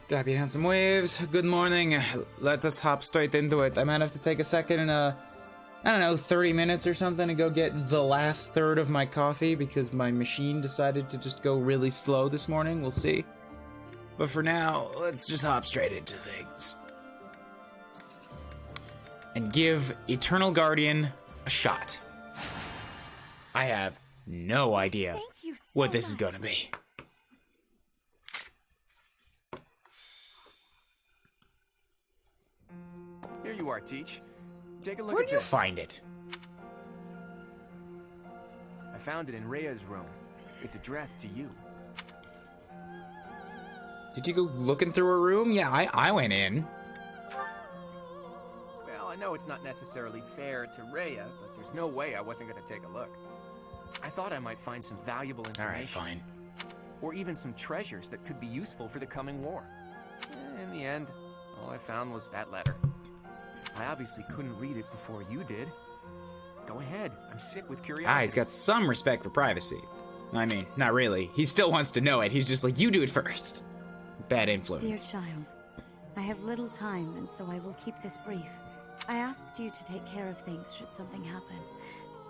Happy handsome waves. Good morning. Let us hop straight into it. I might have to take a second in I don't know, 30 minutes or something to go get the last third of my coffee because my machine decided to just go really slow this morning. We'll see. But for now, let's just hop straight into things. And give Eternal Guardian a shot. I have no idea what this is gonna be. Here you are, Teach. Take a look Where'd at you this. find it? I found it in Rhea's room. It's addressed to you. Did you go looking through her room? Yeah, I went in. Well, I know it's not necessarily fair to Rhea, but there's no way I wasn't going to take a look. I thought I might find some valuable information. Alright, fine. Or even some treasures that could be useful for the coming war. In the end, all I found was that letter. I obviously couldn't read it before you did. Go ahead, I'm sick with curiosity. He's got some respect for privacy. I mean, not really. He still wants to know it. He's just like, you do it first. Bad influence. Dear child, I have little time, and so I will keep this brief. I asked you to take care of things should something happen,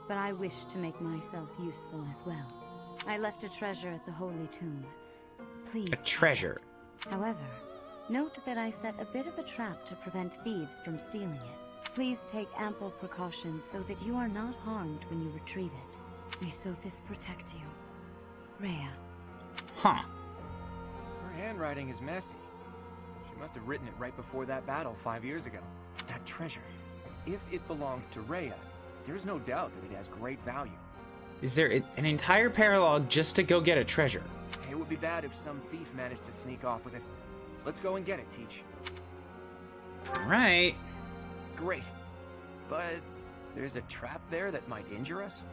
but I wish to make myself useful as well. I left a treasure at the Holy Tomb. Please. A treasure. However, note that I set a bit of a trap to prevent thieves from stealing it. Please take ample precautions so that you are not harmed when you retrieve it. May Sothis protect you. Rhea. Huh. Her handwriting is messy. She must have written it right before that battle 5 years ago. That treasure, if it belongs to Rhea, there's no doubt that it has great value. Is there an entire paralogue just to go get a treasure? It would be bad if some thief managed to sneak off with it. Let's go and get it, Teach. Alright. Great. But there's a trap there that might injure us?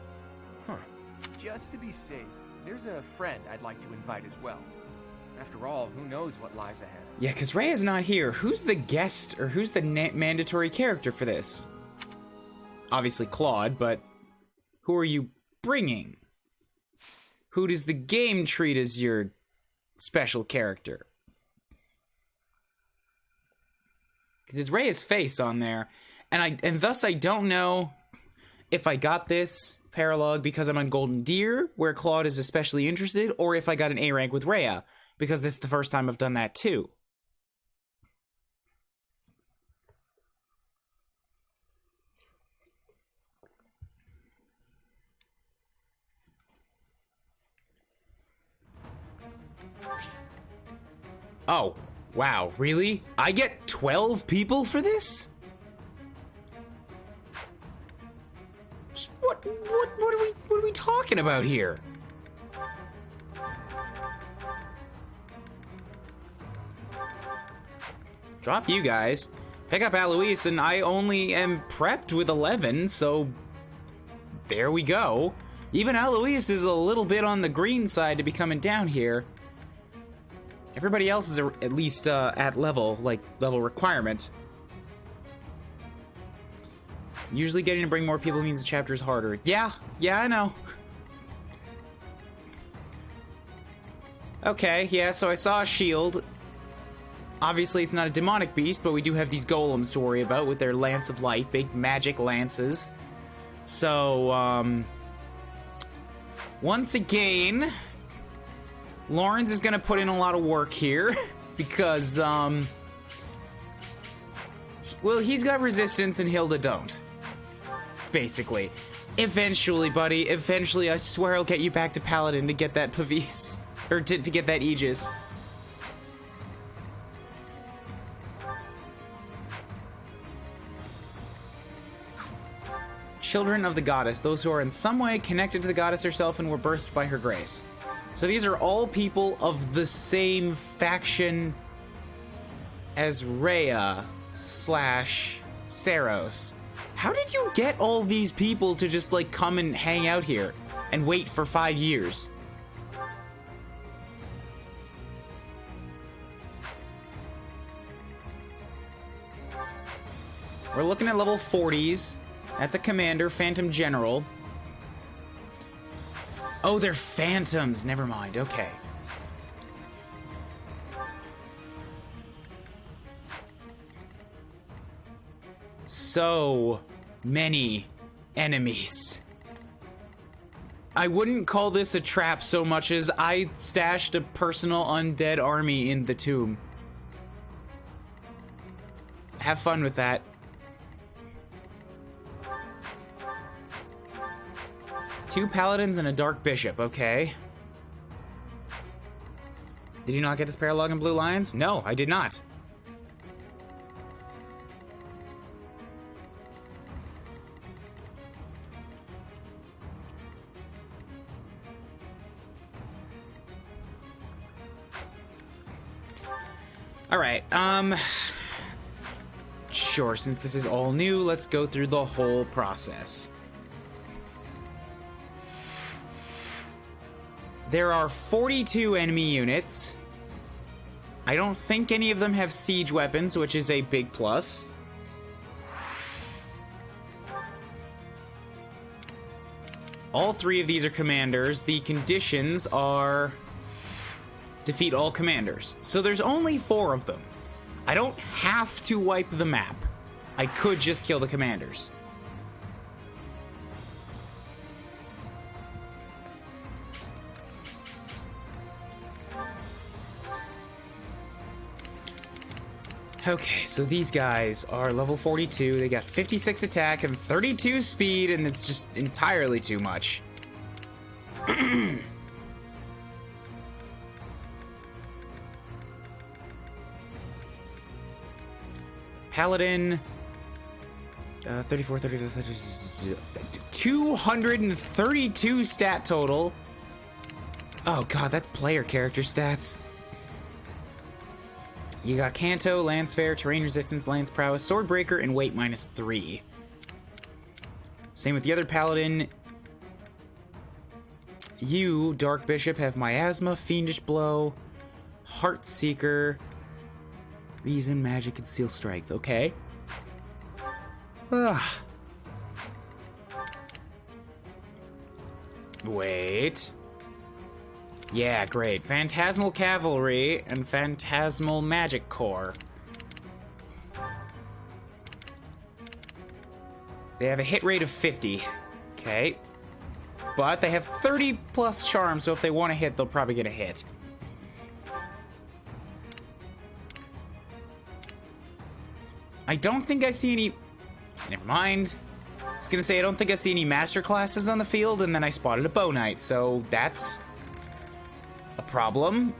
Huh. Just to be safe, there's a friend I'd like to invite as well. After all, who knows what lies ahead? Yeah, because Rhea's not here. Who's the guest, or who's the mandatory character for this? Obviously Claude, but who are you bringing? Who does the game treat as your special character? Because it's Rhea's face on there, and thus I don't know if I got this paralogue because I'm on Golden Deer, where Claude is especially interested, or if I got an A rank with Rhea, because this is the first time I've done that too. Oh, wow, really? I get 12 people for this? What are we talking about here? Drop you guys. Pick up Alois, and I only am prepped with 11, so there we go. Even Alois is a little bit on the green side to be coming down here. Everybody else is at least at level, like level requirement. Usually getting to bring more people means the chapter is harder. Yeah, I know. Okay, yeah, so I saw a shield. Obviously, it's not a demonic beast, but we do have these golems to worry about with their lance of light, big magic lances. So, once again, Lawrence is gonna put in a lot of work here because, well, he's got resistance and Hilda don't. Basically. Eventually, buddy, eventually, I swear I'll get you back to Paladin to get that Pavis. Or to get that Aegis. Children of the goddess, those who are in some way connected to the goddess herself and were birthed by her grace. So these are all people of the same faction as Rhea / Saros. How did you get all these people to just, like, come and hang out here and wait for 5 years? We're looking at level 40s. That's a commander, Phantom General. Oh, they're phantoms. Never mind. Okay. so many enemies. I wouldn't call this a trap so much as I stashed a personal undead army in the tomb. Have fun with that. Two paladins and a dark bishop, okay. Did you not get this paralogue in Blue Lions? No, I did not. All right, sure, since this is all new, let's go through the whole process. There are 42 enemy units. I don't think any of them have siege weapons, which is a big plus. All three of these are commanders. The conditions are defeat all commanders. So there's only 4 of them. I don't have to wipe the map. I could just kill the commanders. Okay, so these guys are level 42. They got 56 attack and 32 speed, and it's just entirely too much. Paladin, 34, 232 stat total. Oh god, that's player character stats. You got Canto, Lance Fair, Terrain Resistance, Lance Prowess, Sword Breaker, and Weight -3. Same with the other Paladin. You, Dark Bishop, have Miasma, Fiendish Blow, Heart Seeker, Reason, Magic, and Seal Strength. Okay. Wait. Yeah, great. Phantasmal Cavalry and Phantasmal Magic Corps. They have a hit rate of 50. Okay. But they have 30 plus charm, so if they want to hit, they'll probably get a hit. I don't think I see any... Never mind. I was gonna say, I don't think I see any master classes on the field, and then I spotted a bow knight, so that's a problem.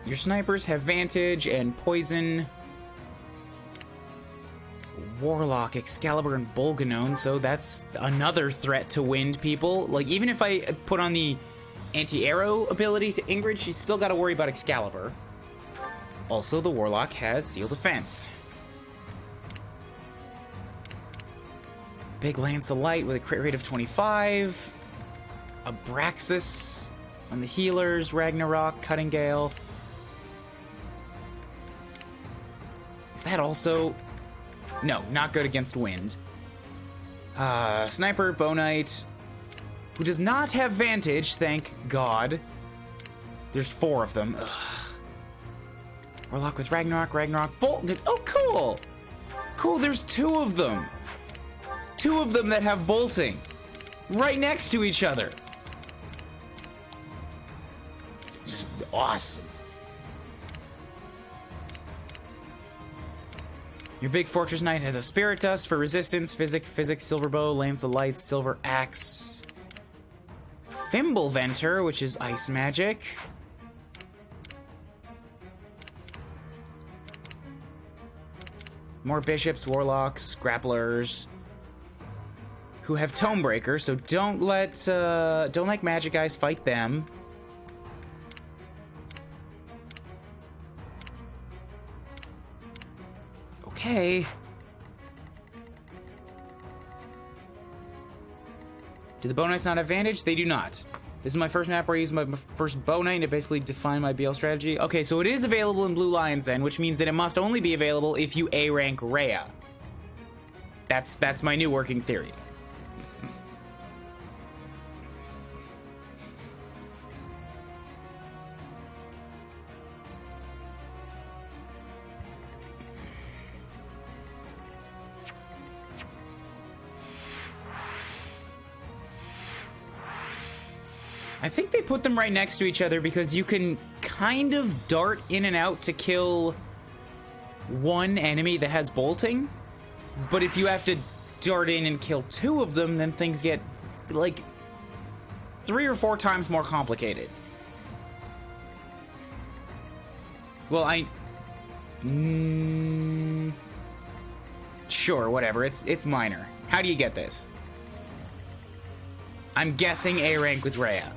Your snipers have Vantage and Poison. Warlock, Excalibur, and Bolganone, so that's another threat to wind people. Like, even if I put on the anti-arrow ability to Ingrid, she's still got to worry about Excalibur. Also, the Warlock has Seal Defense. Big Lance of Light with a crit rate of 25. Abraxas on the healers. Ragnarok, Cutting Gale. Is that also... No, not good against wind. Sniper, Bow Knight, who does not have Vantage, thank God. There's 4 of them. Ugh. Warlock with Ragnarok, Bolt. Oh, cool! Cool, there's 2 of them. 2 of them that have bolting. Right next to each other. It's just awesome. Your big Fortress Knight has a Spirit Dust for resistance, Physic, Silver Bow, Lance of Light, Silver Axe. Thimble Venter, which is ice magic. More bishops, warlocks, grapplers, who have Tomebreaker, so don't let magic guys fight them. Okay. Do the Bow Knights not have Vantage? They do not. This is my first map where I use my first Bow Knight to basically define my BL strategy. Okay, so it is available in Blue Lions then, which means that it must only be available if you A-rank Rhea. That's my new working theory. I think they put them right next to each other because you can kind of dart in and out to kill one enemy that has bolting. But if you have to dart in and kill two of them, then things get, like, 3 or 4 times more complicated. Well, sure, whatever. It's minor. How do you get this? I'm guessing A rank with Rhea.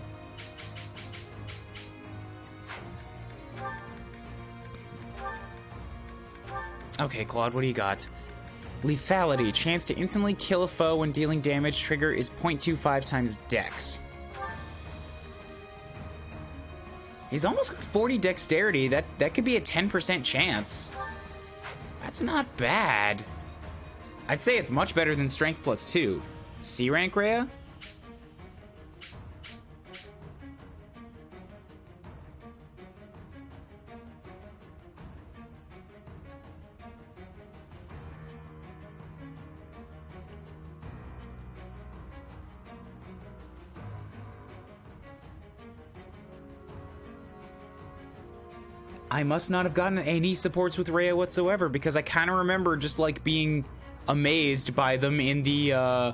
Okay, Claude, what do you got? Lethality. Chance to instantly kill a foe when dealing damage. Trigger is 0.25 times Dex. He's almost got 40 dexterity. That could be a 10% chance. That's not bad. I'd say it's much better than Strength plus 2. C rank Rhea? I must not have gotten any supports with Rhea whatsoever, because I kind of remember just, like, being amazed by them in the,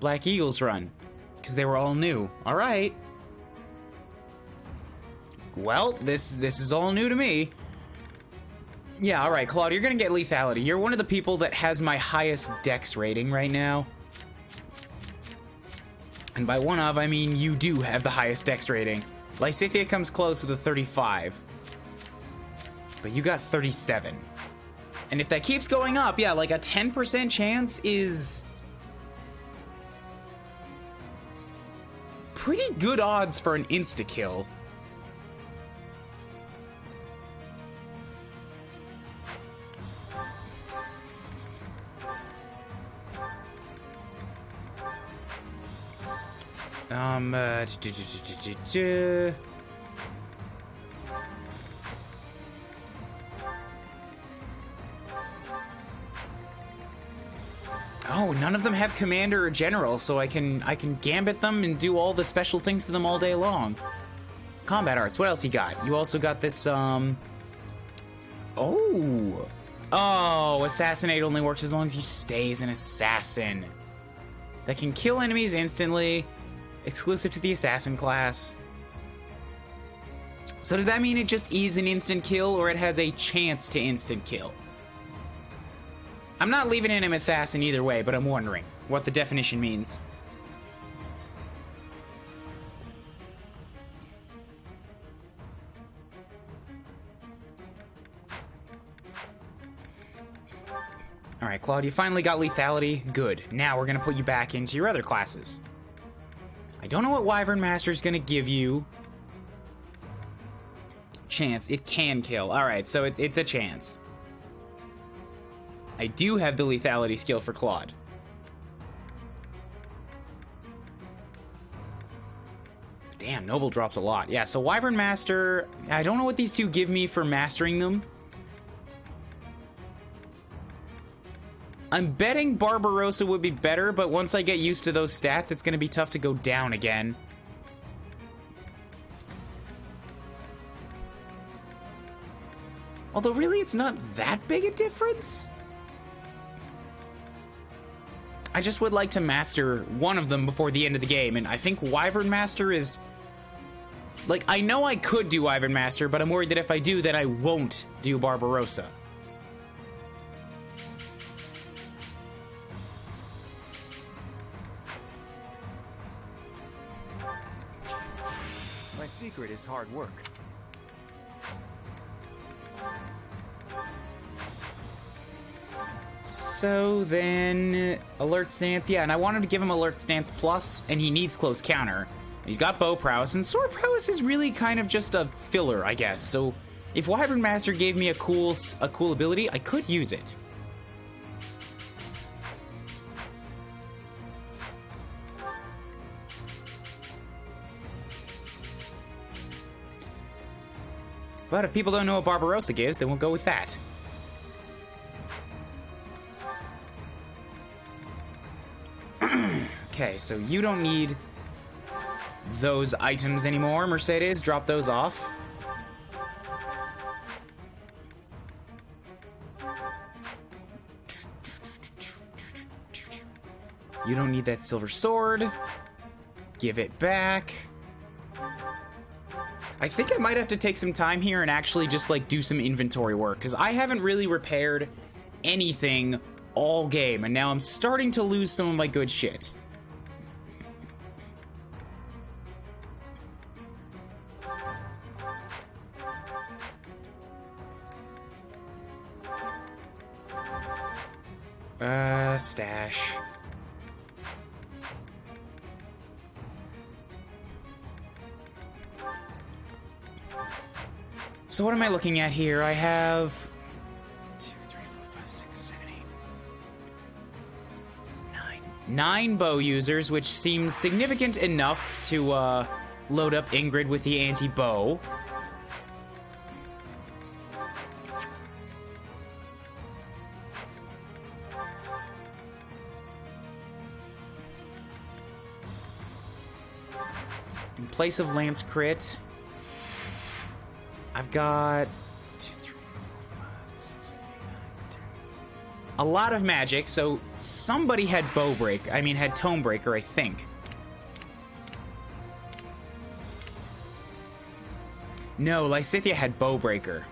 Black Eagles run. Because they were all new. Alright. Well, this is all new to me. Yeah, alright, Claude, you're gonna get lethality. You're one of the people that has my highest dex rating right now. And by one of, I mean you do have the highest dex rating. Lysithea comes close with a 35. But you got 37. And if that keeps going up, yeah, like a 10% chance is pretty good odds for an insta-kill. Oh, none of them have commander or general, so I can gambit them and do all the special things to them all day long. Combat arts, what else you got? You also got this, Oh, assassinate only works as long as you stay as an assassin. That can kill enemies instantly, exclusive to the assassin class. So does that mean it just is an instant kill, or it has a chance to instant kill? I'm not leaving in him assassin either way, but I'm wondering what the definition means. Alright, Claude, you finally got lethality. Good. Now we're gonna put you back into your other classes. I don't know what Wyvern Master's gonna give you. Chance. It can kill. Alright, so it's a chance. I do have the lethality skill for Claude. Damn, Noble drops a lot. Yeah, so Wyvern Master, I don't know what these two give me for mastering them. I'm betting Barbarossa would be better, but once I get used to those stats, it's going to be tough to go down again. Although, really, it's not that big a difference. I just would like to master one of them before the end of the game, and I think Wyvern Master is... Like, I know I could do Wyvern Master, but I'm worried that if I do, then I won't do Barbarossa. My secret is hard work. So then, alert stance, yeah, and I wanted to give him alert stance plus, and he needs close counter. He's got bow prowess, and sword prowess is really kind of just a filler, I guess. So if Wyvern Master gave me a cool ability, I could use it. But if people don't know what Barbarossa gives, then we'll go with that. Okay, so you don't need those items anymore, Mercedes. Drop those off. You don't need that silver sword. Give it back. I think I might have to take some time here and actually just, like, do some inventory work, because I haven't really repaired anything all game, and now I'm starting to lose some of my good shit. Stash. So what am I looking at here? I have 2, 3, 4, 5, 6, 7, 8, 9 bow users, which seems significant enough to load up Ingrid with the anti-bow. In place of Lance Crit, I've got 2, 3, 4, 5, 6, 7, 8, 9, 10. A lot of magic, so somebody had had Tomebreaker, I think. No, Lysithia had Bowbreaker.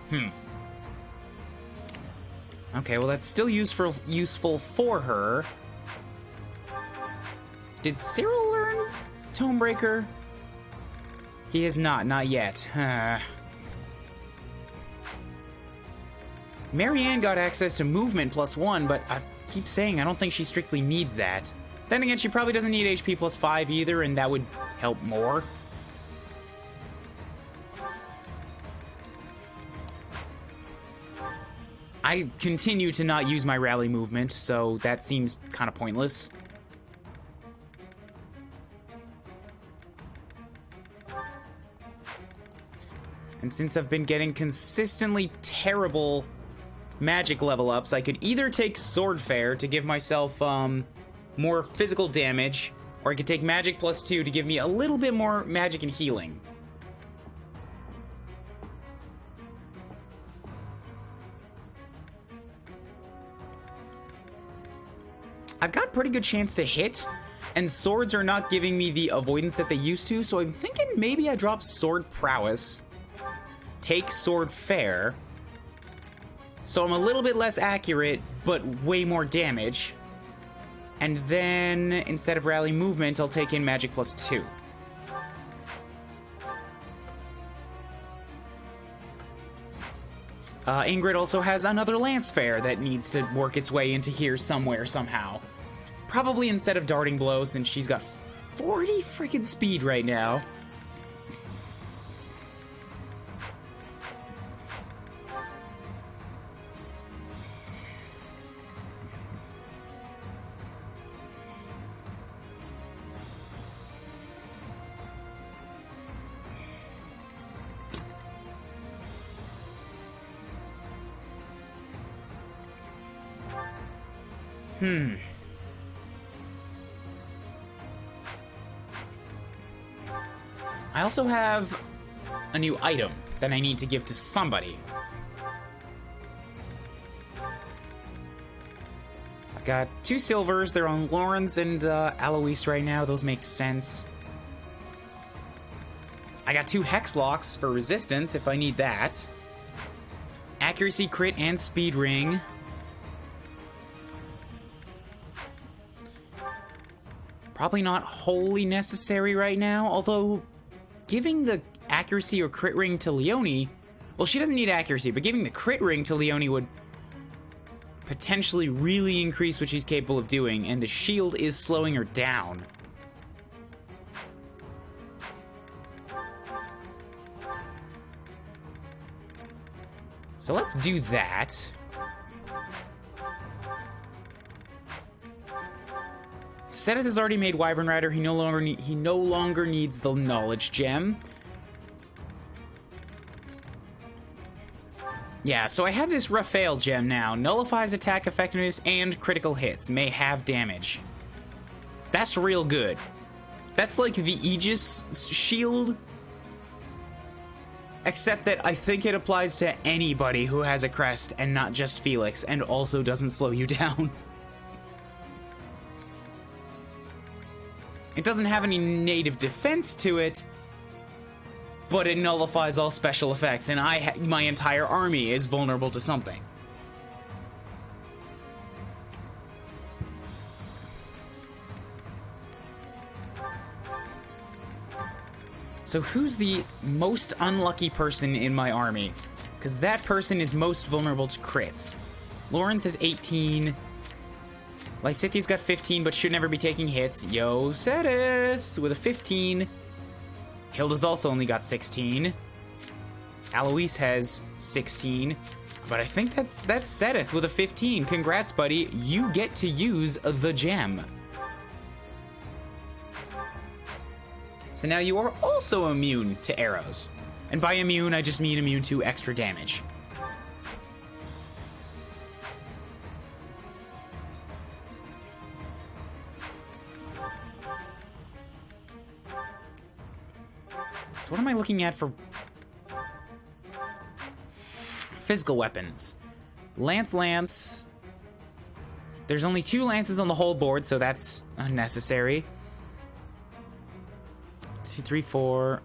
Okay, well that's still useful for her. Did Cyril learn Tomebreaker? He is not yet. Marianne got access to movement +1, but I keep saying I don't think she strictly needs that. Then again, she probably doesn't need HP +5 either, and that would help more. I continue to not use my rally movement, so that seems kind of pointless. And since I've been getting consistently terrible magic level ups, I could either take Sword Fair to give myself more physical damage, or I could take Magic +2 to give me a little bit more magic and healing. I've got a pretty good chance to hit, and swords are not giving me the avoidance that they used to, so I'm thinking maybe I drop Sword Prowess, take Sword Fair, so I'm a little bit less accurate, but way more damage. And then, instead of Rally Movement, I'll take in Magic +2. Ingrid also has another Lance Fair that needs to work its way into here somewhere, somehow. Probably instead of Darting Blow, since she's got 40 freaking speed right now. I also have a new item that I need to give to somebody. I've got 2 silvers. They're on Lawrence and Alois right now. Those make sense. I got 2 Hex Locks for resistance if I need that. Accuracy, crit, and speed ring. Probably not wholly necessary right now, although giving the accuracy or crit ring to Leonie, well, she doesn't need accuracy, but giving the crit ring to Leonie would potentially really increase what she's capable of doing, and the shield is slowing her down. So let's do that. Seth has already made Wyvern Rider. He no longer needs the Knowledge Gem. Yeah, so I have this Raphael gem now. Nullifies attack effectiveness and critical hits. May have damage. That's real good. That's like the Aegis shield. Except that I think it applies to anybody who has a crest and not just Felix, and also doesn't slow you down. It doesn't have any native defense to it, but it nullifies all special effects, and my entire army is vulnerable to something. So who's the most unlucky person in my army? Because that person is most vulnerable to crits. Lawrence has 18. Lysithia's got 15, but should never be taking hits. Yo, Sedith with a 15. Hilda's also only got 16. Alois has 16. But I think that's Sedith with a 15. Congrats, buddy. You get to use the gem. So now you are also immune to arrows. And by immune, I just mean immune to extra damage. So what am I looking at for physical weapons? Lance. There's only 2 lances on the whole board, so that's unnecessary. 2, 3, 4,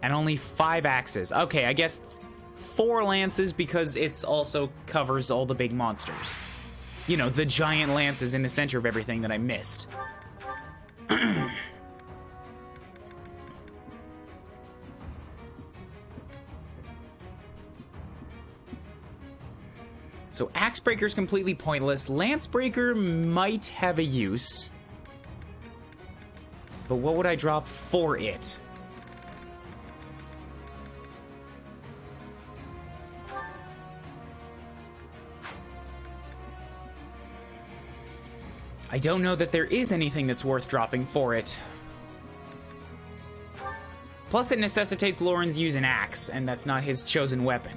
and only 5 axes. Okay, I guess 4 lances because it's also covers all the big monsters. You know, the giant lances in the center of everything that I missed. So Axebreaker's completely pointless. Lancebreaker might have a use. But what would I drop for it? I don't know that there is anything that's worth dropping for it. Plus it necessitates Lauren's use an axe, and that's not his chosen weapon.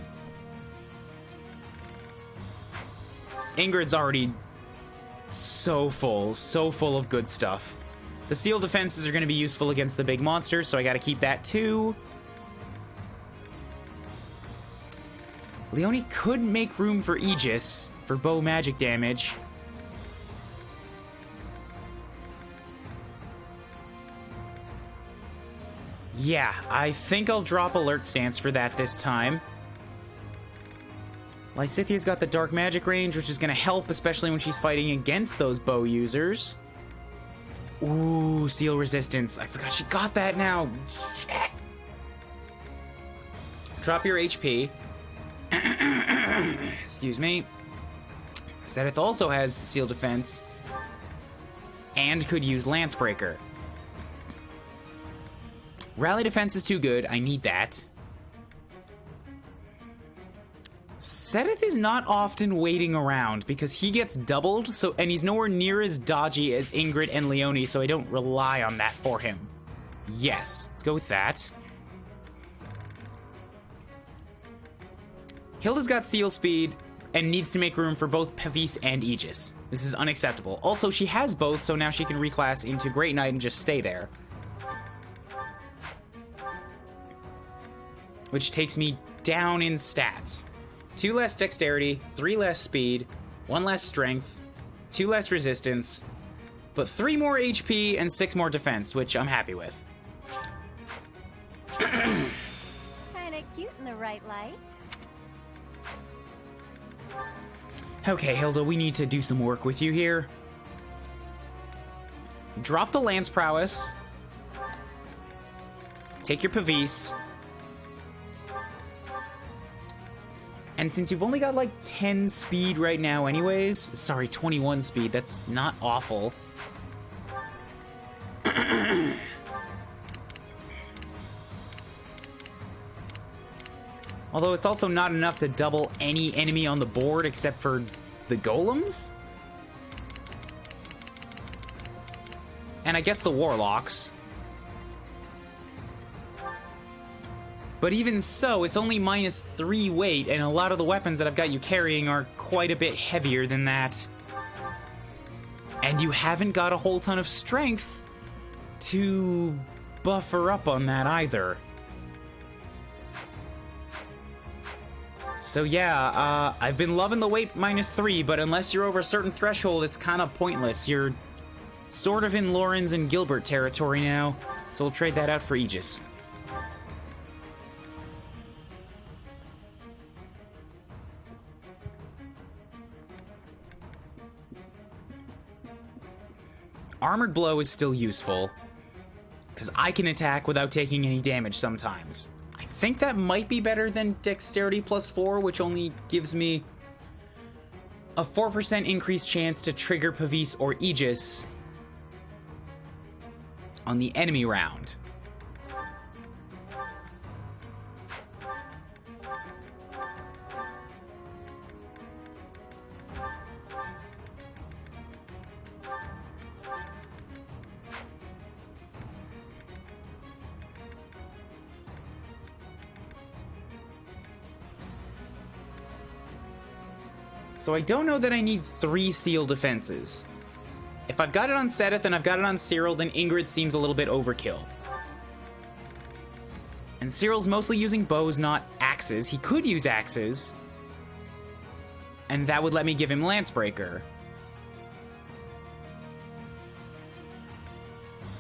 Ingrid's already so full of good stuff. The steel defenses are going to be useful against the big monsters, so I got to keep that too. Leonie could make room for Aegis for bow magic damage. Yeah, I think I'll drop Alert Stance for that this time. Lysithia's got the dark magic range, which is going to help, especially when she's fighting against those bow users. Ooh, seal resistance. I forgot she got that now. Shit. Drop your HP. Excuse me. Sedith also has seal defense. And could use Lancebreaker. Rally defense is too good. I need that. Sedith is not often waiting around because he gets doubled, and he's nowhere near as dodgy as Ingrid and Leonie, so I don't rely on that for him. Yes, let's go with that. Hilda's got seal speed and needs to make room for both Pavis and Aegis. This is unacceptable. Also, she has both, so now she can reclass into Great Knight and just stay there. Which takes me down in stats. 2 less dexterity, 3 less speed, 1 less strength, 2 less resistance, but 3 more HP and 6 more defense, which I'm happy with. Kinda cute in the right light. Okay, Hilda, we need to do some work with you here. Drop the Lance Prowess. Take your Pavis. And since you've only got like 10 speed right now anyways, sorry, 21 speed, that's not awful. Although it's also not enough to double any enemy on the board except for the golems. And I guess the warlocks. But even so, it's only -3 weight, and a lot of the weapons that I've got you carrying are quite a bit heavier than that. And you haven't got a whole ton of strength. to buffer up on that either. So yeah, I've been loving the weight -3, but unless you're over a certain threshold, it's kind of pointless. You're sort of in Lawrence and Gilbert territory now, so we'll trade that out for Aegis. Armored Blow is still useful, because I can attack without taking any damage sometimes. I think that might be better than Dexterity +4, which only gives me a 4% increased chance to trigger Pavis or Aegis on the enemy round. So I don't know that I need 3 seal defenses. If I've got it on Sedith and I've got it on Cyril, then Ingrid seems a little bit overkill. And Cyril's mostly using bows, not axes. He could use axes, and that would let me give him Lancebreaker.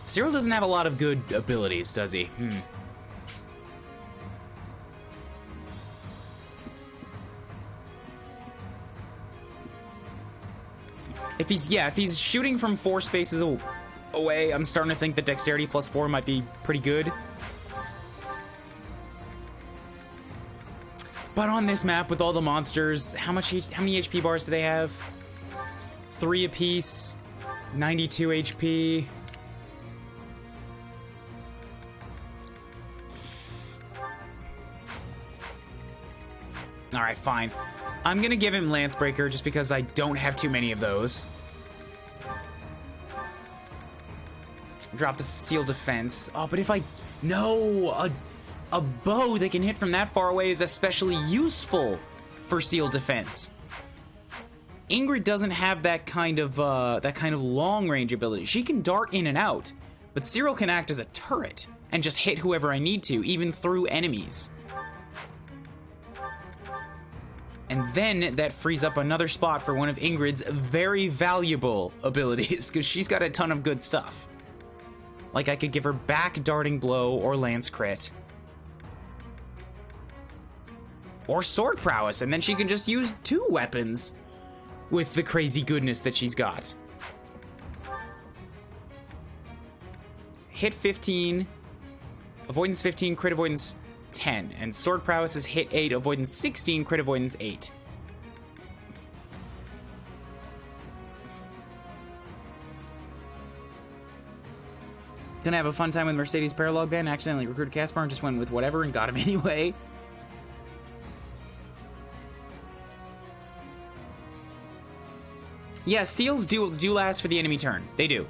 Cyril doesn't have a lot of good abilities, does he? If he's shooting from 4 spaces away, I'm starting to think that Dexterity +4 might be pretty good. But on this map, with all the monsters, how many HP bars do they have? 3 apiece, 92 HP. Alright, fine. I'm gonna give him Lancebreaker just because I don't have too many of those. Drop the seal defense. Oh, but if I... No! A bow that can hit from that far away is especially useful for seal defense. Ingrid doesn't have that kind of long range ability. She can dart in and out, but Cyril can act as a turret and just hit whoever I need to, even through enemies. And then that frees up another spot for one of Ingrid's very valuable abilities, because she's got a ton of good stuff. Like I could give her back Darting Blow or Lance Crit. Or Sword Prowess, and then she can just use 2 weapons with the crazy goodness that she's got. Hit 15, Avoidance 15, Crit Avoidance 10, and Sword Prowess is hit 8, Avoidance 16, Crit Avoidance 8. Gonna have a fun time with Mercedes Paralogue then. Accidentally recruited Caspar and just went with whatever and got him anyway. Yeah, seals do last for the enemy turn. They do.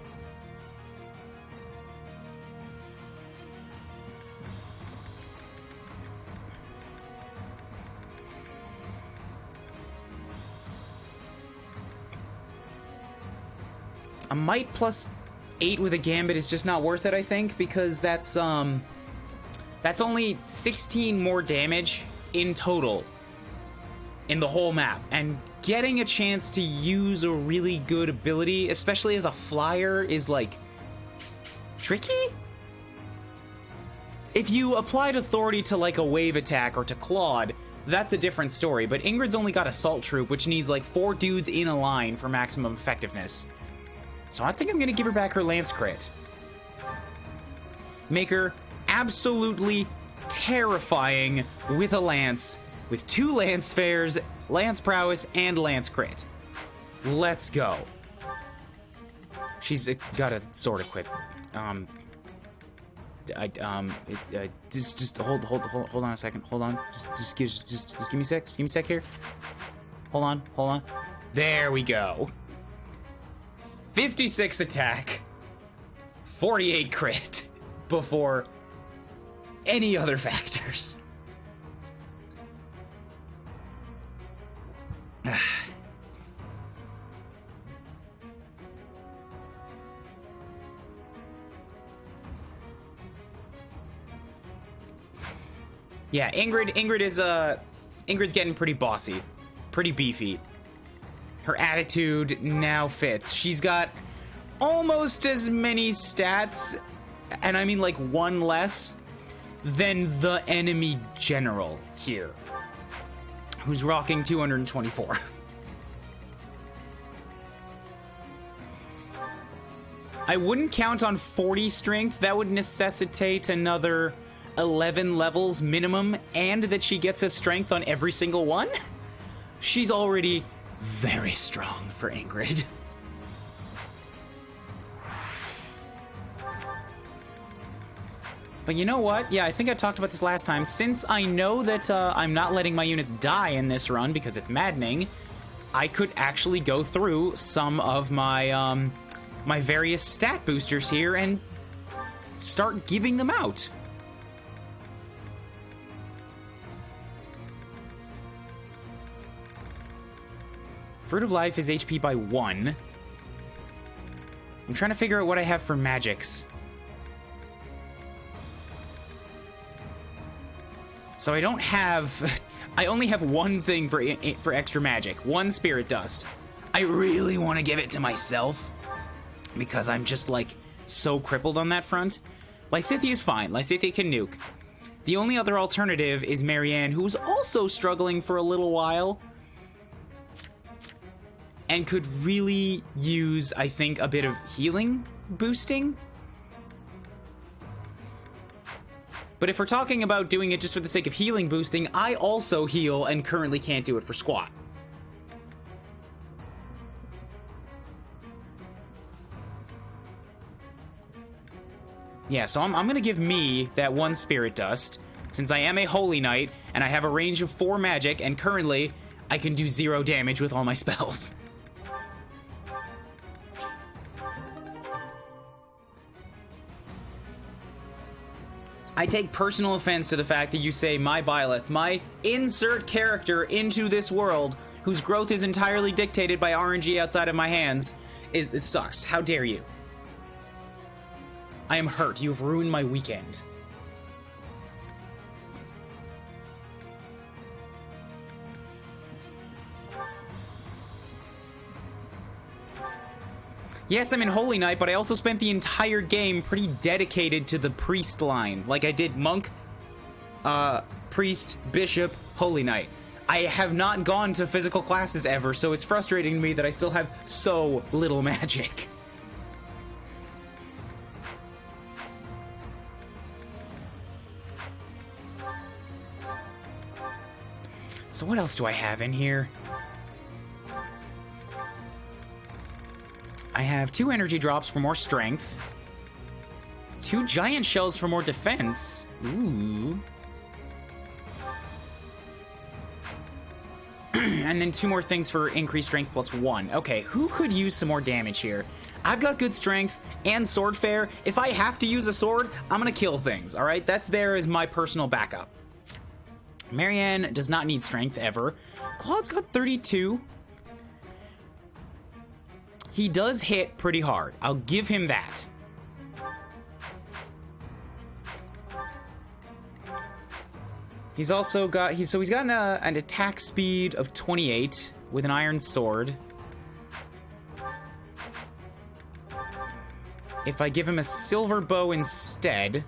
A might +8 with a gambit is just not worth it, I think, because that's only 16 more damage in total in the whole map, and getting a chance to use a really good ability, especially as a flyer, is like tricky. If you applied authority to like a wave attack or to Claude, that's a different story, but Ingrid's only got Assault Troop, which needs like 4 dudes in a line for maximum effectiveness. So I think I'm gonna give her back her Lance Crit. Make her absolutely terrifying with a Lance, with 2 Lance Spares, Lance Prowess, and Lance Crit. Let's go. She's got a sword equipped. Just hold on a second. Hold on. Just give me a sec. Just give me a sec here. Hold on. There we go. 56 attack, 48 crit before any other factors. Yeah, Ingrid is, Ingrid's getting pretty bossy. Pretty beefy. Her attitude now fits. She's got almost as many stats, and I mean like one less, than the enemy general here, who's rocking 224. I wouldn't count on 40 strength. That would necessitate another 11 levels minimum, and that she gets a strength on every single one. She's already very strong for Ingrid. But you know what? Yeah, I think I talked about this last time. Since I know that I'm not letting my units die in this run because it's maddening, I could actually go through some of my my various stat boosters here and start giving them out. Fruit of Life is HP by 1. I'm trying to figure out what I have for magics. So I don't have... I only have one thing for extra magic. One Spirit Dust. I really want to give it to myself, because I'm just, like, so crippled on that front. Lysithea is fine. Lysithea can nuke. The only other alternative is Marianne, who's also struggling for a little while, and could really use, I think, a bit of healing boosting. But if we're talking about doing it just for the sake of healing boosting, I also heal and currently can't do it for squat. Yeah, so I'm gonna give me that one Spirit Dust, since I am a Holy Knight, and I have a range of 4 magic, and currently, I can do 0 damage with all my spells. I take personal offense to the fact that you say my Byleth, my insert character into this world, whose growth is entirely dictated by RNG outside of my hands, it sucks. How dare you? I am hurt. You have ruined my weekend. Yes, I'm in Holy Knight, but I also spent the entire game pretty dedicated to the priest line. Like I did monk, priest, bishop, Holy Knight. I have not gone to physical classes ever, so it's frustrating to me that I still have so little magic. So what else do I have in here? I have 2 energy drops for more strength. 2 giant shells for more defense. Ooh. And then 2 more things for increased strength plus 1. Okay, who could use some more damage here? I've got good strength and sword fare. If I have to use a sword, I'm gonna kill things, alright? That's there as my personal backup. Marianne does not need strength ever. Claude's got 32. He does hit pretty hard. I'll give him that. He's also got... he's got an attack speed of 28 with an iron sword. If I give him a silver bow instead,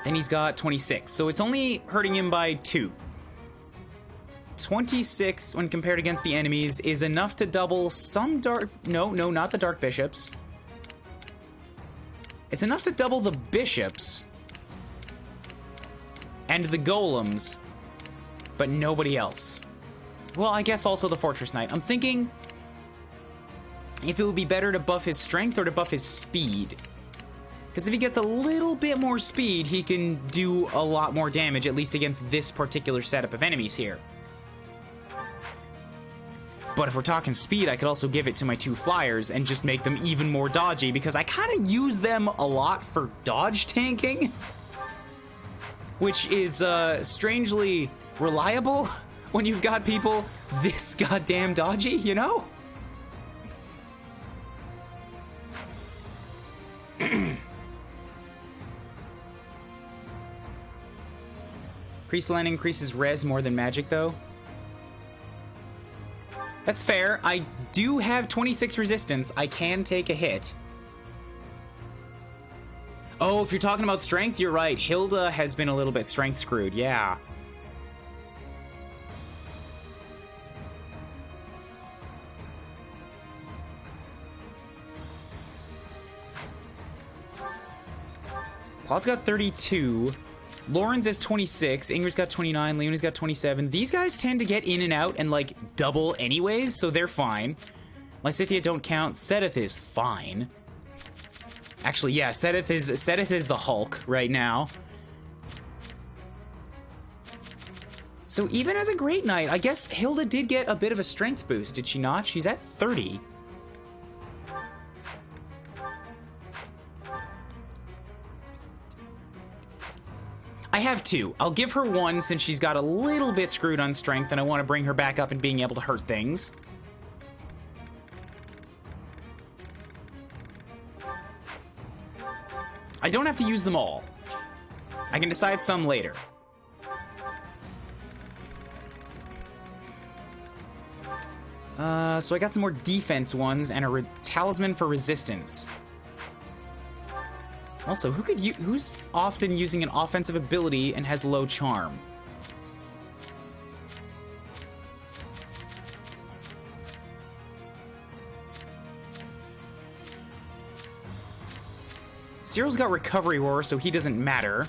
then he's got 26. So it's only hurting him by 2. 26, when compared against the enemies, is enough to double some dark... No, not the Dark Bishops. It's enough to double the Bishops and the Golems, but nobody else. Well, I guess also the Fortress Knight. I'm thinking if it would be better to buff his strength or to buff his speed. Because if he gets a little bit more speed, he can do a lot more damage, at least against this particular setup of enemies here. But if we're talking speed, I could also give it to my 2 flyers and just make them even more dodgy, because I kind of use them a lot for dodge tanking, which is strangely reliable when you've got people this goddamn dodgy, you know? Priest Line increases res more than magic, though. That's fair. I do have 26 resistance. I can take a hit. Oh, if you're talking about strength, you're right. Hilda has been a little bit strength screwed, yeah. Claude's got 32. Lauren's has 26. Ingrid's got 29. Leonie's got 27. These guys tend to get in and out and, like, double anyways, so they're fine. Lysithea don't count. Sedith is fine. Actually, yeah, Sedith is the Hulk right now. So even as a Great Knight, I guess Hilda did get a bit of a strength boost, did she not? She's at 30. I have 2. I'll give her 1 since she's got a little bit screwed on strength and I want to bring her back up and being able to hurt things. I don't have to use them all. I can decide some later. So I got some more defense ones and a talisman for resistance. Also, who's often using an offensive ability and has low charm? Cyril's got Recovery Roar, so he doesn't matter.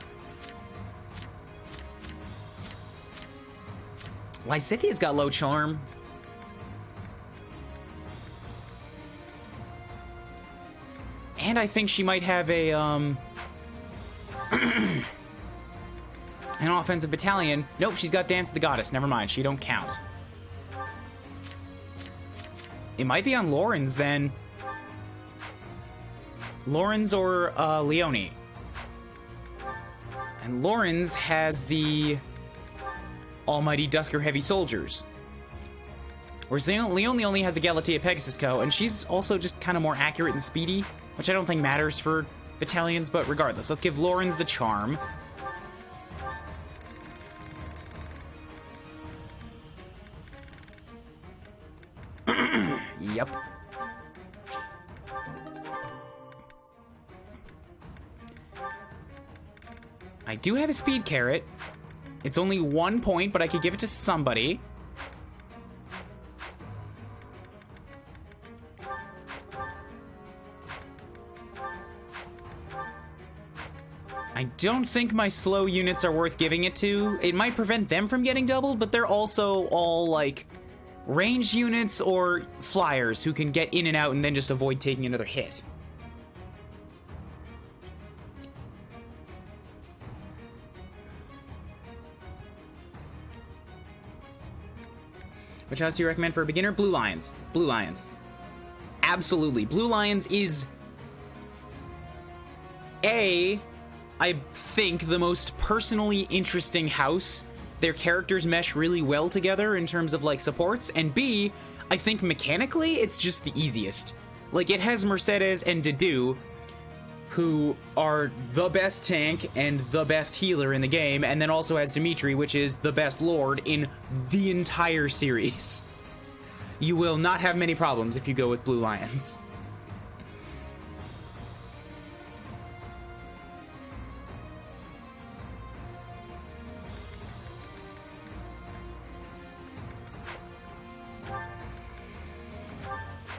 Lysithea's got low charm. And I think she might have a, an offensive battalion. Nope, she's got Dance of the Goddess. Never mind, she don't count. It might be on Lauren's, then. Lauren's or Leonie. And Lauren's has the Almighty Dusker Heavy Soldiers. Whereas Leonie only has the Galatea Pegasus Co, and she's also just kind of more accurate and speedy, which I don't think matters for battalions, but regardless, let's give Lauren's the charm. Yep. I do have a speed carrot. It's only 1 point, but I could give it to somebody. I don't think my slow units are worth giving it to. It might prevent them from getting doubled, but they're also all, like, ranged units or flyers who can get in and out and then just avoid taking another hit. Which house do you recommend for a beginner? Blue Lions. Blue Lions. Absolutely. Blue Lions is I think, the most personally interesting house. Their characters mesh really well together in terms of, like, supports. And B, I think mechanically, it's just the easiest. Like, it has Mercedes and Dedue, who are the best tank and the best healer in the game, and then also has Dimitri, which is the best lord in the entire series. You will not have many problems if you go with Blue Lions.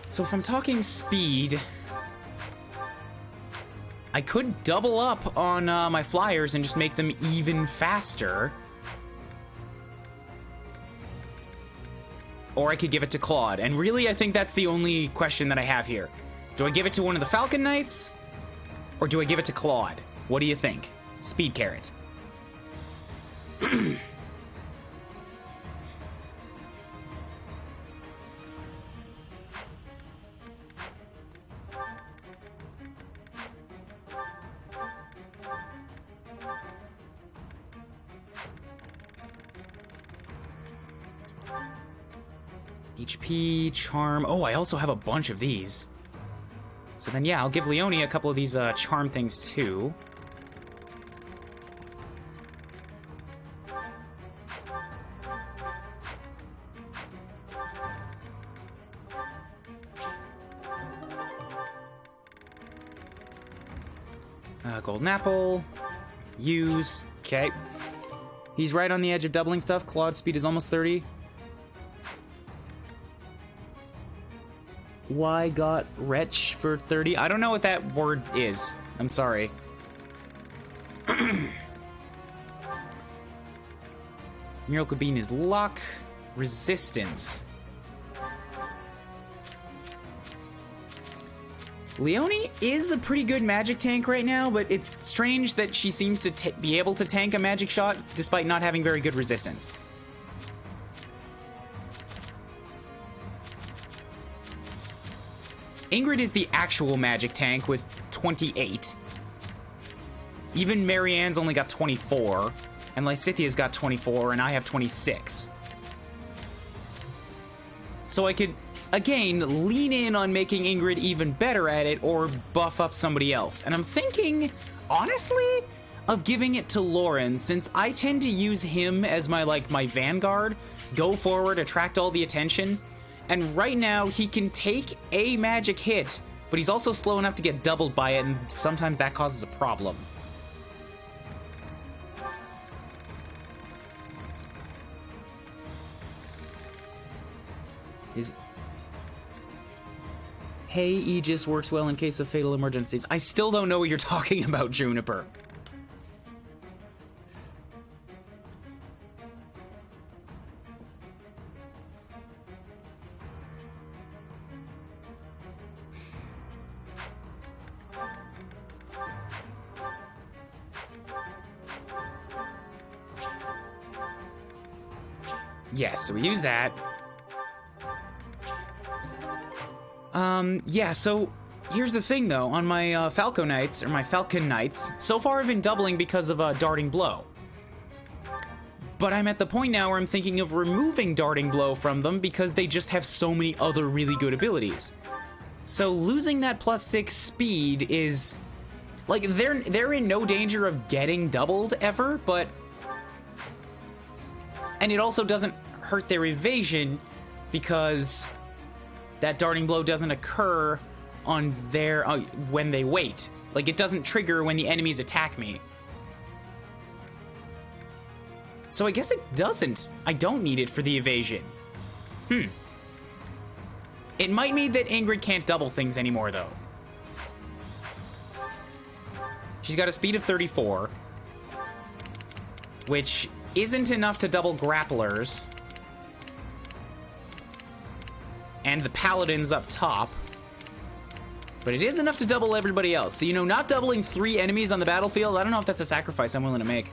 So if I'm talking speed, I could double up on my flyers and just make them even faster. Or I could give it to Claude. And really, I think that's the only question that I have here. Do I give it to one of the Falcon Knights? Or do I give it to Claude? What do you think? Speed carrot. HP, charm. Oh, I also have a bunch of these. So then, yeah, I'll give Leonie a couple of these charm things too. Golden apple. Use. Okay. He's right on the edge of doubling stuff. Claude's speed is almost 30. Why got wretch for 30? I don't know what that word is. I'm sorry. Miracle Bean is luck. Resistance. Leonie is a pretty good magic tank right now, but it's strange that she seems to be able to tank a magic shot despite not having very good resistance. Ingrid is the actual magic tank with 28. Even Marianne's only got 24, and Lysithia's got 24, and I have 26. So I could, again, lean in on making Ingrid even better at it or buff up somebody else. And I'm thinking, honestly, of giving it to Lauren, since I tend to use him as my vanguard, go forward, attract all the attention. And right now, he can take a magic hit, but he's also slow enough to get doubled by it, and sometimes that causes a problem. Hey, Aegis works well in case of fatal emergencies. I still don't know what you're talking about, Juniper. Yes, so we use that. Yeah, so here's the thing though, on my Falcon Knights, so far I've been doubling because of Darting Blow. But I'm at the point now where I'm thinking of removing Darting Blow from them because they just have so many other really good abilities. So losing that +6 speed is, like, they're in no danger of getting doubled ever, but... And it also doesn't hurt their evasion because that Darting Blow doesn't occur on their when they wait. Like, it doesn't trigger when the enemies attack me. So I guess it doesn't. I don't need it for the evasion. It might mean that Ingrid can't double things anymore, though. She's got a speed of 34, which isn't enough to double grapplers. And the paladins up top. But it is enough to double everybody else. So, you know, not doubling 3 enemies on the battlefield, I don't know if that's a sacrifice I'm willing to make.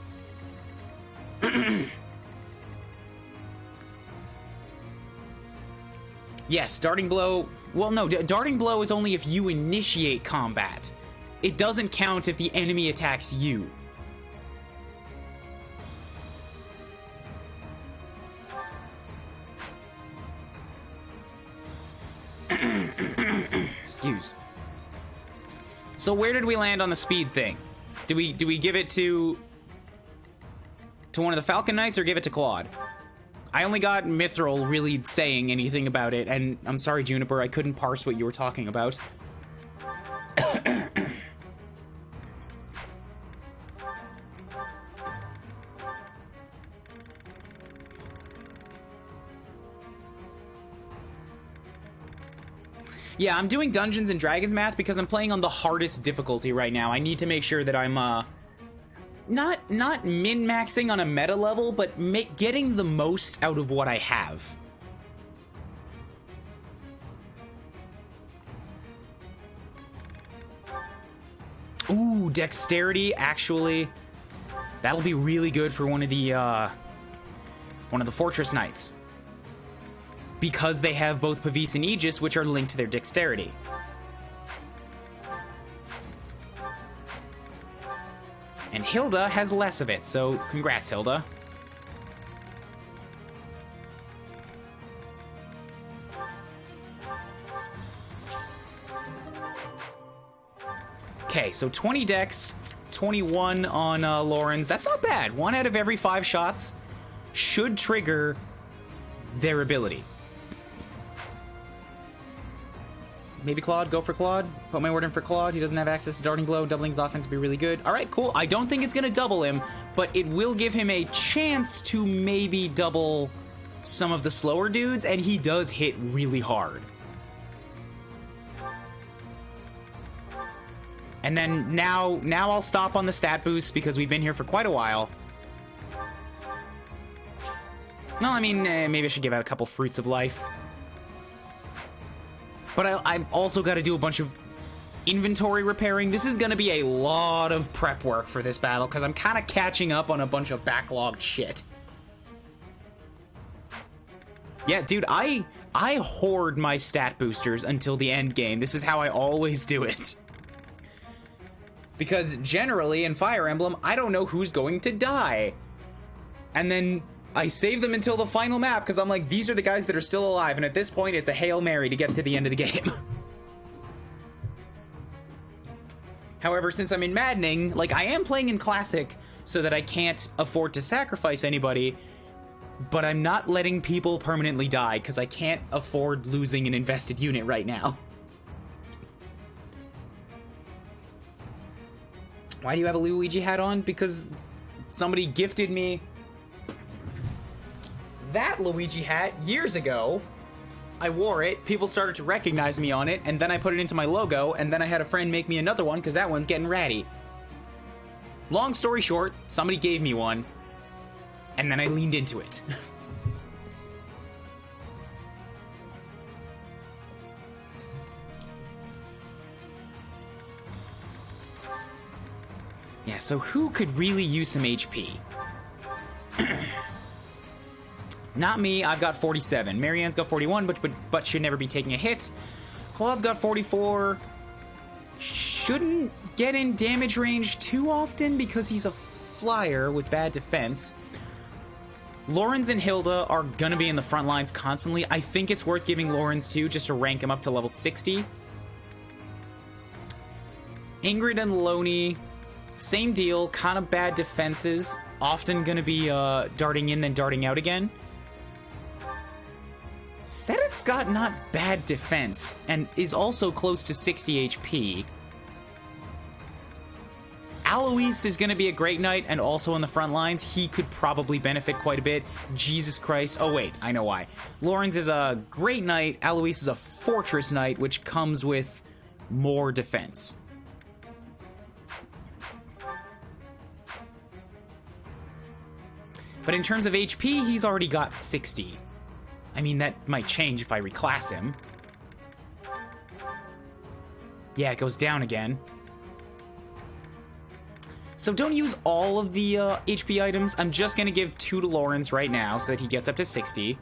Yes, Darting Blow... Well, no, Darting Blow is only if you initiate combat. It doesn't count if the enemy attacks you. Excuse. So where did we land on the speed thing? Do we give it to one of the Falcon Knights or give it to Claude? I only got Mithril really saying anything about it, and I'm sorry, Juniper, I couldn't parse what you were talking about. Yeah, I'm doing Dungeons and Dragons math because I'm playing on the hardest difficulty right now. I need to make sure that I'm, not min-maxing on a meta level, but getting the most out of what I have. Ooh, Dexterity, actually. That'll be really good for one of the Fortress Knights. Because they have both Pavis and Aegis, which are linked to their Dexterity. And Hilda has less of it, so congrats, Hilda. Okay, so 20 Dex, 21 on Lauren's. That's not bad. 1 out of every 5 shots should trigger their ability. Maybe Claude. Go for Claude. Put my word in for Claude. He doesn't have access to Darting Blow. Doubling his offense would be really good. All right, cool. I don't think it's going to double him, but it will give him a chance to maybe double some of the slower dudes, and he does hit really hard. And then now I'll stop on the stat boost because we've been here for quite a while. No, I mean, maybe I should give out a couple Fruits of Life. But I've also got to do a bunch of inventory repairing. This is going to be a lot of prep work for this battle because I'm kind of catching up on a bunch of backlogged shit. Yeah, dude, I hoard my stat boosters until the end game. This is how I always do it. Because generally in Fire Emblem, I don't know who's going to die. And then I save them until the final map because I'm like, these are the guys that are still alive. And at this point, it's a Hail Mary to get to the end of the game. However, since I'm in Maddening, like, I am playing in Classic so that I can't afford to sacrifice anybody. But I'm not letting people permanently die because I can't afford losing an invested unit right now. Why do you have a Luigi hat on? Because somebody gifted me that Luigi hat years ago. I wore it, people started to recognize me on it, and then I put it into my logo, and then I had a friend make me another one because that one's getting ratty. Long story short, somebody gave me one, and then I leaned into it. Yeah, so who could really use some HP? Not me, I've got 47. Marianne's got 41, but should never be taking a hit. Claude's got 44. Shouldn't get in damage range too often because he's a flyer with bad defense. Lawrence and Hilda are gonna be in the front lines constantly. I think it's worth giving Lawrence too, just to rank him up to level 60. Ingrid and Loney, same deal, kind of bad defenses. Often gonna be darting in, then darting out again. Sedith's got not bad defense, and is also close to 60 HP. Alois is going to be a great knight, and also on the front lines, he could probably benefit quite a bit. Jesus Christ. Oh, wait, I know why. Lawrence is a great knight, Alois is a fortress knight, which comes with more defense. But in terms of HP, he's already got 60. I mean, that might change if I reclass him. Yeah, it goes down again. So don't use all of the HP items. I'm just going to give 2 to Lawrence right now so that he gets up to 60.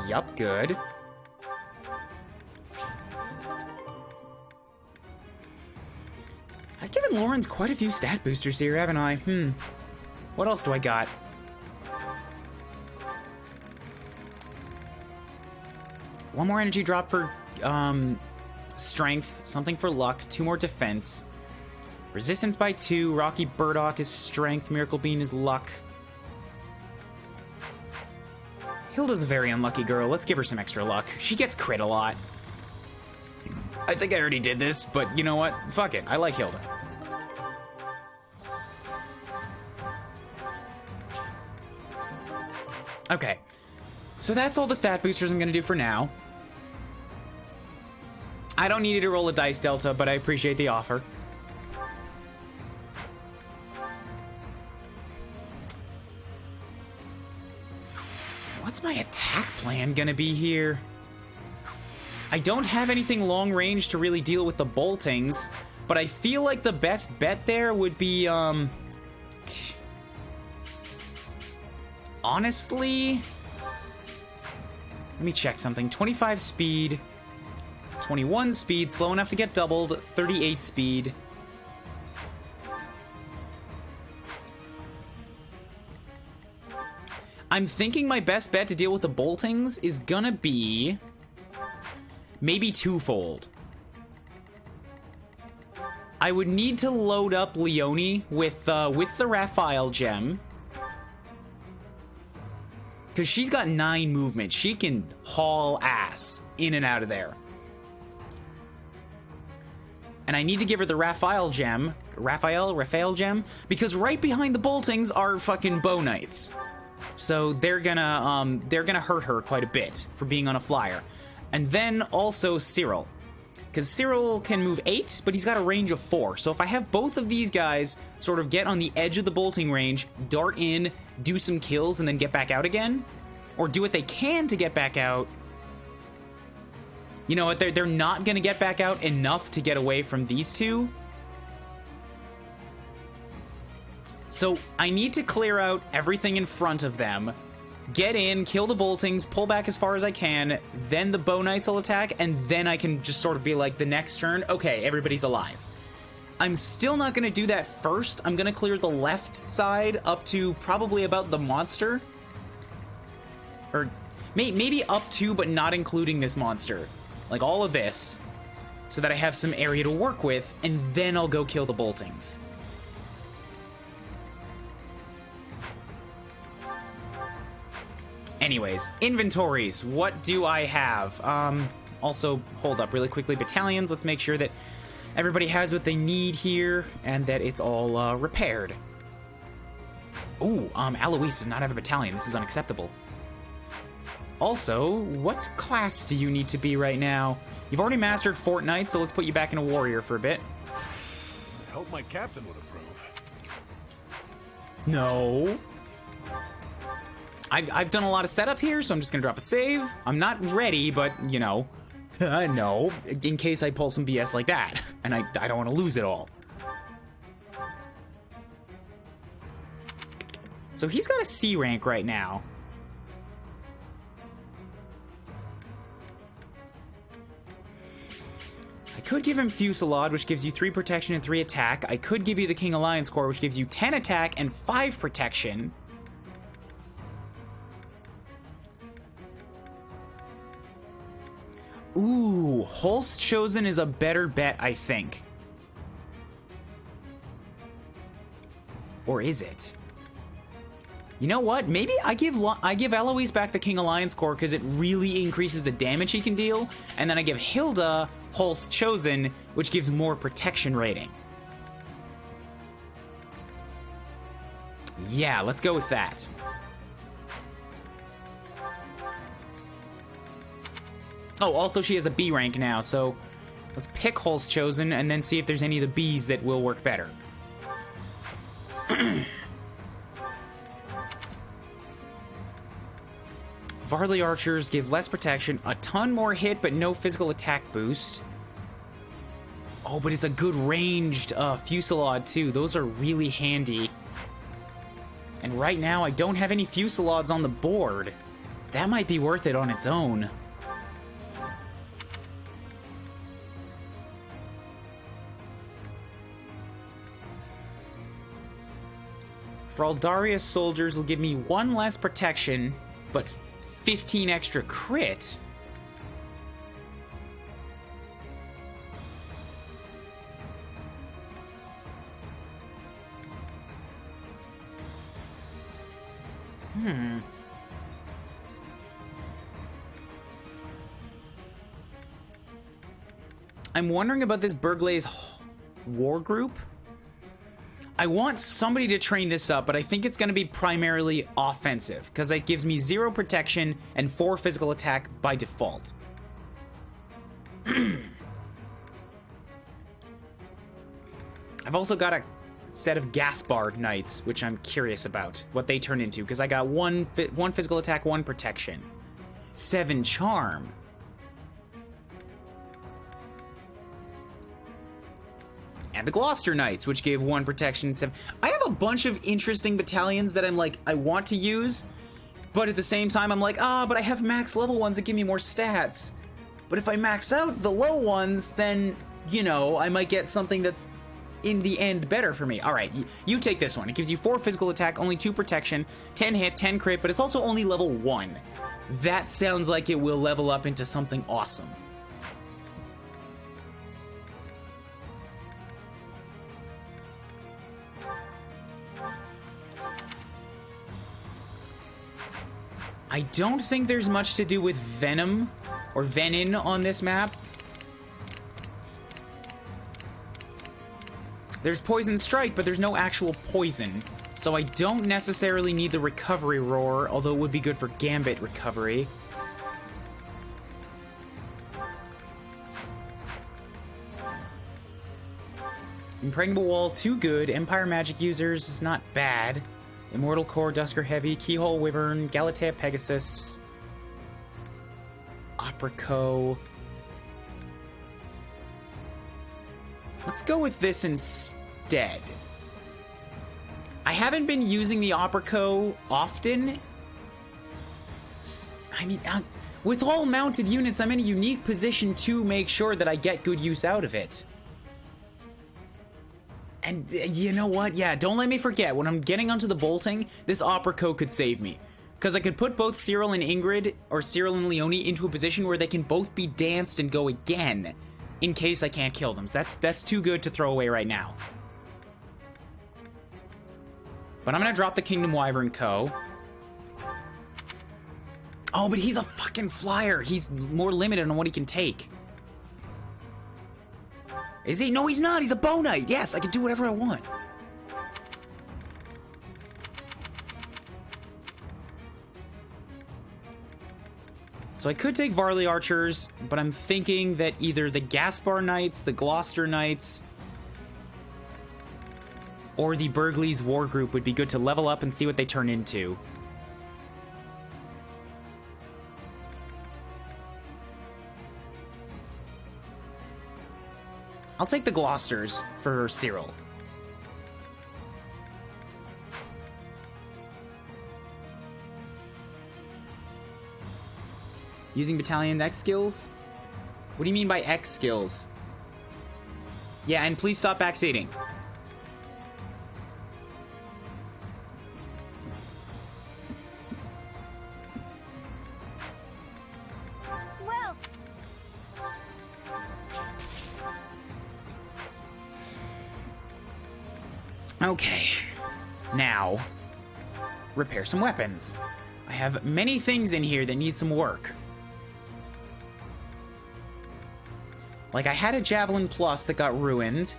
Yup, good. I've given Lawrence quite a few stat boosters here, haven't I? What else do I got? One more energy drop for strength, something for luck, 2 more defense. Resistance by 2, Rocky Burdock is strength, Miracle Bean is luck. Hilda's a very unlucky girl, let's give her some extra luck. She gets crit a lot. I think I already did this, but you know what? Fuck it, I like Hilda. Okay, so that's all the stat boosters I'm gonna do for now. I don't need you to roll a dice delta, but I appreciate the offer. What's my attack plan gonna be here? I don't have anything long range to really deal with the boltings, but I feel like the best bet there would be, honestly, let me check something. 25 speed, 21 speed, slow enough to get doubled, 38 speed. I'm thinking my best bet to deal with the boltings is gonna be maybe twofold. I would need to load up Leone with the Raphael gem. Because she's got 9 movement. She can haul ass in and out of there. And I need to give her the Raphael gem. Raphael gem? Because right behind the boltings are fucking bow knights. So they're gonna hurt her quite a bit for being on a flyer. And then also Cyril. Because Cyril can move 8, but he's got a range of 4. So if I have both of these guys sort of get on the edge of the bolting range, dart in, do some kills, and then get back out again, or do what they can to get back out, you know what, they're not going to get back out enough to get away from these two. So I need to clear out everything in front of them, get in, kill the boltings, pull back as far as I can, then the bow knights will attack, and then I can just sort of be like, the next turn, okay, everybody's alive. I'm still not going to do that first. I'm going to clear the left side up to probably about the monster. Or maybe up to, but not including this monster. Like all of this, so that I have some area to work with, and then I'll go kill the boltings. Anyways, inventories. What do I have? Also, hold up really quickly. Battalions, let's make sure that everybody has what they need here, and that it's all repaired. Ooh, Eloise does not have a battalion. This is unacceptable. Also, what class do you need to be right now? You've already mastered Fortnite, so let's put you back in a warrior for a bit. I hope my captain would approve. No. I've done a lot of setup here, so I'm just gonna drop a save. I'm not ready, but, you know, no, in case I pull some BS like that, and I don't want to lose it all. So he's got a C rank right now. I could give him Fusillade, which gives you 3 protection and 3 attack. I could give you the King Alliance Corps, which gives you 10 attack and 5 protection. Ooh, Holst Chosen is a better bet, I think. Or is it? You know what? Maybe I give Eloise back the King Alliance Corps because it really increases the damage he can deal, and then I give Hilda Holst Chosen, which gives more protection rating. Yeah, let's go with that. Oh, also she has a B rank now, so let's pick Holst Chosen and then see if there's any of the Bs that will work better. Varley Archers give less protection, a ton more hit, but no physical attack boost. Oh, but it's a good ranged Fusillade, too. Those are really handy. And right now, I don't have any Fusillades on the board. That might be worth it on its own. Fraldaria's soldiers will give me 1 less protection, but 15 extra crit. I'm wondering about this Burglay's war group. I want somebody to train this up, but I think it's going to be primarily offensive, because it gives me 0 protection and 4 physical attack by default. I've also got a set of Gaspard Knights, which I'm curious about, what they turn into, because I got 1 physical attack, 1 protection. 7 charm. And the Gloucester Knights, which gave 1 protection, 7. I have a bunch of interesting battalions that I'm like, I want to use, but at the same time, I'm like, but I have max level ones that give me more stats. But if I max out the low ones, then, you know, I might get something that's, in the end, better for me. All right, you take this one. It gives you 4 physical attack, only 2 protection, 10 hit, 10 crit, but it's also only level 1. That sounds like it will level up into something awesome. I don't think there's much to do with Venom or Venin on this map. There's Poison Strike, but there's no actual poison. So I don't necessarily need the Recovery Roar, although it would be good for Gambit recovery. Impregnable Wall, too good. Empire Magic users is not bad. Immortal Core, Dusker Heavy, Keyhole Wyvern, Galatea Pegasus, Aprico. Let's go with this instead. I haven't been using the Aprico often. I mean, with all mounted units, I'm in a unique position to make sure that I get good use out of it. And you know what? Yeah, don't let me forget, when I'm getting onto the bolting, this Aprico could save me. Because I could put both Cyril and Ingrid, or Cyril and Leonie, into a position where they can both be danced and go again, in case I can't kill them. So that's too good to throw away right now. But I'm gonna drop the Kingdom Wyvern Co. Oh, but he's a fucking flyer. He's more limited on what he can take. Is he? No, he's not. He's a Bow Knight. Yes, I can do whatever I want. So I could take Varley Archers, but I'm thinking that either the Gaspar Knights, the Gloucester Knights, or the Burgleys War Group would be good to level up and see what they turn into. I'll take the Gloucesters for Cyril. Using battalion X skills? What do you mean by X skills? Yeah, and please stop backseating. Well, Okay, now, repair some weapons. I have many things in here that need some work. Like, I had a Javelin Plus that got ruined.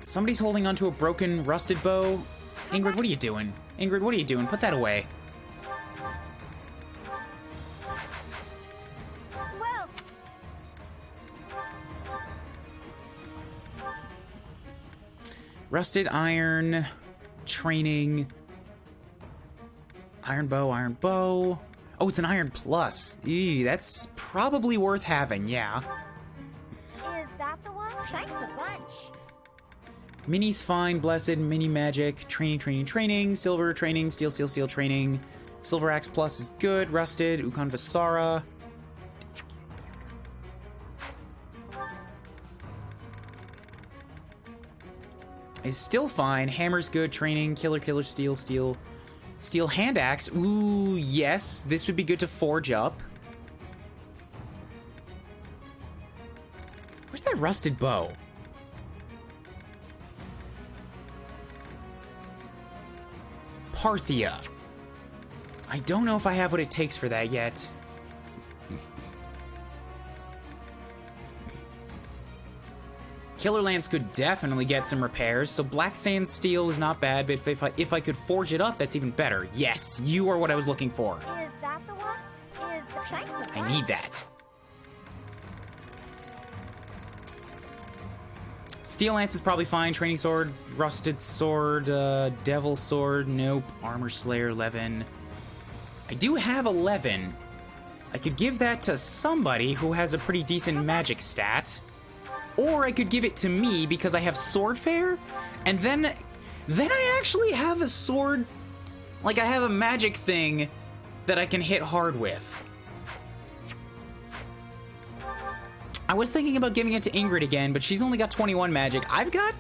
Somebody's holding onto a broken, rusted bow. Ingrid, what are you doing? Ingrid, what are you doing? Put that away. well, Rusted iron, training, iron bow, iron bow. Oh, it's an iron plus. Eee, that's probably worth having, yeah. is that the one? Thanks a bunch. Mini's fine, blessed, mini magic, training, training, training, silver training, steel, steel, steel training. Silver axe plus is good, rusted, Ukon Vasara. Is still fine. Hammer's good. Training. Killer, killer, steel, steel. Steel hand axe. Ooh, yes. This would be good to forge up. Where's that rusted bow? Parthia. I don't know if I have what it takes for that yet. Killer Lance could definitely get some repairs, so Black Sand Steel is not bad, but if I could forge it up, that's even better. Yes, you are what I was looking for. Is that the one? Thanks a bunch. I need that. Steel Lance is probably fine. Training Sword, Rusted Sword, Devil Sword, nope. Armor Slayer 11. I do have 11. I could give that to somebody who has a pretty decent magic stat. Or I could give it to me because I have Sword Fair, and then I actually have a sword, like I have a magic thing that I can hit hard with. I was thinking about giving it to Ingrid again, but she's only got 21 magic. I've got...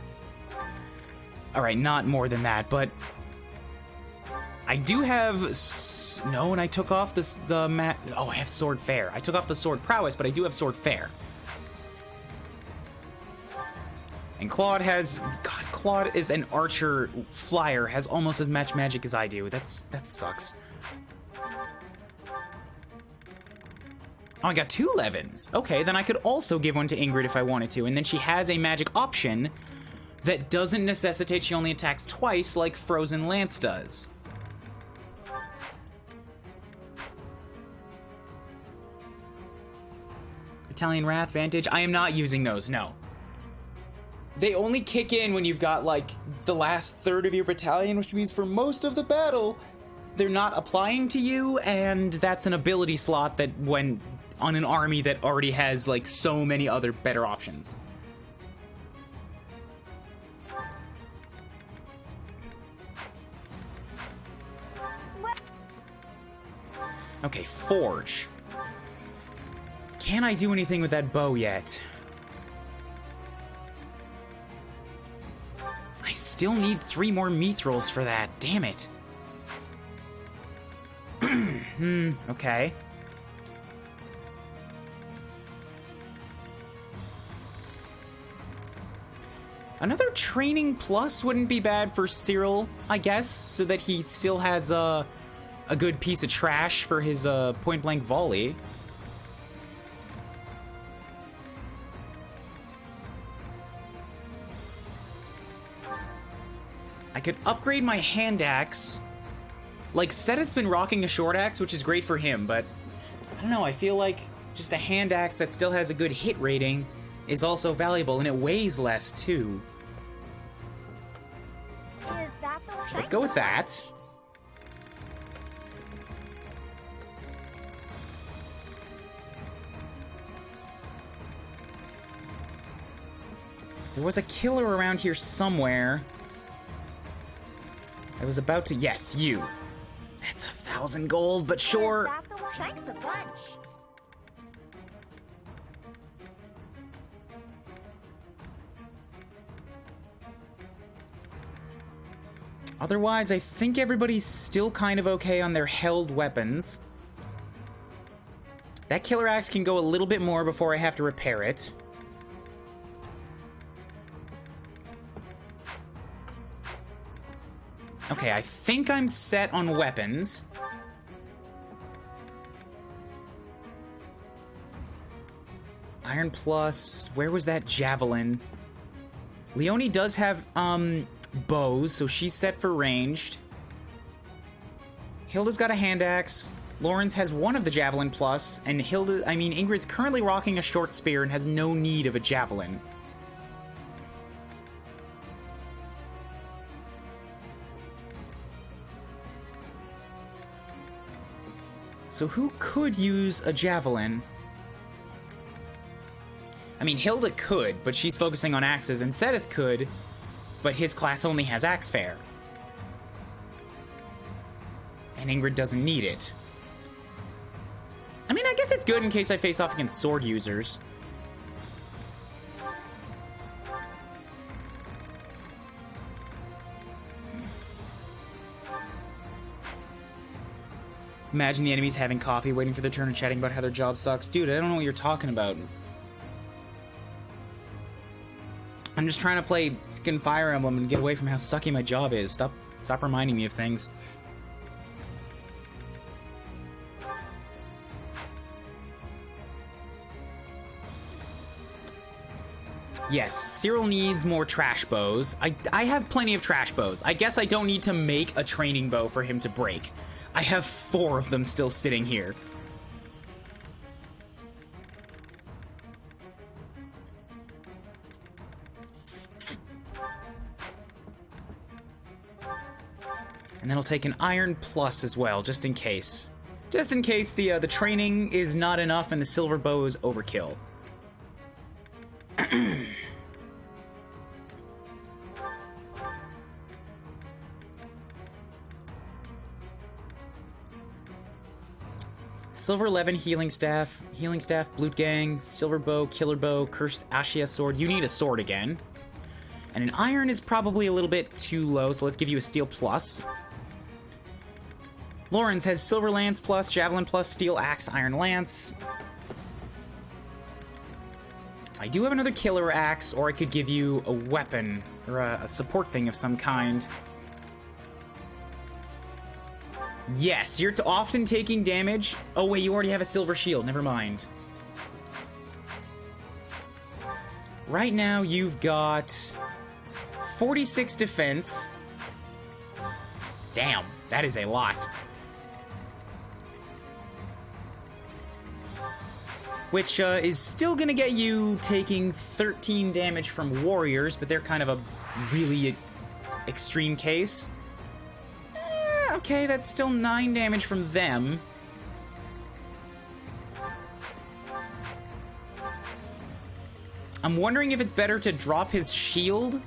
Alright, not more than that, but... I do have... No, and I took off Oh, I have Sword Fair. I took off the Sword Prowess, but I do have Sword Fair. And Claude has... God, Claude is an archer flyer, has almost as much magic as I do. That sucks. Oh, I got 2 Levins. Okay, then I could also give one to Ingrid if I wanted to. And then she has a magic option that doesn't necessitate she only attacks twice like Frozen Lance does. Italian Wrath, Vantage. I am not using those, no. They only kick in when you've got, like, the last third of your battalion, which means for most of the battle, they're not applying to you, and that's an ability slot that when on an army that already has, like, so many other better options. Okay, Forge. Can I do anything with that bow yet? I still need 3 more mithrils for that. Damn it. Okay. Another training plus wouldn't be bad for Cyril, I guess, so that he still has a good piece of trash for his point-blank volley. I could upgrade my hand axe. Like, Setit's been rocking a short axe, which is great for him, but I don't know, I feel like just a hand axe that still has a good hit rating is also valuable, and it weighs less, too. Is that the one? So let's go with that. There was a killer around here somewhere. I was about to... Yes, you. That's 1,000 gold, but sure. Is that the one? Thanks a bunch. Otherwise, I think everybody's still kind of okay on their held weapons. That killer axe can go a little bit more before I have to repair it. Okay, I think I'm set on weapons. Iron plus... Where was that javelin? Leonie does have, bows, so she's set for ranged. Hilda's got a hand axe. Lawrence has one of the javelin plus, and Ingrid's currently rocking a short spear and has no need of a javelin. So who could use a javelin? I mean, Hilda could, but she's focusing on axes, and Setith could, but his class only has axe fair. And Ingrid doesn't need it. I mean, I guess it's good in case I face off against sword users. Imagine the enemies having coffee, waiting for their turn and chatting about how their job sucks. Dude, I don't know what you're talking about. I'm just trying to play fucking Fire Emblem and get away from how sucky my job is. Stop reminding me of things. Yes, Cyril needs more trash bows. I have plenty of trash bows. I guess I don't need to make a training bow for him to break. I have 4 of them still sitting here. And then I'll take an iron plus as well, just in case. Just in case the training is not enough and the silver bow is overkill. Silver 11, healing staff, Blood Gang, silver bow, killer bow, cursed Ashia sword. You need a sword again. And an iron is probably a little bit too low, so let's give you a steel plus. Lawrence has silver lance plus, javelin plus, steel axe, iron lance. I do have another killer axe, or I could give you a weapon, or a support thing of some kind. Yes, you're often taking damage. Oh wait, you already have a silver shield, never mind. Right now, you've got 46 defense. Damn, that is a lot. Which is still gonna get you taking 13 damage from warriors, but they're kind of a really extreme case. Okay, that's still 9 damage from them. I'm wondering if it's better to drop his shield,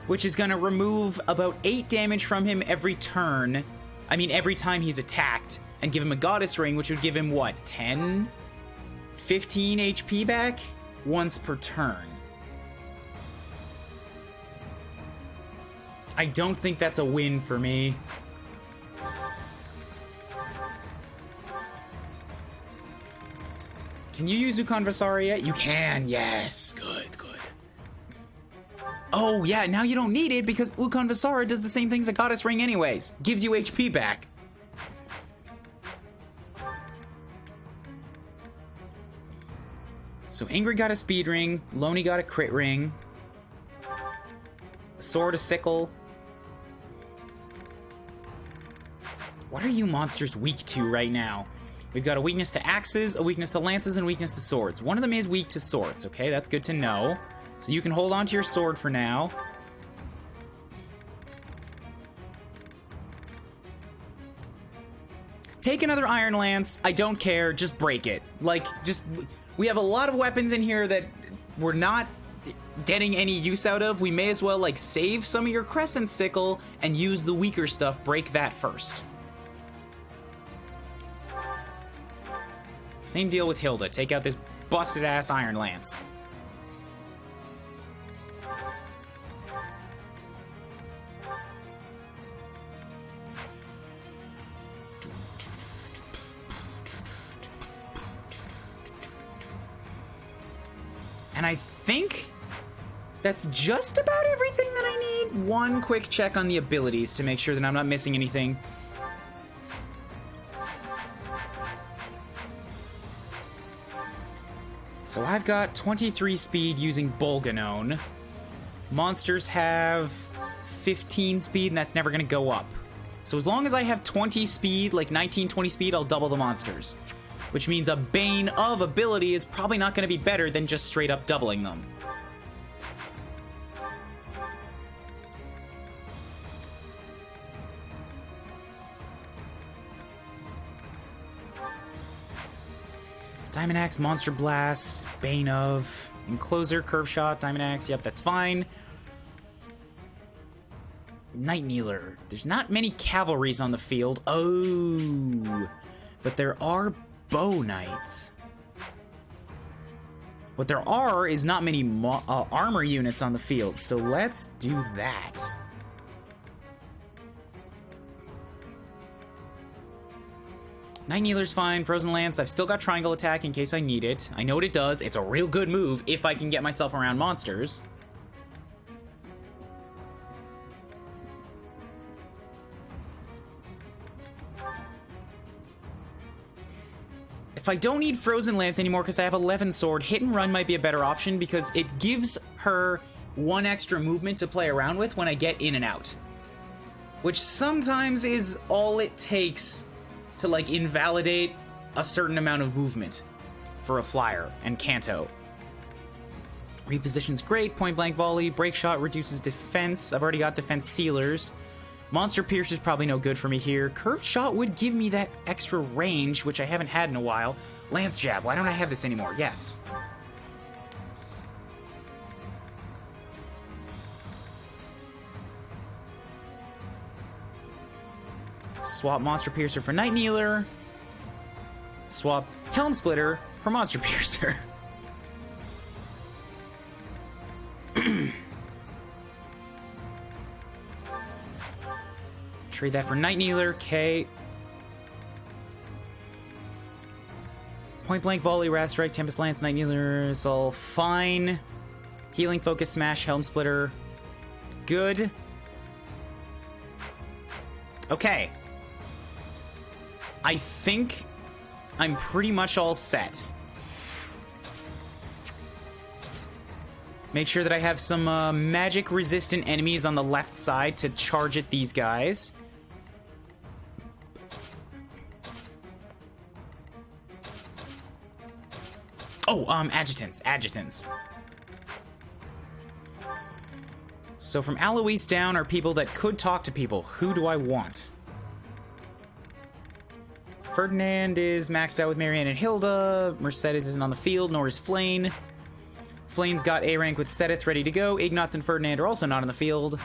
which is gonna remove about 8 damage from him every turn. I mean, every time he's attacked, and give him a goddess ring, which would give him, what, 10? 15 HP back once per turn. I don't think that's a win for me. Can you use Ukon Vasari yet? You can, yes. Good, good. Oh, yeah, now you don't need it because Ukon Vasara does the same things a goddess ring anyways. Gives you HP back. So Ingrid got a speed ring, Loney got a crit ring, sword, a sickle. What are you monsters weak to right now? We've got a weakness to axes, a weakness to lances, and a weakness to swords. One of them is weak to swords, okay? That's good to know. So you can hold on to your sword for now. Take another Iron Lance. I don't care. Just break it. Like, just... We have a lot of weapons in here that we're not getting any use out of. We may as well, like, save some of your Crescent Sickle and use the weaker stuff. Break that first. Same deal with Hilda. Take out this busted-ass Iron Lance. And I think that's just about everything that I need. One quick check on the abilities to make sure that I'm not missing anything. So I've got 23 speed using Bolganone. Monsters have 15 speed, and that's never going to go up. So as long as I have 20 speed, like 19, 20 speed, I'll double the monsters. Which means a Bane of ability is probably not going to be better than just straight up doubling them. Diamond Axe, Monster Blast, Bane of, Encloser, Curve Shot, Diamond Axe, yep, that's fine. Night Kneeler. There's not many cavalries on the field. Oh, but there are Bow Knights. What there are is not many armor units on the field, so let's do that. Night Kneeler's fine. Frozen Lance, I've still got Triangle Attack in case I need it. I know what it does. It's a real good move if I can get myself around monsters. If I don't need Frozen Lance anymore because I have 11 sword, Hit and Run might be a better option because it gives her one extra movement to play around with when I get in and out. Which sometimes is all it takes to, like, invalidate a certain amount of movement for a flyer and Kanto. Reposition's great. Point Blank Volley. Break Shot reduces defense. I've already got defense sealers. Monster Pierce is probably no good for me here. Curved Shot would give me that extra range, which I haven't had in a while. Lance Jab. Why don't I have this anymore? Yes. Swap Monster Piercer for Night Kneeler. Swap Helm Splitter for Monster Piercer. Trade that for Night Kneeler. Okay. Point blank volley, rat strike, tempest lance, night kneeler is all fine. Healing focus, smash, helm splitter. Good. Okay. I think I'm pretty much all set. Make sure that I have some magic-resistant enemies on the left side to charge at these guys. Oh, adjutants. So from Alois down are people that could talk to people. Who do I want? Ferdinand is maxed out with Marianne and Hilda. Mercedes isn't on the field, nor is Flayn. Flayn's got A rank with Sedith ready to go. Ignatz and Ferdinand are also not on the field.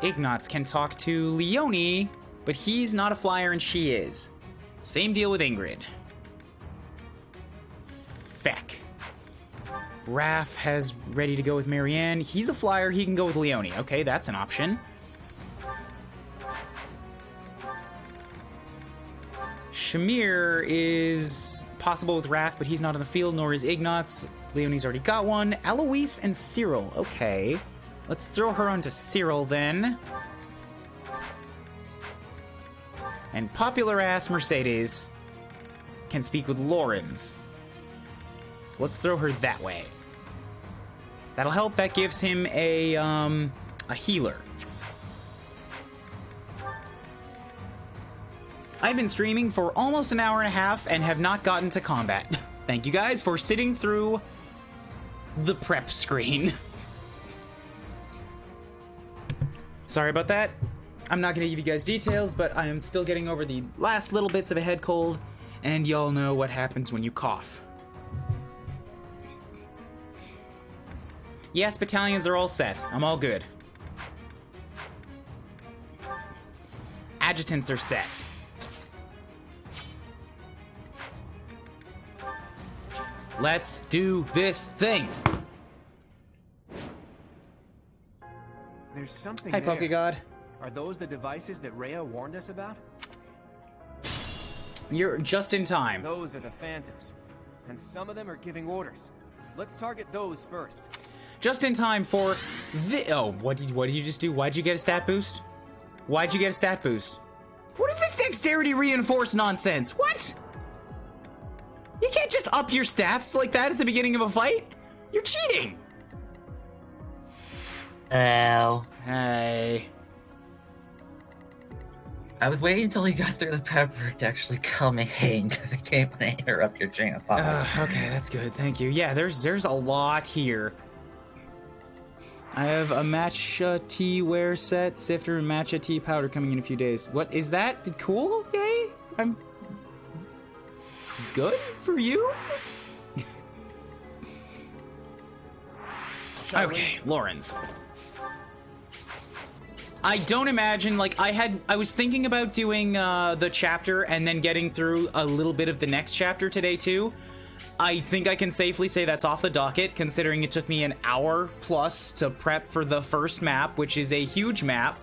Ignatz can talk to Leonie, but he's not a flyer and she is. Same deal with Ingrid. Feck. Raph has ready to go with Marianne. He's a flyer, he can go with Leonie. Okay, that's an option. Shamir is possible with Raph, but he's not on the field, nor is Ignatz. Leonie's already got one. Alois and Cyril. Okay. Let's throw her onto Cyril, then. And popular-ass Mercedes can speak with Lorenz. So let's throw her that way. That'll help. That gives him a healer. I've been streaming for almost an hour and a half and have not gotten to combat. Thank you guys for sitting through the prep screen. Sorry about that. I'm not going to give you guys details, but I am still getting over the last little bits of a head cold, and y'all know what happens when you cough. Yes, battalions are all set. I'm all good. Adjutants are set. Let's do this thing. There's something Hi, there. Pokegod. Are those the devices that Rhea warned us about? You're just in time. Those are the Phantoms. And some of them are giving orders. Let's target those first. Just in time for the... Oh, what did you just do? Why'd you get a stat boost? Why'd you get a stat boost? What is this dexterity reinforced nonsense? What? You can't just up your stats like that at the beginning of a fight. You're cheating. Well, Hey. I was waiting until he got through the pepper to actually come in because I can't want to interrupt your train of thought. Okay, that's good. Thank you. Yeah, there's a lot here. I have a matcha tea wear set, sifter, and matcha tea powder coming in a few days. What is that? Cool? Yay? I'm good for you? Okay, Lorenz. I don't imagine, like, I was thinking about doing the chapter and then getting through a little bit of the next chapter today too. I think I can safely say that's off the docket, considering it took me an hour plus to prep for the first map, which is a huge map.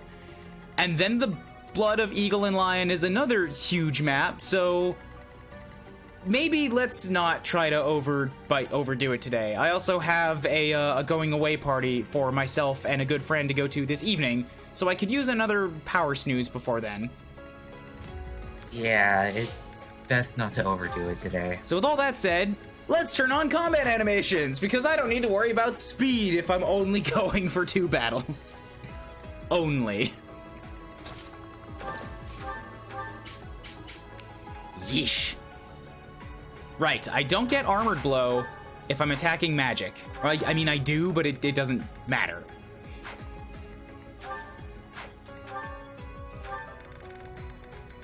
And then the Blood of Eagle and Lion is another huge map, so maybe let's not try to overdo it today. I also have a going away party for myself and a good friend to go to this evening, so I could use another power snooze before then. Yeah, it's best not to overdo it today. So with all that said, let's turn on combat animations, because I don't need to worry about speed if I'm only going for 2 battles. Only. Yeesh. Right, I don't get Armored Blow if I'm attacking magic. I mean, I do, but it doesn't matter.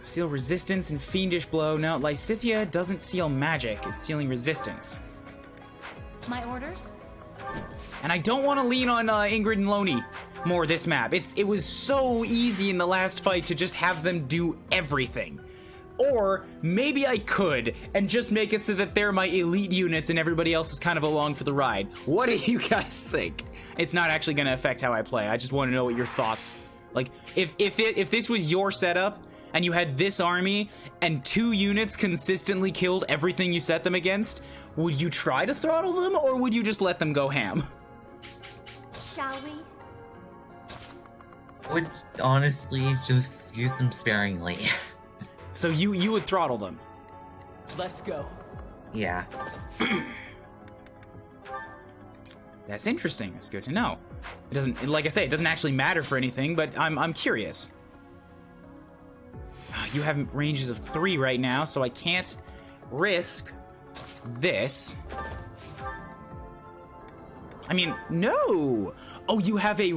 Seal resistance and Fiendish Blow. No, Lysithia doesn't seal magic. It's sealing resistance. My orders? And I don't want to lean on Ingrid and Loney more this map. It was so easy in the last fight to just have them do everything. Or maybe I could and just make it so that they're my elite units and everybody else is kind of along for the ride. What do you guys think? It's not actually going to affect how I play. I just want to know what your thoughts. Like, if this was your setup and you had this army, and 2 units consistently killed everything you set them against, would you try to throttle them, or would you just let them go ham? Shall we? Would honestly just use them sparingly. So you would throttle them? Let's go. Yeah. That's interesting. That's good to know. It doesn't, like I say, it doesn't actually matter for anything, but I'm curious. You have ranges of 3 right now, so I can't risk this. I mean, no! Oh, you have a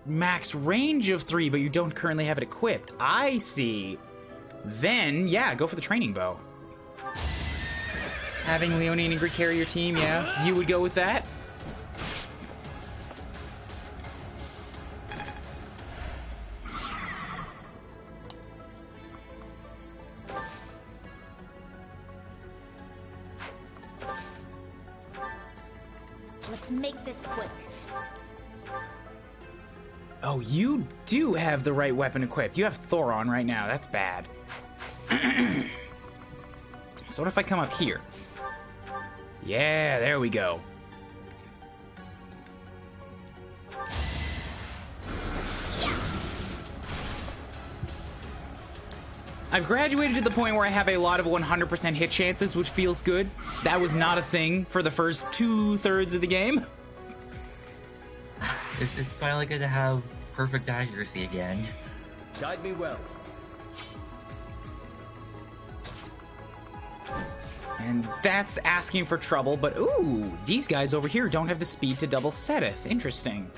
max range of 3, but you don't currently have it equipped. I see. Then, yeah, go for the training bow. Having Leonie and Ingrid carry your team, yeah, you would go with that? Let's make this quick. Oh, you do have the right weapon equipped. You have Thor on right now. That's bad. So what if I come up here? Yeah, there we go. I've graduated to the point where I have a lot of 100% hit chances, which feels good. That was not a thing for the first 2/3 of the game. It's finally good to have perfect accuracy again. Guide me well. And that's asking for trouble, but ooh, these guys over here don't have the speed to double Seteth. Interesting.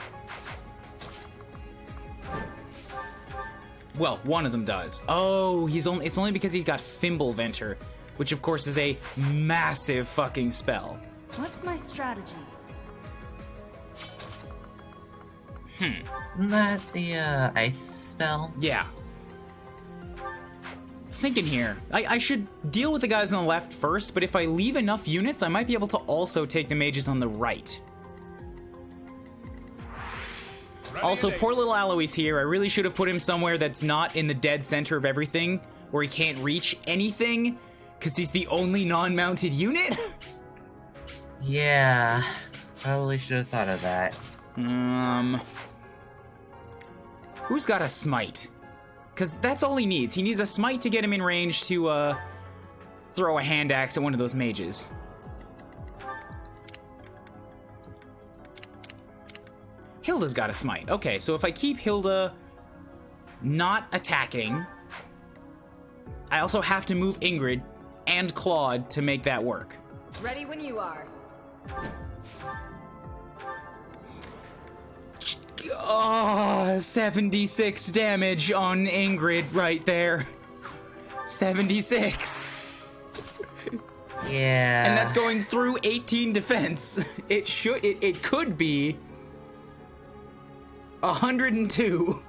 Well, one of them does. Oh, it's only because he's got Fimbulventer, which of course is a massive fucking spell. What's my strategy? Isn't that the ice spell? Yeah. Thinking here. I should deal with the guys on the left first, but if I leave enough units, I might be able to also take the mages on the right. Also, poor little Alois here. I really should have put him somewhere that's not in the dead center of everything, where he can't reach anything, because he's the only non-mounted unit. Yeah, probably should have thought of that. Who's got a smite? Because that's all he needs. He needs a smite to get him in range to, throw a hand axe at one of those mages. Hilda's got a smite. Okay, so if I keep Hilda not attacking, I also have to move Ingrid and Claude to make that work. Ready when you are. Oh, 76 damage on Ingrid right there. 76. Yeah. And that's going through 18 defense. It could be 102.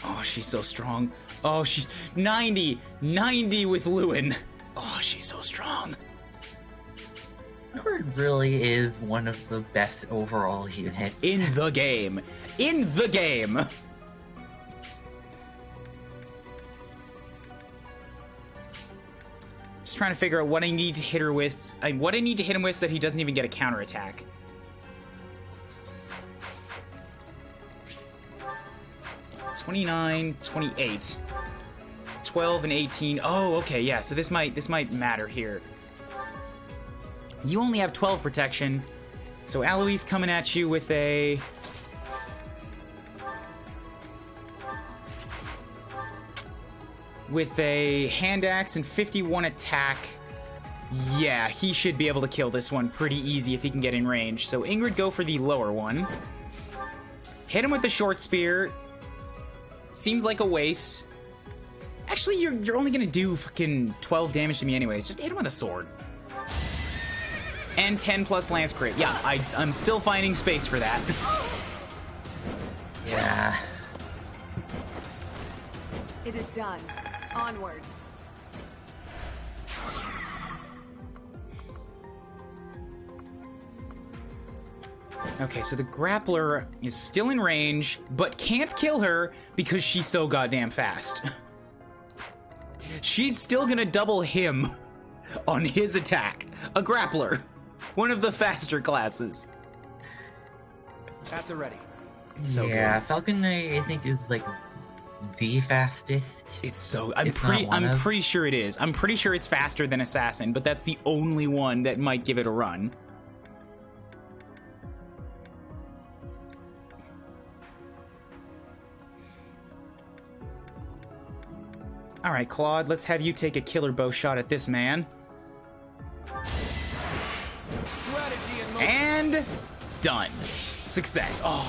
Oh, she's so strong. Oh, she's 90 with Lewin. Oh, she's so strong. Ingrid really is one of the best overall units. In the game. In the game. Just trying to figure out what I need to hit her with. What I need to hit him with so that he doesn't even get a counterattack. $29, $28, $12, and $18. Oh, okay, yeah. So this might matter here. You only have 12 protection, so Alois coming at you with a hand axe and 51 attack. Yeah, he should be able to kill this one pretty easy if he can get in range. So Ingrid, go for the lower one. Hit him with the short spear. Seems like a waste. Actually, you're only gonna do fucking 12 damage to me anyways. Just hit him with a sword. And 10 plus lance crit. Yeah, I'm still finding space for that. Yeah. It is done. Onward. Okay, so the grappler is still in range, but can't kill her because she's so goddamn fast. She's still gonna double him on his attack. A grappler. One of the faster classes. At the ready. It's so yeah, good. Falcon Knight, I think, is like the fastest. It's so... I'm If not one of. pretty sure it is. I'm pretty sure it's faster than Assassin, but that's the only one that might give it a run. Alright, Claude, let's have you take a killer bow shot at this man. Strategy in motion. And... done. Success. Oh,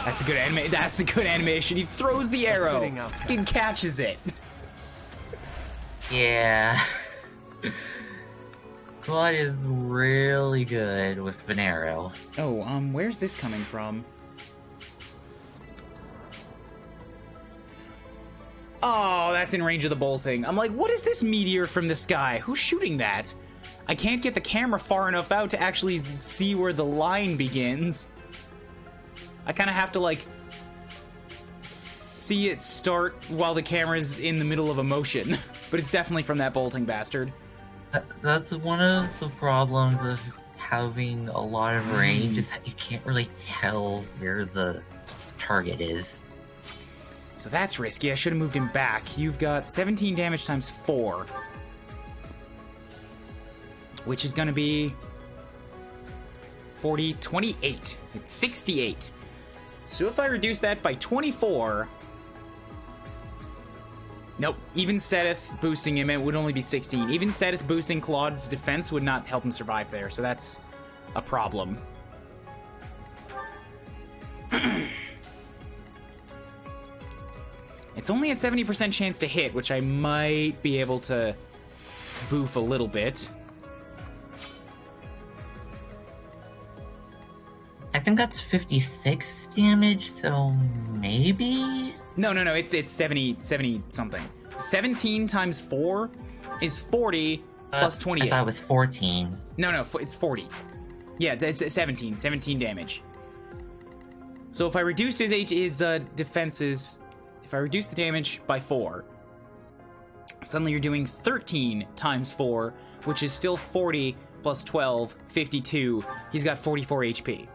that's a good anime. That's a good animation. He throws the arrow Fitting outcome. and catches it. Yeah. Claude is really good with an arrow. Oh, where's this coming from? Oh, that's in range of the bolting. I'm like, what is this meteor from the sky? Who's shooting that? I can't get the camera far enough out to actually see where the line begins. I kind of have to, like, see it start while the camera's in the middle of a motion. But it's definitely from that bolting bastard. That's one of the problems of having a lot of range, is that you can't really tell where the target is. So that's risky. I should have moved him back. You've got 17 damage times 4. Which is going to be 40, 28. It's 68. So if I reduce that by 24... Nope. Even Seth boosting him, it would only be 16. Even Seth boosting Claude's defense would not help him survive there, so that's a problem. It's only a 70% chance to hit, which I might be able to boof a little bit. I think that's 56 damage, so maybe? No, it's 70 something. 17 times 4 is 40 plus 28. I thought it was 14. No, it's 40. Yeah, that's 17 damage. So if I reduced his defenses, if I reduce the damage by 4, suddenly you're doing 13 times 4, which is still 40 plus 12, 52. He's got 44 HP.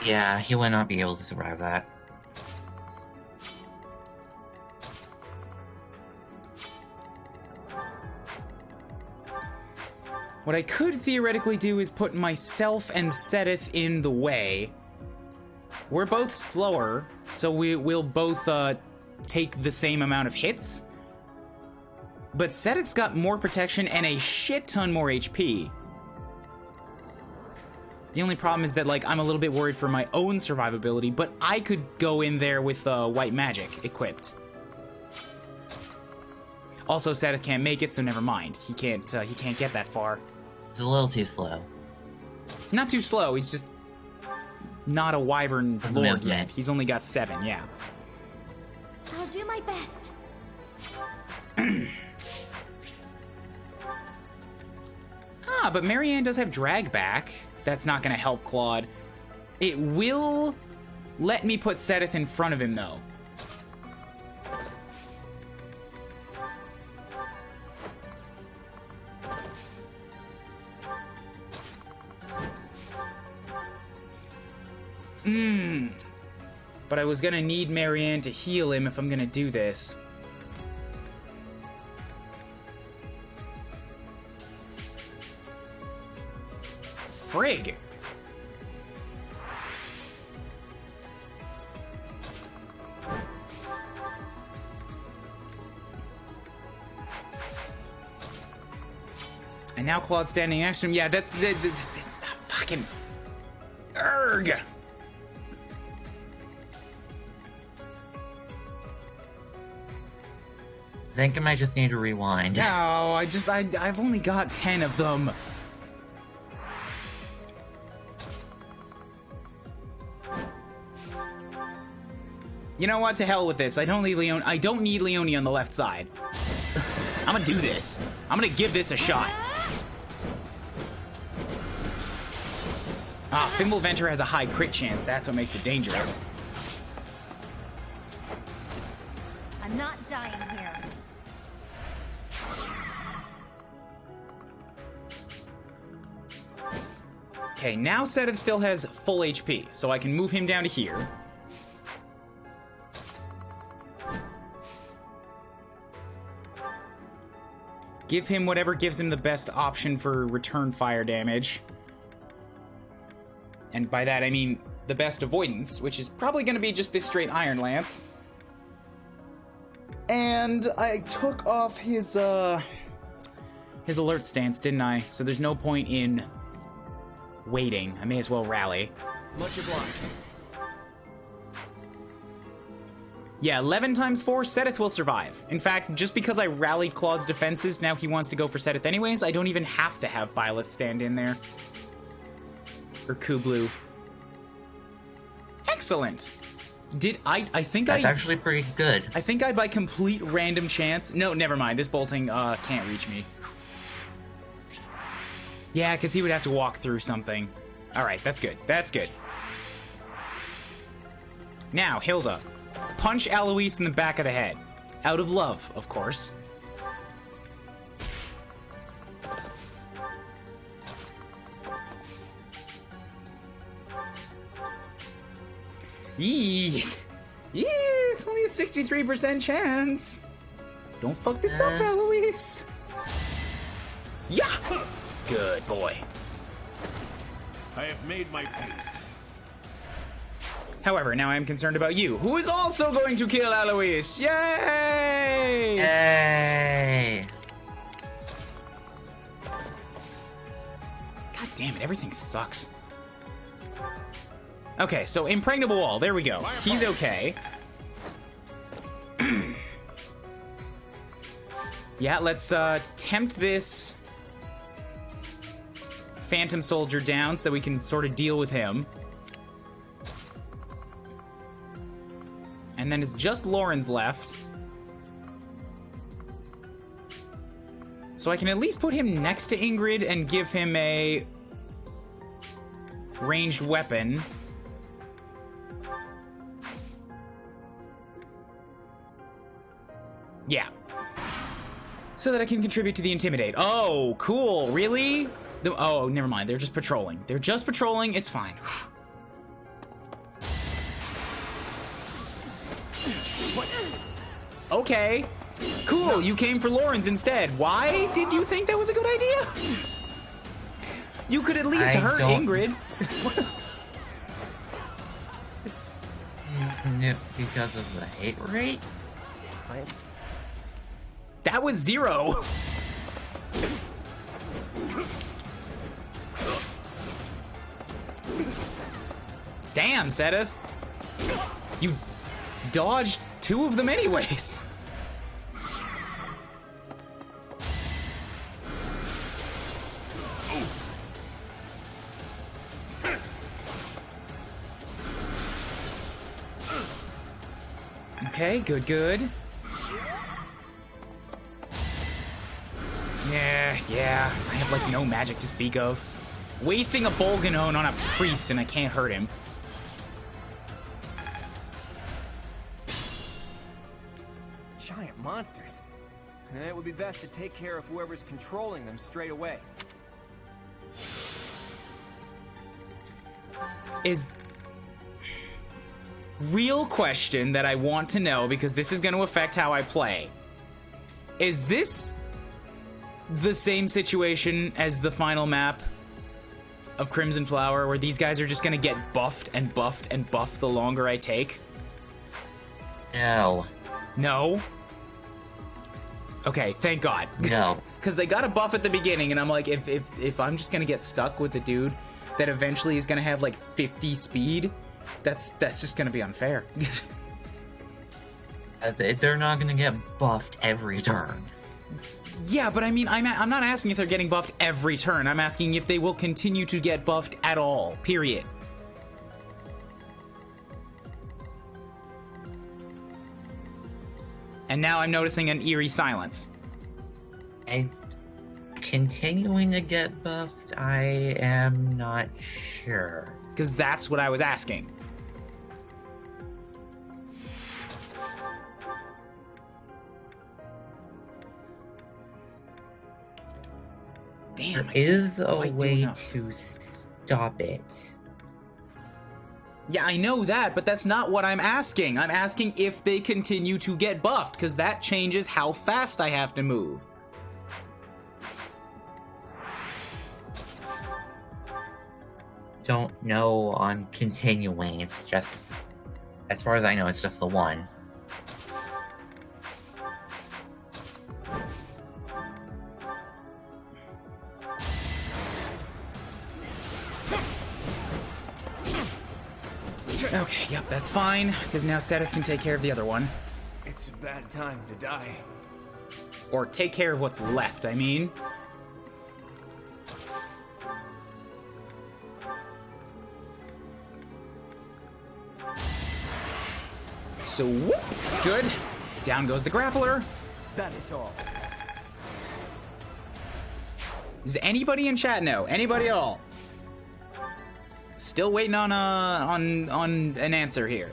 Yeah, he would not be able to survive that. What I could theoretically do is put myself and Sedith in the way. We're both slower, so we'll both take the same amount of hits. But Sedith's got more protection and a shit ton more HP. The only problem is that, like, I'm a little bit worried for my own survivability, but I could go in there with white magic equipped. Also, Sedith can't make it, so never mind. He can't get that far. It's a little too slow. Not too slow, he's just not a wyvern lord Movement. yet. He's only got 7, yeah. I'll do my best. But Marianne does have drag back. That's not going to help Claude. It will let me put Sedith in front of him, though. But I was going to need Marianne to heal him if I'm going to do this. Frig! And now Claude's standing next to him. Yeah, it's fucking... Urgh! I think I might just need to rewind. No, I've only got 10 of them. You know what? To hell with this. I don't need Leone on the left side. I'm gonna do this. I'm gonna give this a shot. Ah, Thimble Venture has a high crit chance. That's what makes it dangerous. I'm not dying here. Okay, now Seth still has full HP, so I can move him down to here. Give him whatever gives him the best option for return fire damage. And by that I mean the best avoidance, which is probably going to be just this straight Iron Lance. And I took off his alert stance, didn't I? So there's no point in waiting. I may as well rally. Much obliged. Yeah, 11 times 4, Seteth will survive. In fact, just because I rallied Claude's defenses, now he wants to go for Seteth anyways, I don't even have to have Byleth stand in there. Or Kublu. Excellent! I think That's actually pretty good. I think I, by complete random chance... No, never mind. This bolting can't reach me. Yeah, because he would have to walk through something. Alright, that's good. That's good. Now, Hilda. Punch Alois in the back of the head. Out of love, of course. Yee! Yeah, it's only a 63% chance. Don't fuck this up, Alois. Yeah! Good boy. I have made my peace. However, now I am concerned about you, who is also going to kill Alois. Yay! Yay! God damn it, everything sucks. Okay, so Impregnable Wall, there we go. He's okay. Yeah, let's tempt this Phantom Soldier down so that we can sort of deal with him. And then it's just Lauren's left. So I can at least put him next to Ingrid and give him a ranged weapon. Yeah. So that I can contribute to the Intimidate. Oh, cool. Really? Oh, never mind. They're just patrolling. They're just patrolling. It's fine. Okay. Cool, you came for Lawrence instead. Why did you think that was a good idea? You could at least hurt Ingrid. No, because of the hate rate? That was 0. Damn, Seteth. You dodged 2 of them anyways. Okay, good, good. Yeah, I have like no magic to speak of. Wasting a Bolganone on a priest and I can't hurt him. Giant monsters. It would be best to take care of whoever's controlling them straight away. Is... Real question that I want to know, because this is going to affect how I play. Is this the same situation as the final map of Crimson Flower, where these guys are just going to get buffed and buffed and buffed the longer I take? No. No? Okay, thank God. No. Because they got a buff at the beginning, and I'm like, if I'm just going to get stuck with the dude that eventually is going to have like 50 speed, that's just going to be unfair. They're not gonna get buffed every turn. Yeah, but I mean, I'm not asking if they're getting buffed every turn. I'm asking if they will continue to get buffed at all, period. And now I'm noticing an eerie silence. I continuing to get buffed, I am not sure. Because that's what I was asking. Damn. There is a I do way know. to stop it. Yeah, I know that, but that's not what I'm asking. I'm asking if they continue to get buffed, because that changes how fast I have to move. Don't know on continuing, it's just, as far as I know, it's just the one. Okay, yep, that's fine, because now Seth can take care of the other one. It's a bad time to die. Or take care of what's left, I mean. So, whoop, good. Down goes the grappler. That is all. Does anybody in chat know? Anybody at all? Still waiting on an answer here.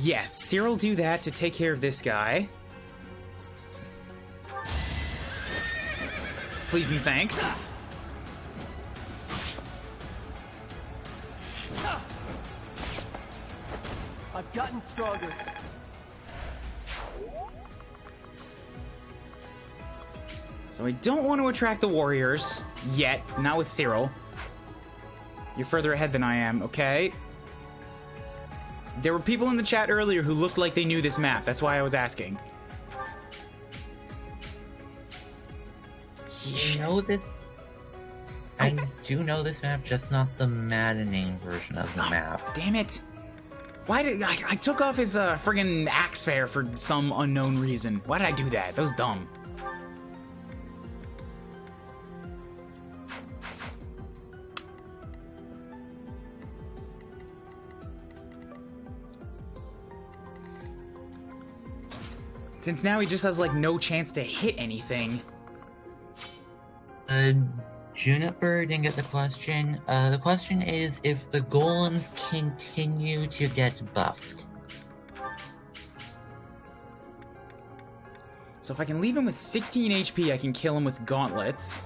Yes, Cyril do that to take care of this guy. Please and thanks. I've gotten stronger. So I don't want to attract the warriors yet, not with Cyril. You're further ahead than I am, okay? There were people in the chat earlier who looked like they knew this map. That's why I was asking. You know this? I do know this map, just not the Maddening version of the map. Damn it. Why did I took off his friggin' axe fair for some unknown reason? Why did I do that? That was dumb. Since now he just has like no chance to hit anything. Juniper didn't get the question. The question is if the golems continue to get buffed. So if I can leave him with 16 HP, I can kill him with gauntlets.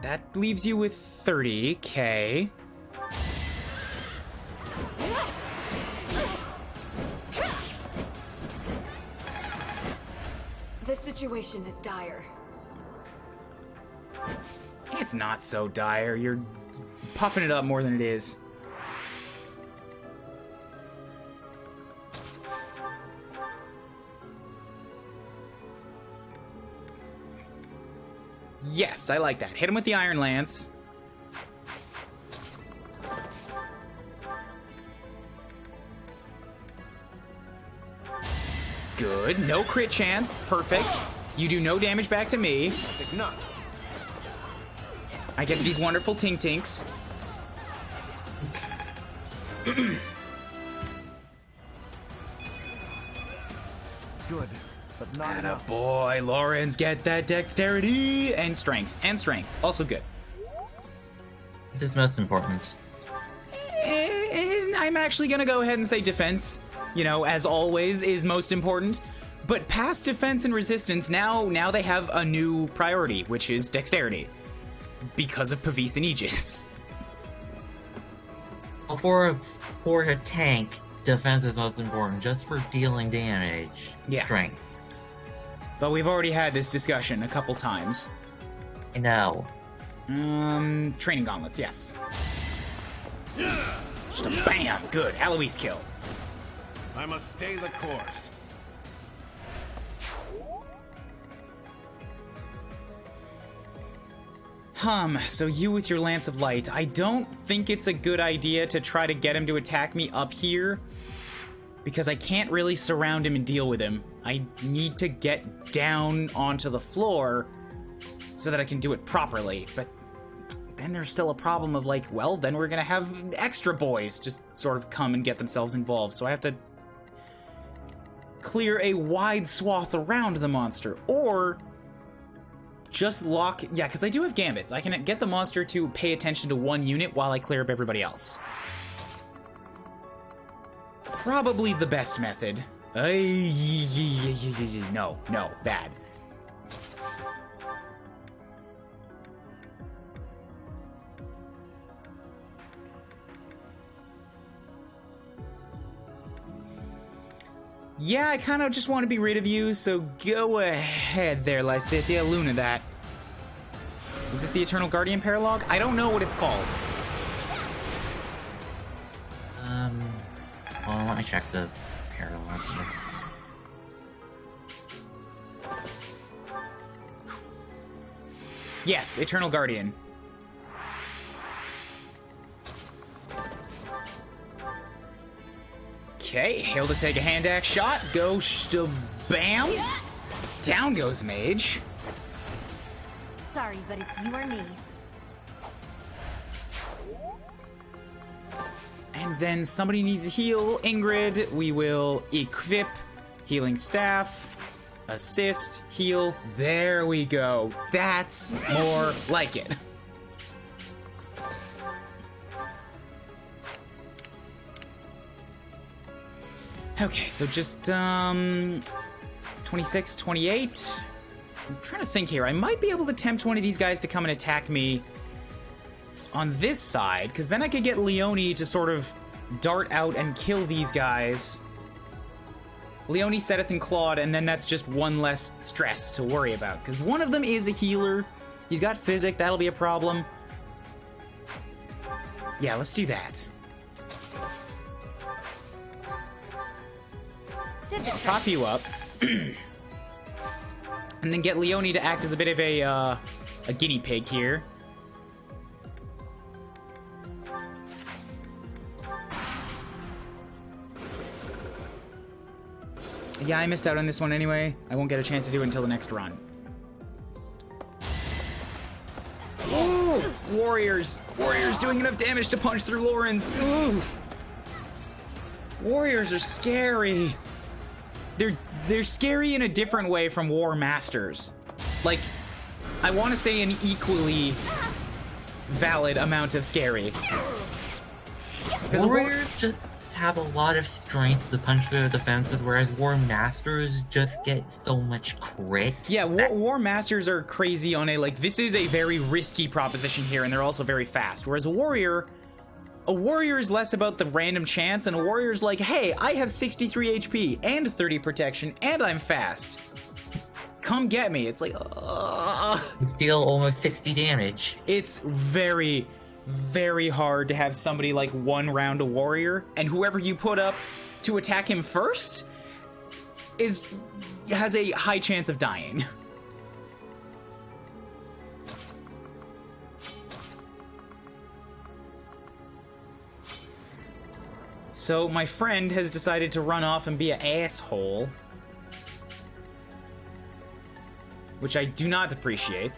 That leaves you with 30k. The situation is dire. It's not so dire. You're puffing it up more than it is. Yes, I like that. Hit him with the Iron Lance. Good. No crit chance. Perfect. You do no damage back to me. Think not. I get these wonderful tink tinks. Good, but not enough. Boy, Lawrence, get that dexterity and strength. And strength. Also good. This is most important. And I'm actually gonna go ahead and say defense, you know, as always, is most important. But past defense and resistance, now they have a new priority, which is dexterity. Because of Pavis and Aegis. Well, for a tank, defense is most important, just for dealing damage. Yeah. Strength. But we've already had this discussion a couple times. I know. Training gauntlets, yes. Just a bam! Good. Alois kill. I must stay the course. So you with your Lance of Light. I don't think it's a good idea to try to get him to attack me up here. because I can't really surround him and deal with him. I need to get down onto the floor so that I can do it properly, but then there's still a problem of like, well, then we're gonna have extra boys just sort of come and get themselves involved, so I have to clear a wide swath around the monster, or just lock... Yeah, because I do have gambits. I can get the monster to pay attention to one unit while I clear up everybody else. Probably the best method. No, bad. Yeah, I kind of just want to be rid of you, so go ahead there, Lysithia. Luna that. Is this the Eternal Guardian paralogue? I don't know what it's called. Well, let me check the paralogue list. Yes, Eternal Guardian. Okay, Hilda take a hand axe shot. Go bam. Down goes Mage. Sorry, but it's you or me. And then somebody needs a heal. Ingrid, we will equip healing staff, assist, heal. There we go. That's more like it. Okay, so just 26, 28. I'm trying to think here. I might be able to tempt one of these guys to come and attack me on this side, because then I could get Leone to sort of dart out and kill these guys. Leone, Sedith, and Claude, and then that's just one less stress to worry about, because one of them is a healer. He's got physic, that'll be a problem. Yeah, let's do that. I'll top you up. And then get Leone to act as a bit of a guinea pig here. Yeah, I missed out on this one anyway. I won't get a chance to do it until the next run. Oof! Warriors! Warriors doing enough damage to punch through Lawrence. Oof! Warriors are scary. They're scary in a different way from War Masters. Like, I want to say an equally valid amount of scary. Because Warriors just have a lot of strength to punch through the defenses, whereas War Masters just get so much crit. Yeah, War Masters are crazy on a, like, this is a very risky proposition here, and they're also very fast. Whereas a warrior is less about the random chance, and a warrior's like, hey, I have 63 HP and 30 protection, and I'm fast. Come get me. It's like, You deal almost 60 damage. It's very, very hard to have somebody like one round a warrior, and whoever you put up to attack him first has a high chance of dying. So my friend has decided to run off and be an asshole, which I do not appreciate.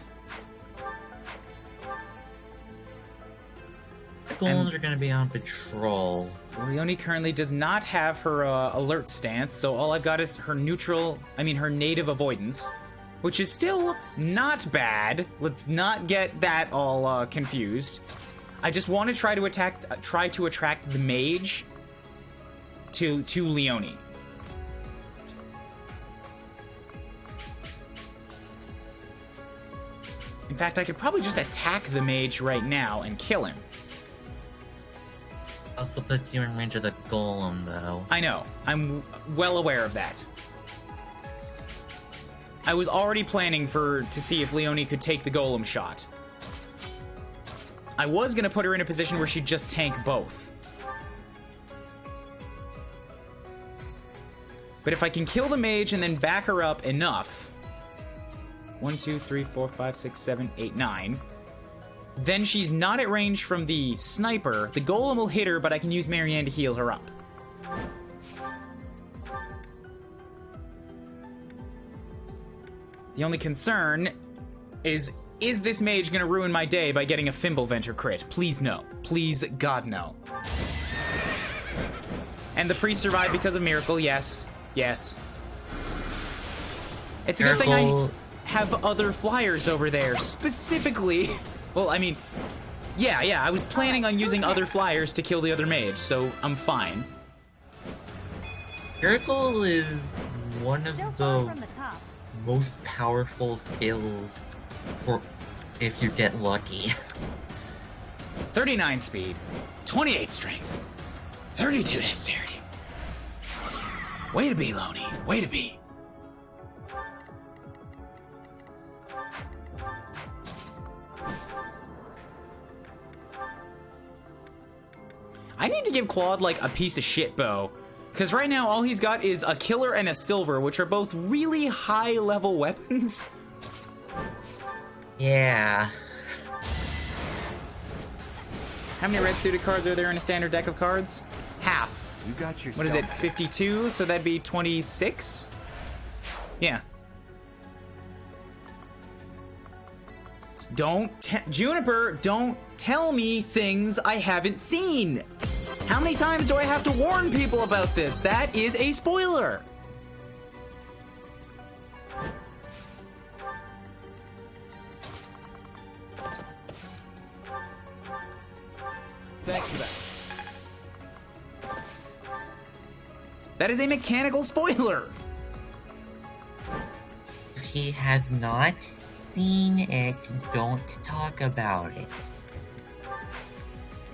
The golems are going to be on patrol. Leone currently does not have her alert stance, so all I've got is her her native avoidance, which is still not bad. Let's not get that all confused. I just want to try to attract the mage to Leone. In fact, I could probably just attack the mage right now and kill him. Also puts you in range of the golem, though. I know. I'm well aware of that. I was already planning to see if Leone could take the golem shot. I was going to put her in a position where she'd just tank both. But if I can kill the mage and then back her up enough... 1, 2, 3, 4, 5, 6, 7, 8, 9... Then she's not at range from the sniper. The golem will hit her, but I can use Marianne to heal her up. The only concern is this mage gonna ruin my day by getting a Fimble Venture crit? Please no. Please, God, no. And the priest survived because of Miracle, yes. Yes. It's a good thing I have other flyers over there, specifically. Well, I mean, yeah, I was planning on using other flyers to kill the other mage, so I'm fine. Miracle is one of Still far the from the top. most powerful skills for if you get lucky. 39 speed, 28 strength, 32 dexterity. Way to be, Loney. Way to be. I need to give Claude, like, a piece of shit bow. Because right now, all he's got is a killer and a silver, which are both really high-level weapons. Yeah. How many red suited cards are there in a standard deck of cards? Half. You got yourself. What is it, 52? So that'd be 26? Yeah. Juniper, don't tell me things I haven't seen. How many times do I have to warn people about this? That is a spoiler. Thanks for that. That is a mechanical spoiler. If he has not seen it, don't talk about it.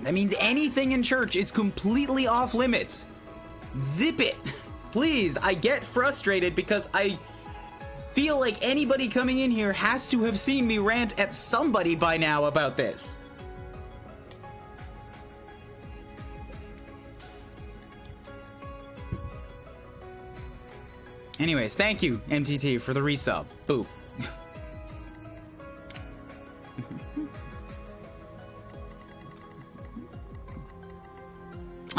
That means anything in church is completely off limits. Zip it. Please, I get frustrated because I feel like anybody coming in here has to have seen me rant at somebody by now about this. Anyways, thank you, MTT, for the resub. Boop.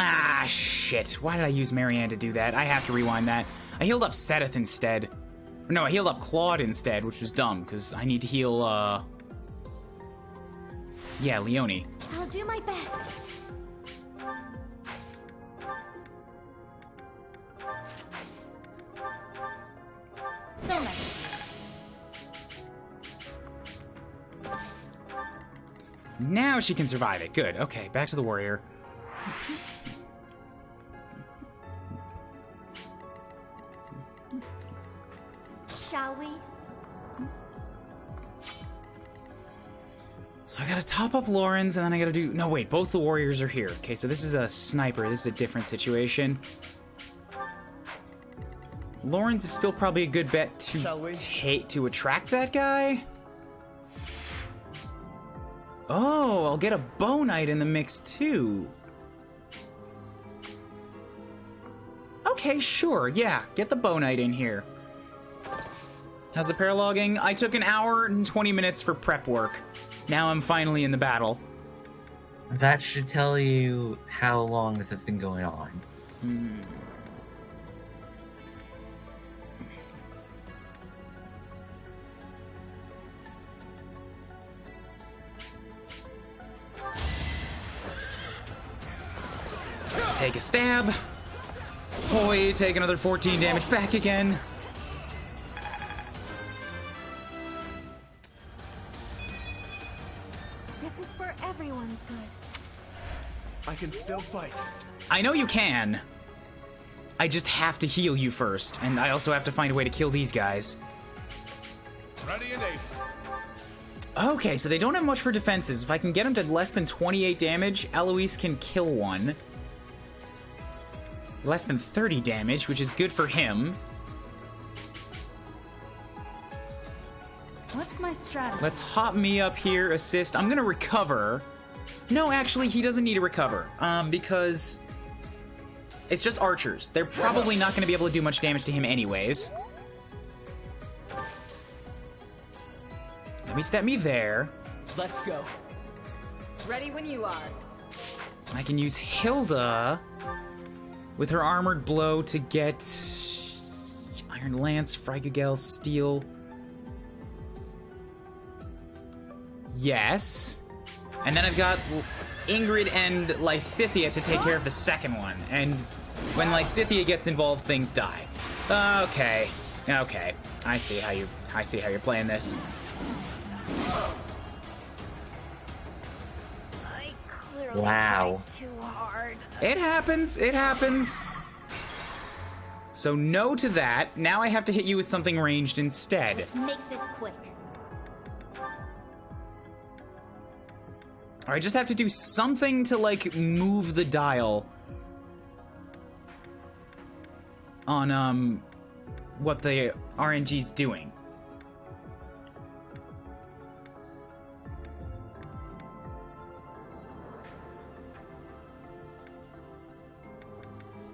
Ah, shit. Why did I use Marianne to do that? I have to rewind that. I healed up Seth instead. No, I healed up Claude instead, which was dumb, because I need to heal, yeah, Leonie. I'll do my best. So nice. Now she can survive it. Good. Okay, back to the warrior. Shall we? So I gotta top up Lauren's, and then I gotta do... No, wait, both the warriors are here. Okay, so this is a sniper. This is a different situation. Lauren's is still probably a good bet to attract that guy. Oh, I'll get a bow knight in the mix too. Okay, sure, yeah, get the bow knight in here. How's the paralogging? I took an hour and 20 minutes for prep work. Now I'm finally in the battle. That should tell you how long this has been going on. Take a stab. Hoi, take another 14 damage back again. This is for everyone's good. I can still fight. I know you can. I just have to heal you first, and I also have to find a way to kill these guys. Ready and aim. Okay, so they don't have much for defenses. If I can get them to less than 28 damage, Eloise can kill one. Less than 30 damage, which is good for him. What's my strategy? Let's hop me up here, assist. I'm gonna recover. No, actually, he doesn't need to recover. Because it's just archers. They're probably not gonna be able to do much damage to him anyways. Let me step me there. Let's go. Ready when you are. I can use Hilda with her armored blow to get Iron Lance, Frigagel, Steel. Yes. And then I've got Ingrid and Lysithea to take care of the second one. And when Lysithea gets involved, things die. Okay. Okay. I see how you're playing this. I clearly Wow. tried too hard. It happens. It happens. So no to that. Now I have to hit you with something ranged instead. Let's make this quick. I just have to do something to, like, move the dial on, what the RNG's doing.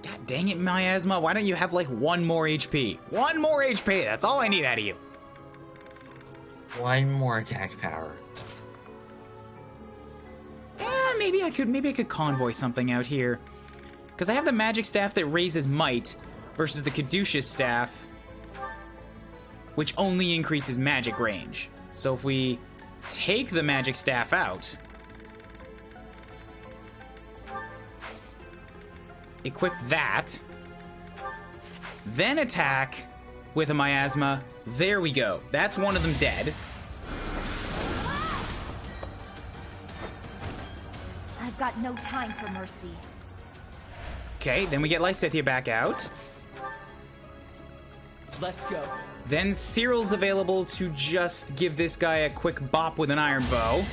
God dang it, Miasma, why don't you have, like, 1 more HP? 1 more HP, that's all I need out of you. 1 more attack power. Maybe I could convoy something out here. Because I have the magic staff that raises might versus the caduceus staff, which only increases magic range. So if we take the magic staff out, equip that, then attack with a miasma, there we go. That's one of them dead. I've got no time for mercy. Okay, then we get Lysithea back out. Let's go. Then Cyril's available to just give this guy a quick bop with an iron bow.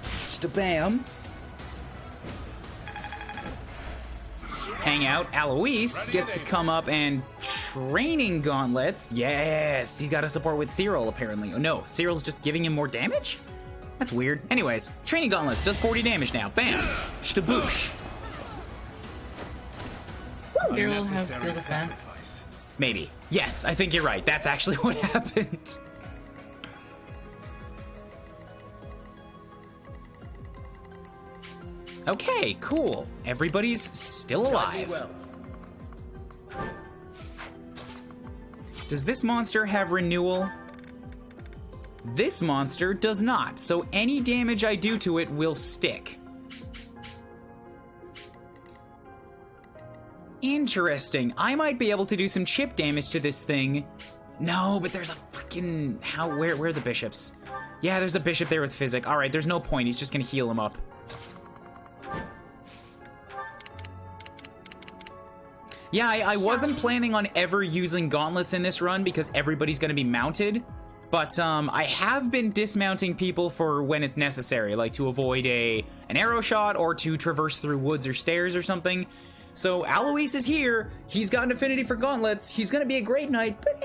Just a bam. Hang out. Alois gets to come up and training gauntlets. Yes, he's got a support with Cyril apparently. Oh no, Cyril's just giving him more damage? That's weird. Anyways, training gauntlets does 40 damage now. Bam. Shtaboosh. Cyril has Unnecessary steel defense. sacrifice. Maybe. Yes, I think you're right. That's actually what happened. Okay, cool. Everybody's still alive. Well. Does this monster have renewal? This monster does not, so any damage I do to it will stick. Interesting. I might be able to do some chip damage to this thing. No, but there's a fucking... Where are the bishops? Yeah, there's a bishop there with Physic. Alright, there's no point. He's just gonna heal him up. Yeah, I wasn't planning on ever using gauntlets in this run because everybody's gonna be mounted. But I have been dismounting people for when it's necessary, like to avoid an arrow shot or to traverse through woods or stairs or something. So Alois is here. He's got an affinity for gauntlets. He's gonna be a great knight, but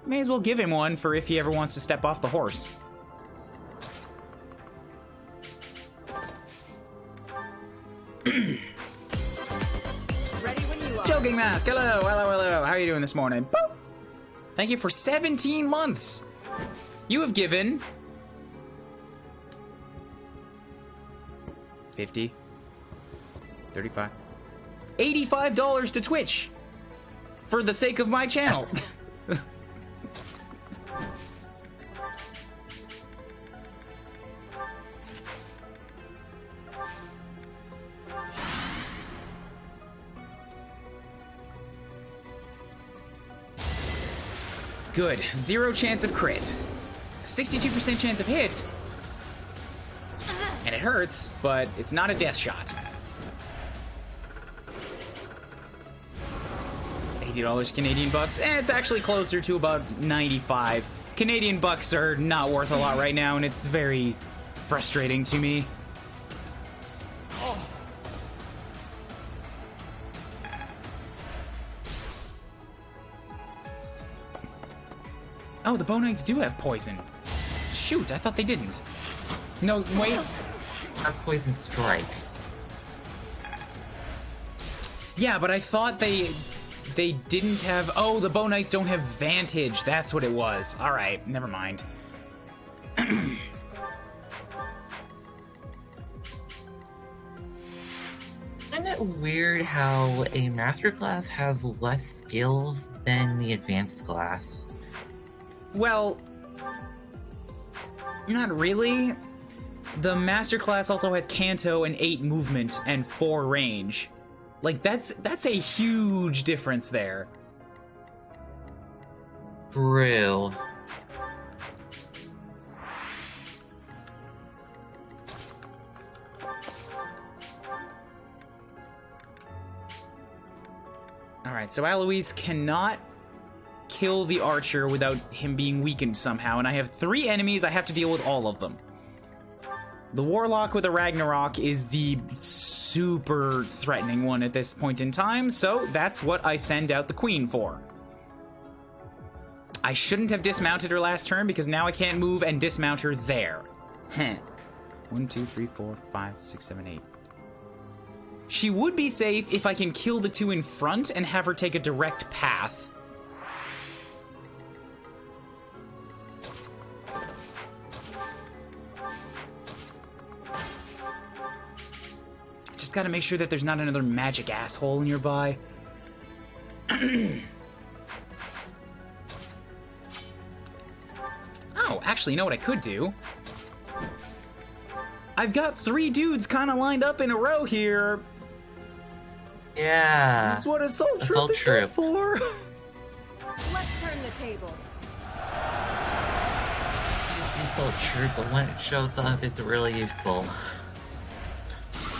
may as well give him one for if he ever wants to step off the horse. Ready when you are. Joking Mask, hello, hello, hello. How are you doing this morning? Boop. Thank you for 17 months. You have given 50, 35, $85 to Twitch for the sake of my channel. Good. 0 chance of crit. 62% chance of hit. And it hurts, but it's not a death shot. $80 Canadian bucks. It's actually closer to about 95. Canadian bucks are not worth a lot right now, and it's very frustrating to me. Oh, the Bonites do have poison. Shoot, I thought they didn't. No, wait. Have poison strike. Yeah, but I thought they didn't have... Oh, the Bonites don't have Vantage. That's what it was. All right, never mind. Isn't it weird how a master class has less skills than the advanced class? Well, not really. The master class also has Canto and 8 movement and 4 range. Like, that's a huge difference there. True. Alright, so Alois cannot kill the archer without him being weakened somehow, and I have 3 enemies, I have to deal with all of them. The Warlock with a Ragnarok is the super threatening one at this point in time, so that's what I send out the Queen for. I shouldn't have dismounted her last turn because now I can't move and dismount her there. Heh. 1, 2, 3, 4, 5, 6, 7, 8. She would be safe if I can kill the 2 in front and have her take a direct path. Just gotta make sure that there's not another magic asshole nearby. Oh, actually, you know what I could do? I've got 3 dudes kind of lined up in a row here. Yeah. That's what Assault Troop is good for. Let's turn the tables. It's so true, but when it shows up, it's really useful.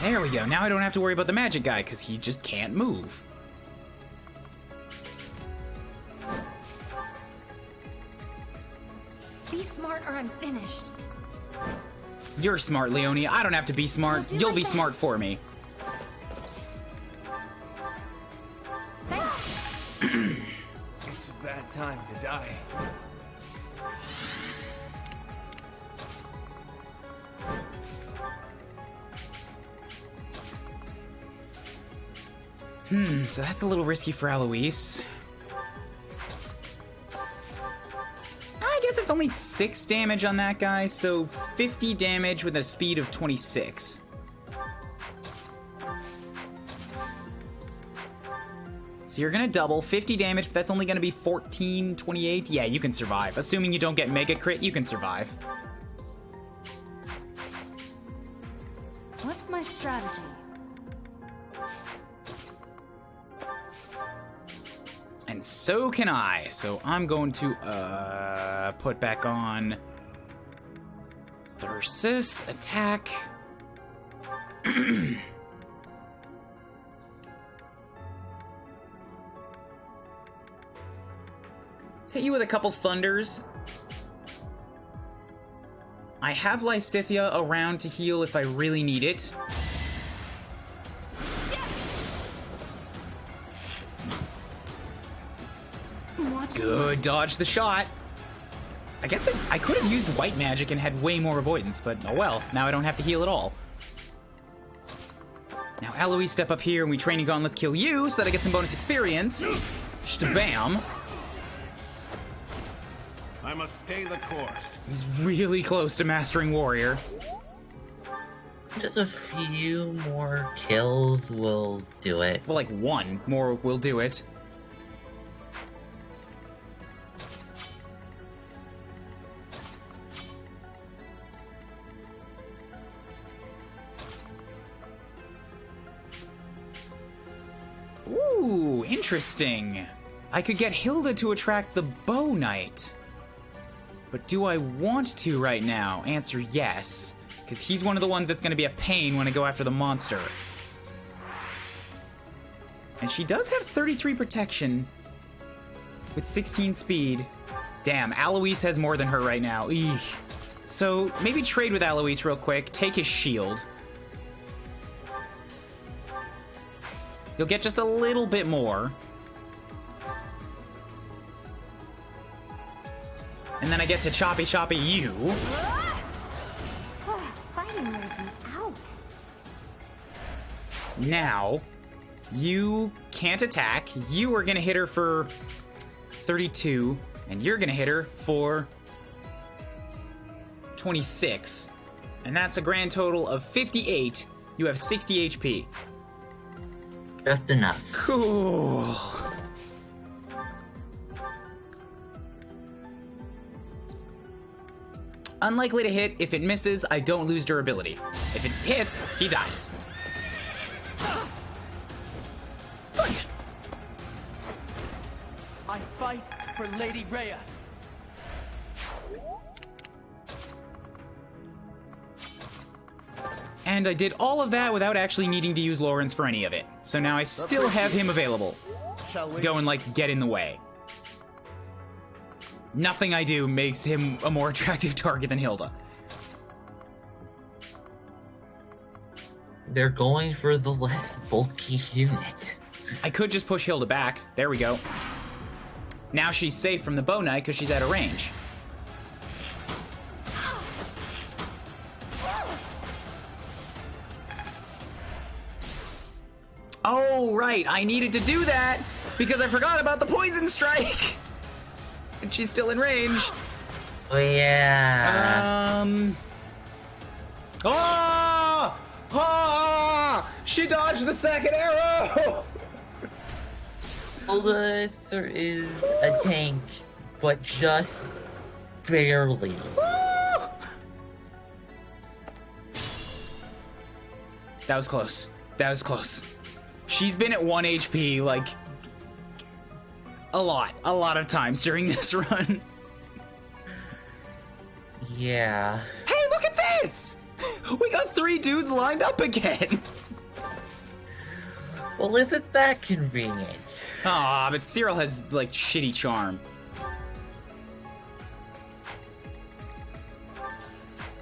There we go. Now I don't have to worry about the magic guy because he just can't move. Be smart or I'm finished. You're smart, Leonie. I don't have to be smart. You'll be smart for me. Thanks. It's a bad time to die. So that's a little risky for Alois. I guess it's only 6 damage on that guy, so 50 damage with a speed of 26. So you're gonna double 50 damage, but that's only gonna be 14, 28. Yeah, you can survive. Assuming you don't get mega crit, you can survive. What's my strategy? And so can I. So I'm going to put back on Thyrsus attack. Hit you with a couple thunders. I have Lysithia around to heal if I really need it. Good, dodge the shot. I guess I could have used white magic and had way more avoidance, but oh well, now I don't have to heal at all. Now Alois, step up here and we training gauntlets kill you so that I get some bonus experience. Bam. I must stay the course. He's really close to mastering warrior. Just a few more kills will do it. Well, like 1 more will do it. Ooh, interesting. I could get Hilda to attract the Bow Knight. But do I want to right now? Answer yes. Because he's one of the ones that's going to be a pain when I go after the monster. And she does have 33 protection. With 16 speed. Damn, Alois has more than her right now. Eek. So, maybe trade with Alois real quick. Take his shield. You'll get just a little bit more. And then I get to choppy you. Fighting wears me out. Now, you can't attack. You are gonna hit her for 32, and you're gonna hit her for 26. And that's a grand total of 58. You have 60 HP. Just enough. Cool. Unlikely to hit. If it misses, I don't lose durability. If it hits, he dies. Good. I fight for Lady Rhea. And I did all of that without actually needing to use Lawrence for any of it. So now I still have him available to go and, like, get in the way. Nothing I do makes him a more attractive target than Hilda. They're going for the less bulky unit. I could just push Hilda back. There we go. Now she's safe from the bow knight because she's out of range. Oh, right. I needed to do that because I forgot about the poison strike. And she's still in range. Oh, yeah. Oh! Oh! She dodged the second arrow! Alyssa is a tank, but just barely. That was close. That was close. She's been at 1 HP, like, a lot of times during this run. Yeah. Hey, look at this! We got 3 dudes lined up again! Well, isn't that convenient? Aw, but Cyril has, like, shitty charm.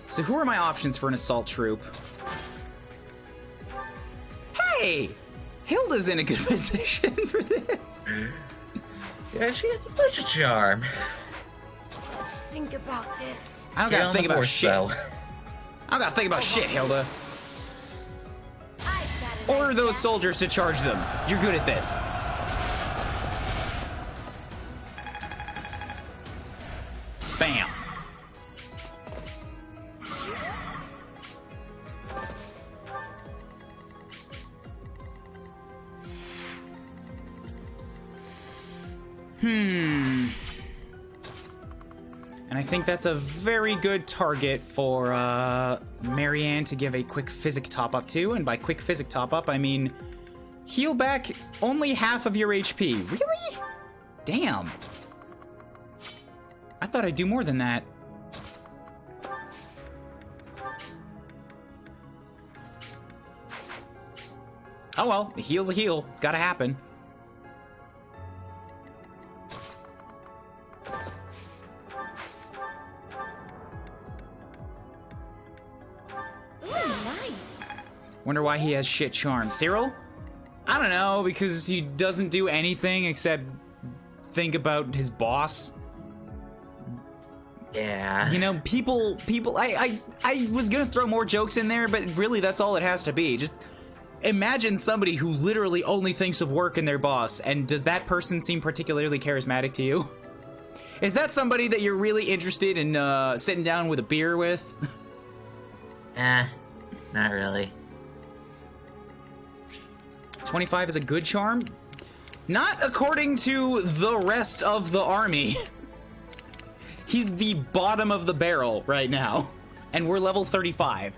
So who are my options for an assault troop? Hey! Hilda's in a good position for this. Yeah, she has a bunch of charm. Let's think about this. I don't gotta think about shit. Though. I don't gotta think about shit, Hilda. I've got an Order those soldiers to charge them. You're good at this. Bam. And I think that's a very good target for Marianne to give a quick physic top-up to. And by quick physic top-up, I mean heal back only half of your HP. Really? Damn. I thought I'd do more than that. Oh well, a heal's a heal. It's gotta happen. Wonder why he has shit charm. Cyril? I don't know, because he doesn't do anything except think about his boss. Yeah. You know, people, I was gonna throw more jokes in there, but really that's all it has to be. Just imagine somebody who literally only thinks of work and their boss, and does that person seem particularly charismatic to you? Is that somebody that you're really interested in sitting down with a beer with? Not really. 25 is a good charm? Not according to the rest of the army. He's the bottom of the barrel right now, and we're level 35.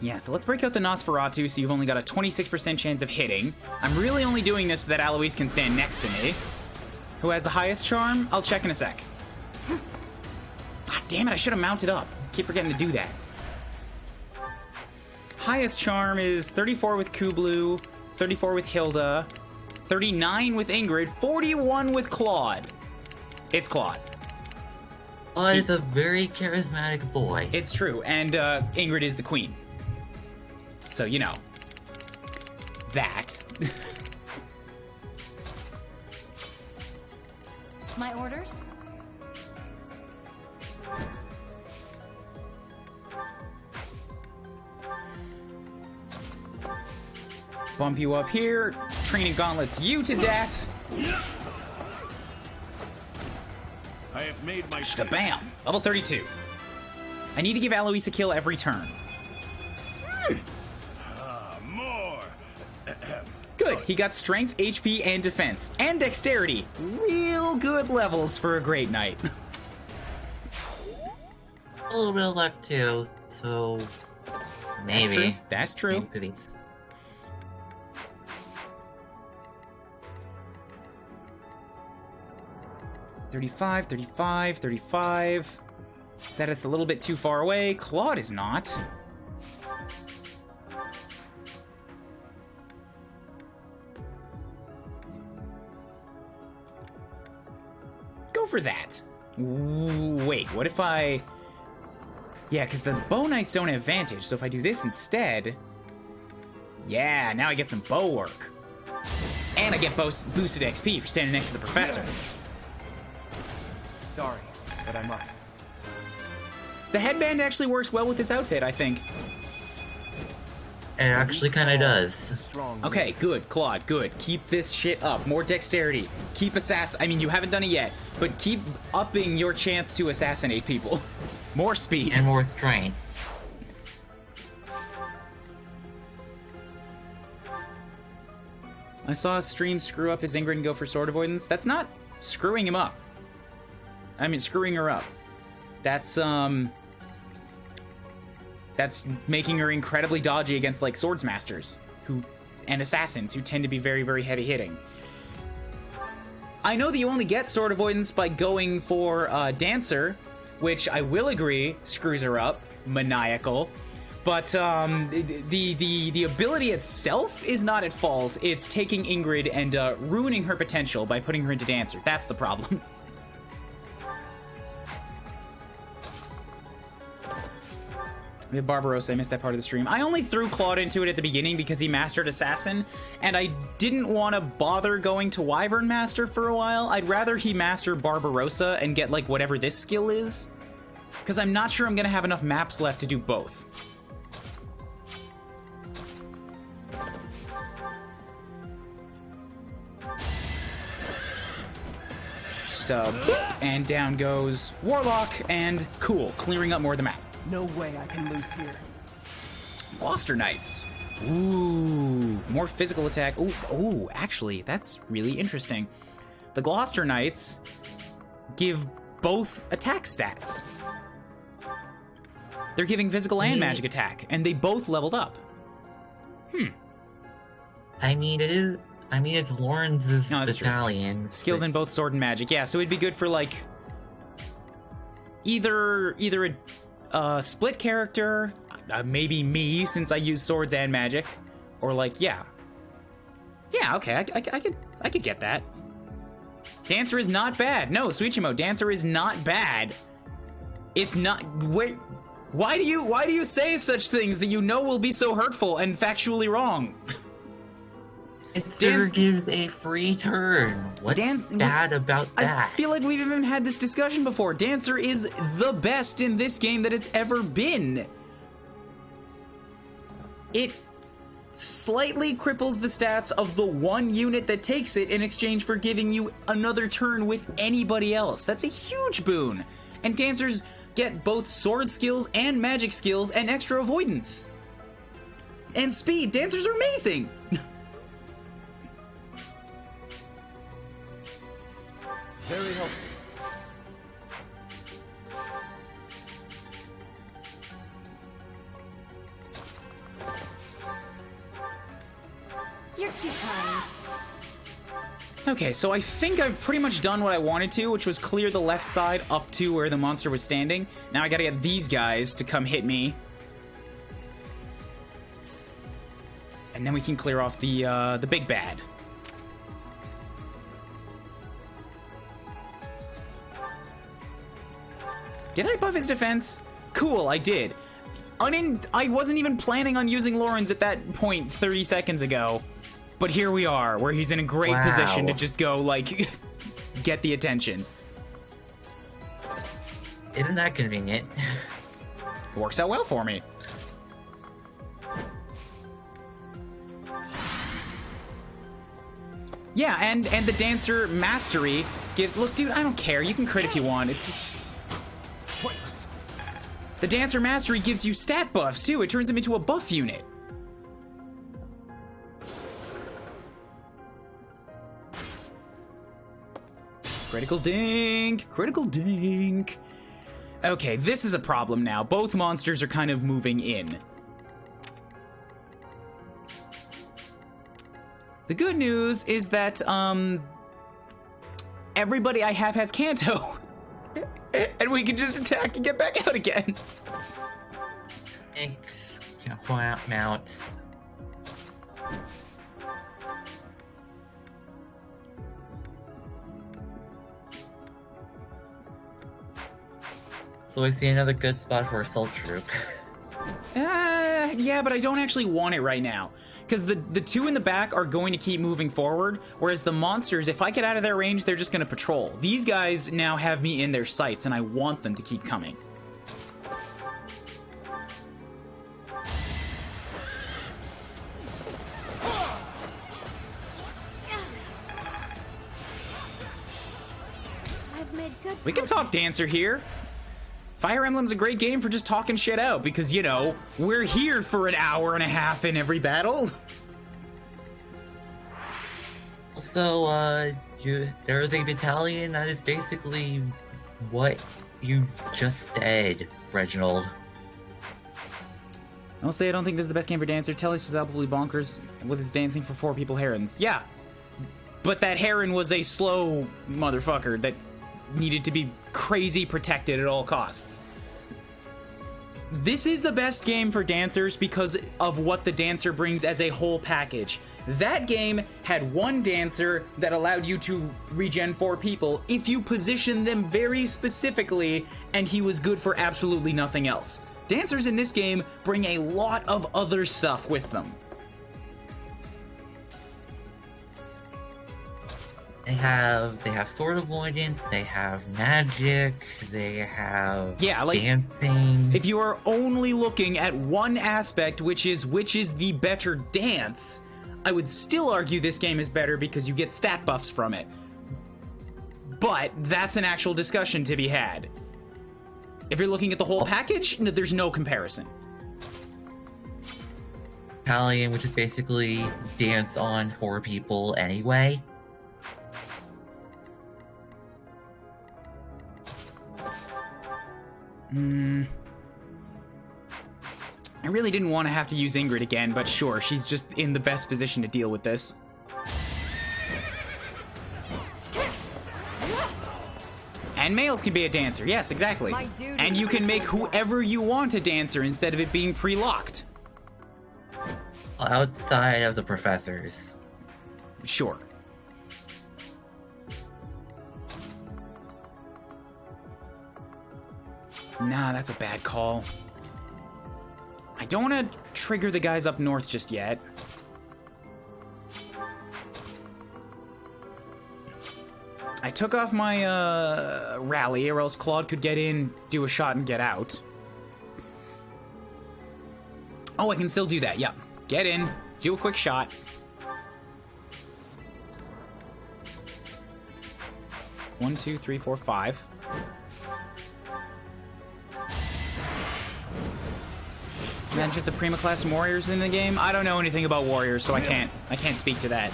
Yeah, so let's break out the Nosferatu so you've only got a 26% chance of hitting. I'm really only doing this so that Alois can stand next to me. Who has the highest charm? I'll check in a sec. God damn it, I should have mounted up. Keep forgetting to do that. Highest charm is 34 with Kublu, 34 with Hilda, 39 with Ingrid, 41 with Claude. It's Claude. Claude is a very charismatic boy. It's true, and Ingrid is the queen. So, you know, that. My orders? Bump you up here. Training gauntlets you to death. I have made my peace. Bam! Level 32. I need to give Alois a kill every turn. More. Good, he got strength, HP, and defense. And dexterity. Real good levels for a great knight. A little bit of luck too, so maybe. That's true. Please. $35, $35, $35. Said it's a little bit too far away. Claude is not. Go for that. Wait, what if I... Yeah, because the bow knights don't have advantage, so if I do this instead... Yeah, now I get some bow work. And I get boosted XP for standing next to the professor. Sorry, but I must. The headband actually works well with this outfit, I think. It actually kind of does. Strong. Okay, good, Claude, good. Keep this shit up. More dexterity. Keep I mean, you haven't done it yet, but keep upping your chance to assassinate people. More speed. And more strength. I saw a stream screw up his Ingrid and go for sword avoidance. That's not screwing him up. I mean, screwing her up. That's making her incredibly dodgy against, like, swordsmasters and assassins who tend to be very, very heavy-hitting. I know that you only get sword avoidance by going for Dancer, which I will agree screws her up. Maniacal. But the ability itself is not at fault. It's taking Ingrid and ruining her potential by putting her into Dancer. That's the problem. We have Barbarossa. I missed that part of the stream. I only threw Claude into it at the beginning because he mastered Assassin, and I didn't want to bother going to Wyvern Master for a while. I'd rather he master Barbarossa and get, like, whatever this skill is, because I'm not sure I'm going to have enough maps left to do both. Stubbed, and down goes Warlock, and cool, clearing up more of the map. No way I can lose here. Gloucester Knights. Ooh, more physical attack. Ooh, actually, that's really interesting. The Gloucester Knights give both attack stats. They're giving physical and magic attack, and they both leveled up. I mean, it's Lawrence's battalion. Skilled in both sword and magic. Yeah, so it'd be good for, like, either a split character, maybe me, since I use swords and magic, or, like, yeah, okay, I could get that. Dancer is not bad. No, Suichimo, Dancer is not bad. It's not. Wait, why do you say such things that you know will be so hurtful and factually wrong? Dancer gives a free turn. What's bad about that? I feel like we've even had this discussion before. Dancer is the best in this game that it's ever been. It slightly cripples the stats of the one unit that takes it in exchange for giving you another turn with anybody else. That's a huge boon. And Dancers get both sword skills and magic skills and extra avoidance. And speed. Dancers are amazing. Very helpful. You're too kind. Okay, so I think I've pretty much done what I wanted to, which was clear the left side up to where the monster was standing. Now I gotta get these guys to come hit me. And then we can clear off the big bad. Did I buff his defense? Cool, I did. I wasn't even planning on using Lawrence at that point 30 seconds ago. But here we are, where he's in a great position to just go, like, get the attention. Isn't that convenient? Works out well for me. Yeah, and the Dancer Mastery gives... Look, dude, I don't care. You can crit if you want. It's just... Pointless. The Dancer Mastery gives you stat buffs, too. It turns him into a buff unit. Critical dink! Critical dink! Okay, this is a problem now. Both monsters are kind of moving in. The good news is that, everybody I have has Kanto. And we can just attack and get back out again. Thanks. Mounts. So I see another good spot for Assault Troop. Yeah, but I don't actually want it right now. Because the two in the back are going to keep moving forward, whereas the monsters, if I get out of their range, they're just going to patrol. These guys now have me in their sights, and I want them to keep coming. We can talk Dancer here. Fire Emblem's a great game for just talking shit out because, you know, we're here for an hour and a half in every battle. So, there's a battalion that is basically what you just said, Reginald. I'll say I don't think this is the best game for Dancer. Telly's was absolutely bonkers with its dancing for 4 people herons. Yeah, but that heron was a slow motherfucker that needed to be crazy protected at all costs. This is the best game for dancers because of what the dancer brings as a whole package. That game had one dancer that allowed you to regen 4 people if you position them very specifically, and he was good for absolutely nothing else. Dancers in this game bring a lot of other stuff with them. They have sword avoidance, they have magic, they have dancing. If you are only looking at one aspect, which is the better dance, I would still argue this game is better because you get stat buffs from it. But that's an actual discussion to be had. If you're looking at the whole package, there's no comparison. Battalion, which is basically dance on 4 people anyway. I really didn't want to have to use Ingrid again, but sure, she's just in the best position to deal with this. And males can be a dancer, yes, exactly. And you can make whoever you want a dancer instead of it being pre-locked. Outside of the professors. Sure. Nah, that's a bad call. I don't want to trigger the guys up north just yet. I took off my rally, or else Claude could get in, do a shot, and get out. Oh, I can still do that, yep. Get in, do a quick shot. One, two, three, four, 5. Imagine if the Prima class warriors in the game. I don't know anything about warriors, so I can't speak to that.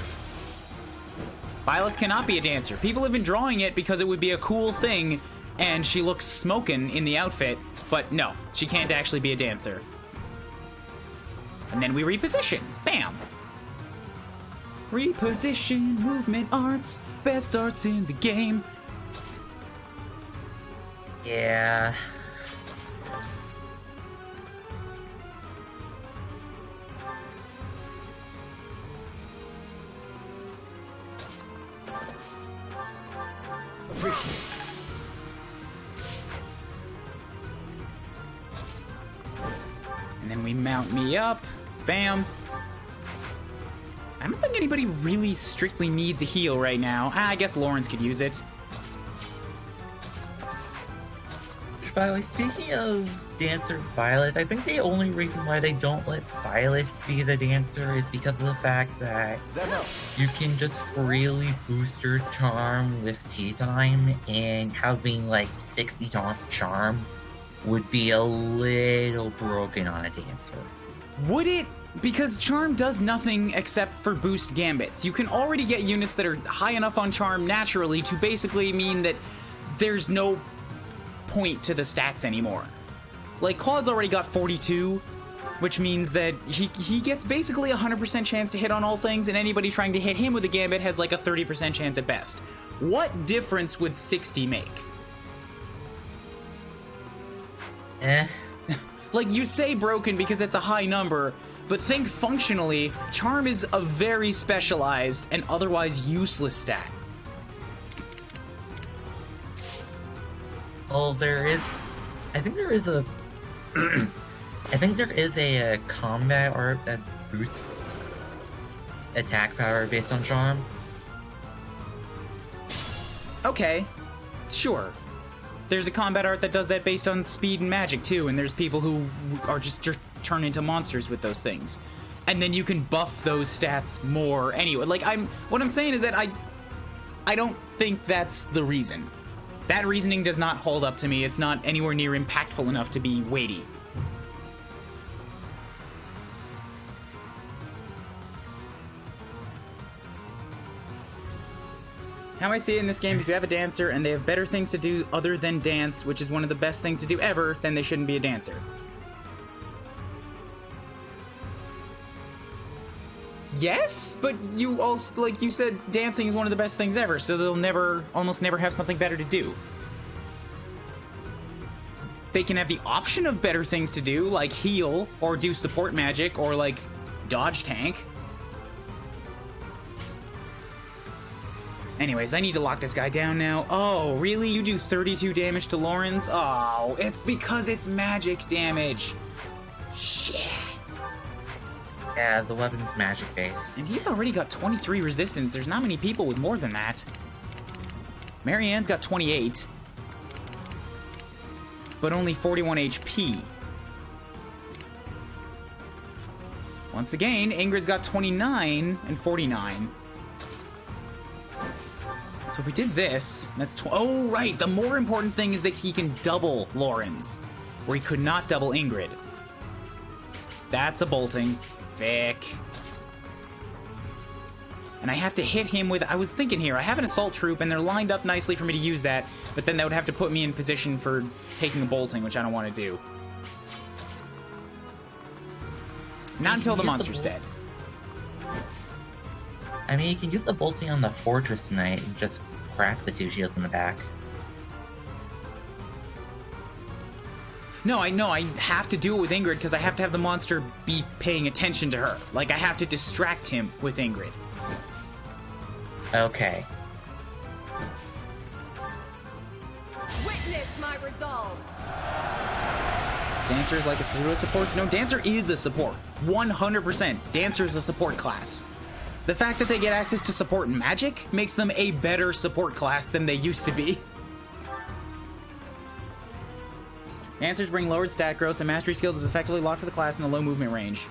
Violet cannot be a dancer. People have been drawing it because it would be a cool thing, and she looks smokin' in the outfit, but no, she can't actually be a dancer. And then we reposition. Bam! Reposition, movement arts, best arts in the game. Yeah. Appreciate it. And then we mount me up. Bam. I don't think anybody really strictly needs a heal right now. I guess Lawrence could use it. by the way, speaking of Dancer Violet, I think the only reason why they don't let Violet be the dancer is because of the fact that you can just freely boost your charm with tea time, and having like 60 charm would be a little broken on a dancer. Would it? Because charm does nothing except for boost gambits. You can already get units that are high enough on charm naturally to basically mean that there's no point to the stats anymore. Like, Claude's already got 42, which means that he gets basically a 100% chance to hit on all things, and anybody trying to hit him with a gambit has like a 30% chance at best. What difference would 60 make? Like, you say broken because it's a high number, but think functionally, charm is a very specialized and otherwise useless stat. Well, I think there is a combat art that boosts attack power based on charm. Okay, sure. There's a combat art that does that based on speed and magic too, and there's people who are just turn into monsters with those things. And then you can buff those stats more anyway. Like, what I'm saying is that I don't think that's the reason. That reasoning does not hold up to me. It's not anywhere near impactful enough to be weighty. How I see it in this game, if you have a dancer and they have better things to do other than dance, which is one of the best things to do ever, then they shouldn't be a dancer. Yes, but you also, like you said, dancing is one of the best things ever, so they'll almost never have something better to do. They can have the option of better things to do, like heal, or do support magic, or like dodge tank. Anyways, I need to lock this guy down now. Oh, really? You do 32 damage to Lawrence? Oh, it's because it's magic damage. Shit. Yeah, the weapon's magic base. And he's already got 23 resistance. There's not many people with more than that. Marianne's got 28. But only 41 HP. Once again, Ingrid's got 29 and 49. So if we did this, that's oh, right. The more important thing is that he can double Lawrence, where he could not double Ingrid. That's a bolting. Vic. And I have to hit him with... I was thinking here, I have an assault troop, and they're lined up nicely for me to use that, but then that would have to put me in position for taking a bolting, which I don't want to do. Not until the monster's dead. I mean, you can use the bolting on the Fortress Knight and just crack the 2 shields in the back. No, I know, I have to do it with Ingrid because I have to have the monster be paying attention to her. Like, I have to distract him with Ingrid. Okay. Witness my resolve. Dancer is like a support? No, Dancer is a support. 100%. Dancer is a support class. The fact that they get access to support magic makes them a better support class than they used to be. Dancers bring lowered stat growth, and mastery skill is effectively locked to the class in the low movement range.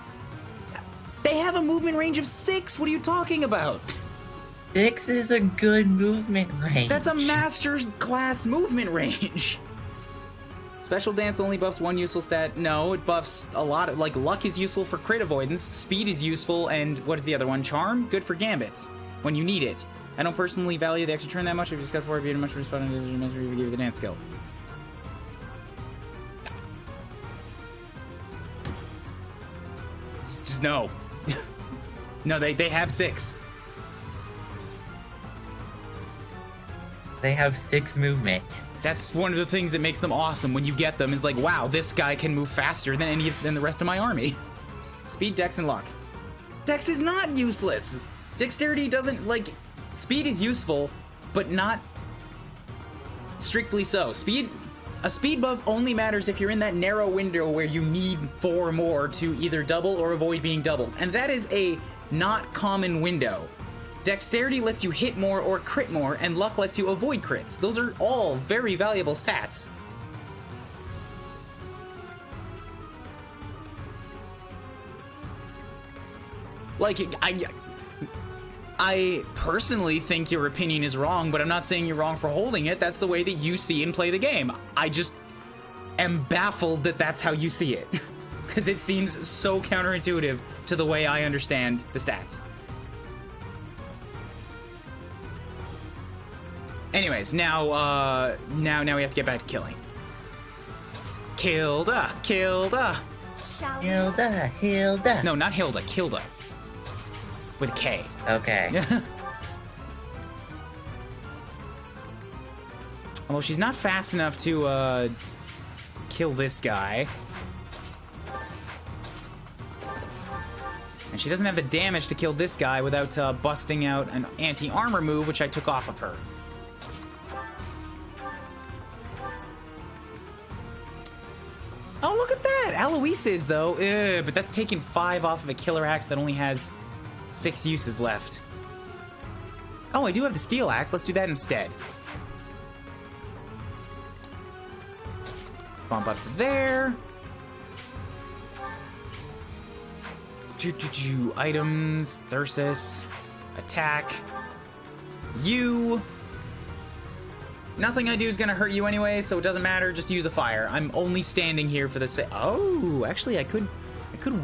They have a movement range of 6! What are you talking about? 6 is a good movement range. That's a master's class movement range. Special dance only buffs one useful stat. No, it buffs a lot of, like, luck is useful for crit avoidance, speed is useful, and what is the other one? Charm? Good for gambits, when you need it. I don't personally value the extra turn that much. I've just got 4 of you much for responding to the mastery give you the dance skill. Just no. No, they have 6. They have 6 movement. That's one of the things that makes them awesome when you get them, is like, wow, this guy can move faster than the rest of my army. Speed, dex, and luck. Dex is not useless. Dexterity doesn't, like, speed is useful, but not strictly so. A speed buff only matters if you're in that narrow window where you need 4 more to either double or avoid being doubled. And that is a not common window. Dexterity lets you hit more or crit more, and luck lets you avoid crits. Those are all very valuable stats. Like, I personally think your opinion is wrong, but I'm not saying you're wrong for holding it. That's the way that you see and play the game. I just am baffled that that's how you see it. Because it seems so counterintuitive to the way I understand the stats. Anyways, now we have to get back to killing. Kilda. Hilda. No, not Hilda, Kilda. With a K. Okay. Well, she's not fast enough to, kill this guy. And she doesn't have the damage to kill this guy without, busting out an anti-armor move, which I took off of her. Oh, look at that! Alois is, though. But that's taking 5 off of a killer axe that only has 6 uses left. Oh, I do have the steel axe. Let's do that instead. Bump up to there. Items, Thyrsus, attack. You. Nothing I do is gonna hurt you anyway, so it doesn't matter. Just use a fire. I'm only standing here for the sake. Oh, actually, I could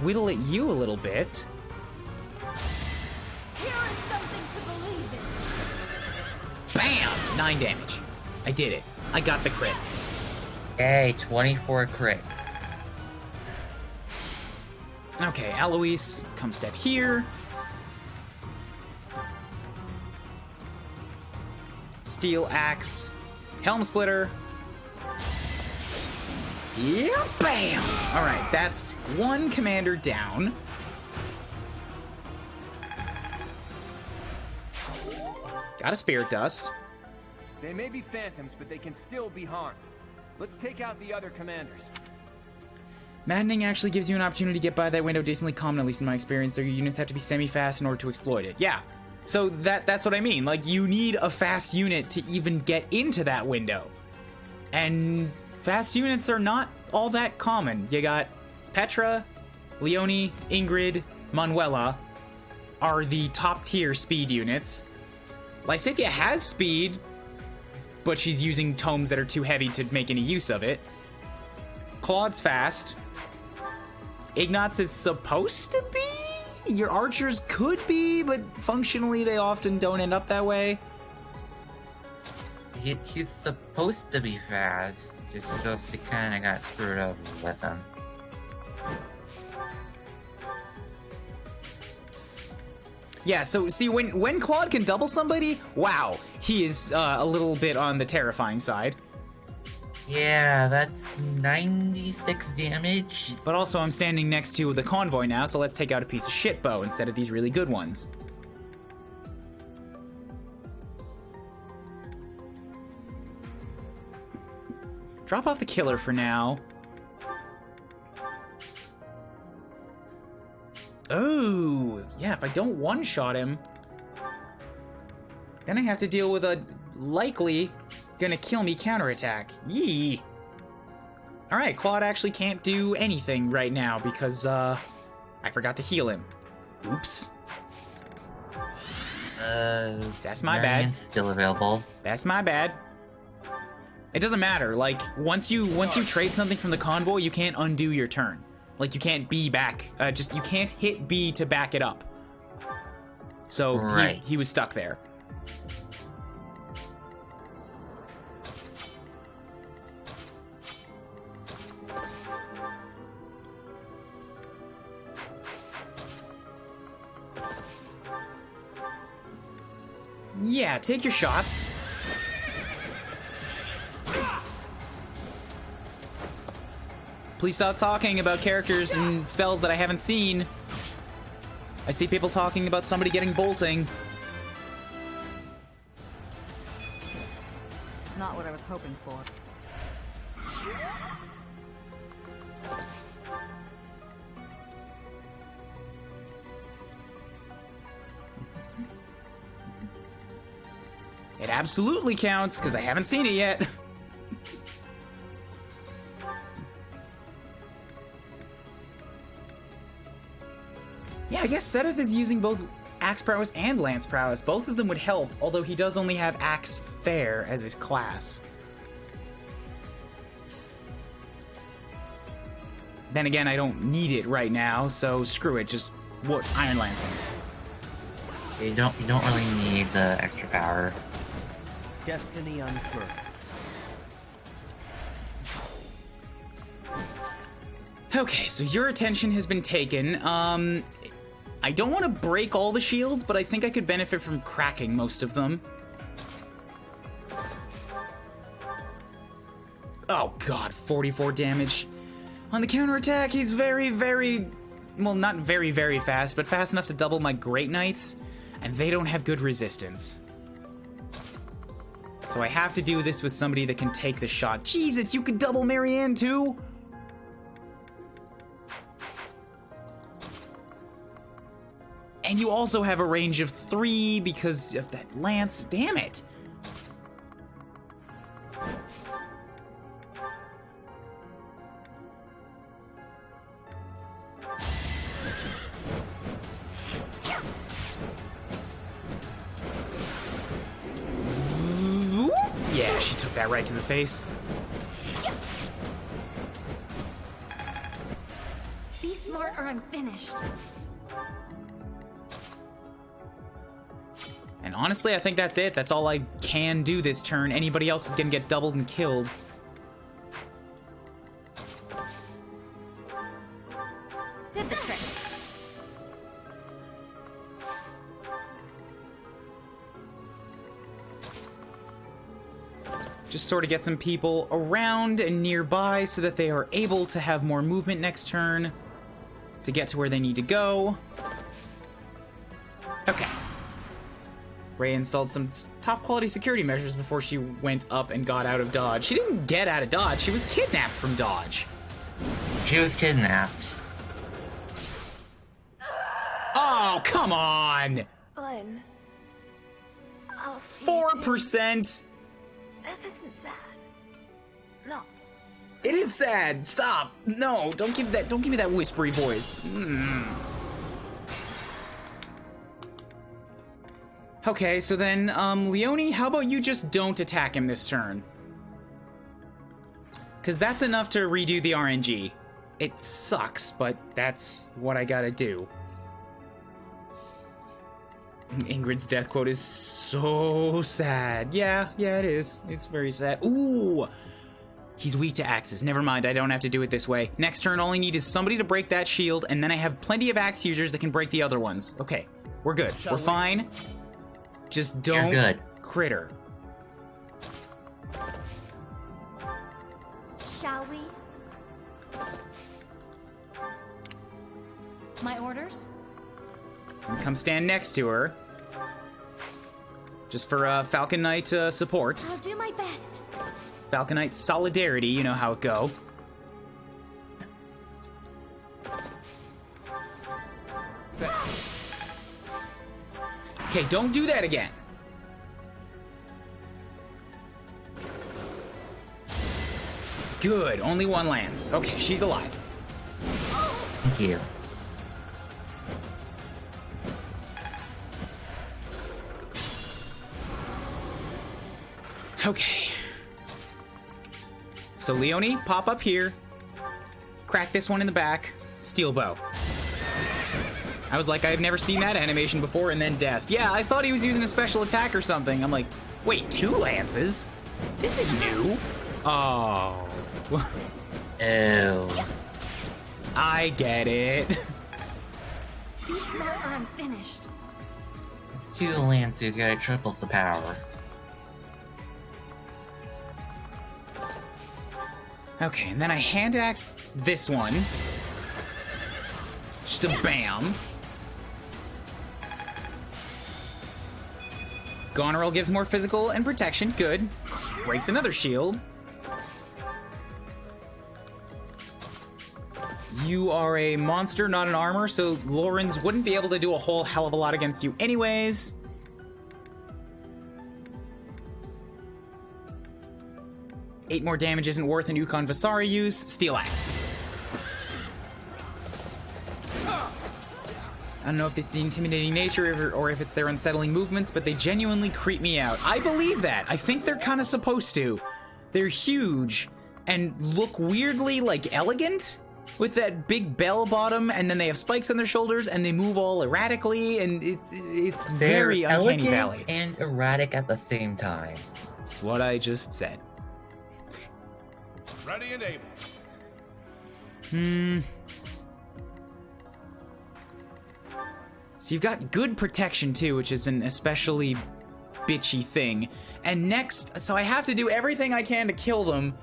whittle at you a little bit. Here is something to believe in. Bam! 9 damage. I did it. I got the crit. Hey, 24 crit. Okay, Alois, come step here. Steel axe. Helm splitter. Yeah, bam! Alright, that's 1 commander down. Got a spirit dust. They may be phantoms, but they can still be harmed. Let's take out the other commanders. Maddening actually gives you an opportunity to get by that window decently common, at least in my experience, so your units have to be semi-fast in order to exploit it. Yeah, so that's what I mean. Like, you need a fast unit to even get into that window. And fast units are not all that common. You got Petra, Leone, Ingrid, Manuela are the top-tier speed units. Lysithia has speed, but she's using tomes that are too heavy to make any use of it. Claude's fast. Ignatz is supposed to be? Your archers could be, but functionally they often don't end up that way. He's supposed to be fast. It's just he kind of got screwed up with him. Yeah, so see, when Claude can double somebody, wow, he is a little bit on the terrifying side. Yeah, that's 96 damage. But also, I'm standing next to the convoy now, so let's take out a piece of shit bow instead of these really good ones. Drop off the killer for now. Oh, yeah, if I don't one-shot him, then I have to deal with a likely gonna kill me counterattack. Yee. Alright, Claude actually can't do anything right now because, I forgot to heal him. Oops. That's my bad. Still available. That's my bad. It doesn't matter, like, once you trade something from the convoy, you can't undo your turn. Like, you can't B back, you can't hit B to back it up. So, right. he was stuck there. Yeah, take your shots. Please stop talking about characters and spells that I haven't seen. I see people talking about somebody getting bolting. Not what I was hoping for. It absolutely counts, because I haven't seen it yet. Yeah, I guess Seteth is using both Axe Prowess and Lance Prowess. Both of them would help, although he does only have Axe Fair as his class. Then again, I don't need it right now, so screw it, just Iron Lancing. You don't really need the extra power. Destiny unfurls. Okay, so your attention has been taken. I don't want to break all the shields, but I think I could benefit from cracking most of them. Oh god, 44 damage. On the counterattack, he's very, well, not very, very fast, but fast enough to double my Great Knights, and they don't have good resistance. So I have to do this with somebody that can take the shot. Jesus, you could double Marianne too? And you also have a range of 3 because of that lance. Damn it! Yeah, she took that right to the face. Be smart or I'm finished. And honestly, I think that's it. That's all I can do this turn. Anybody else is gonna get doubled and killed. Did the trick. Just sort of get some people around and nearby so that they are able to have more movement next turn to get to where they need to go. Okay. Rhea installed some top quality security measures before she went up and got out of Dodge. She didn't get out of Dodge, she was kidnapped from Dodge. She was kidnapped. Oh, come on! Glenn. I'll see you soon. 4%? That isn't sad. No. It is sad. Stop. No, don't give me that whispery voice. Okay, so then, Leone, how about you just don't attack him this turn? Because that's enough to redo the RNG. It sucks, but that's what I gotta do. Ingrid's death quote is so sad. Yeah, it is. It's very sad. Ooh! He's weak to axes. Never mind, I don't have to do it this way. Next turn, all I need is somebody to break that shield, and then I have plenty of axe users that can break the other ones. Okay, we're good. We're fine. Just don't crit her. Shall we? My orders? And come stand next to her. Just for Falcon Knight support. I'll do my best. Falcon Knight solidarity, you know how it go. Thanks. Okay, don't do that again. Good, only one lance. Okay, she's alive. Thank you. Okay. So Leone, pop up here. Crack this one in the back. Steel bow. I was like, I've never seen that animation before, and then death. Yeah, I thought he was using a special attack or something. I'm like, wait, 2 lances? This is new. Oh. Ew. I get it. Be smart or I'm finished. It's 2 lances, gotta triples the power. Okay, and then I hand axe this one. Just a bam. Goneril gives more physical and protection. Good. Breaks another shield. You are a monster, not an armor, so Lorenz wouldn't be able to do a whole hell of a lot against you anyways. Eight more damage isn't worth an Yukon Vasari use. Steel Axe. don't know if it's the intimidating nature or if it's their unsettling movements, but they genuinely creep me out. I believe that. I think they're kind of supposed to. They're huge and look weirdly, like, elegant with that big bell bottom, and then they have spikes on their shoulders, and they move all erratically, and it's very uncanny valley. And erratic at the same time. That's what I just said. Ready and able. So you've got good protection too, which is an especially bitchy thing. And next, so I have to do everything I can to kill them,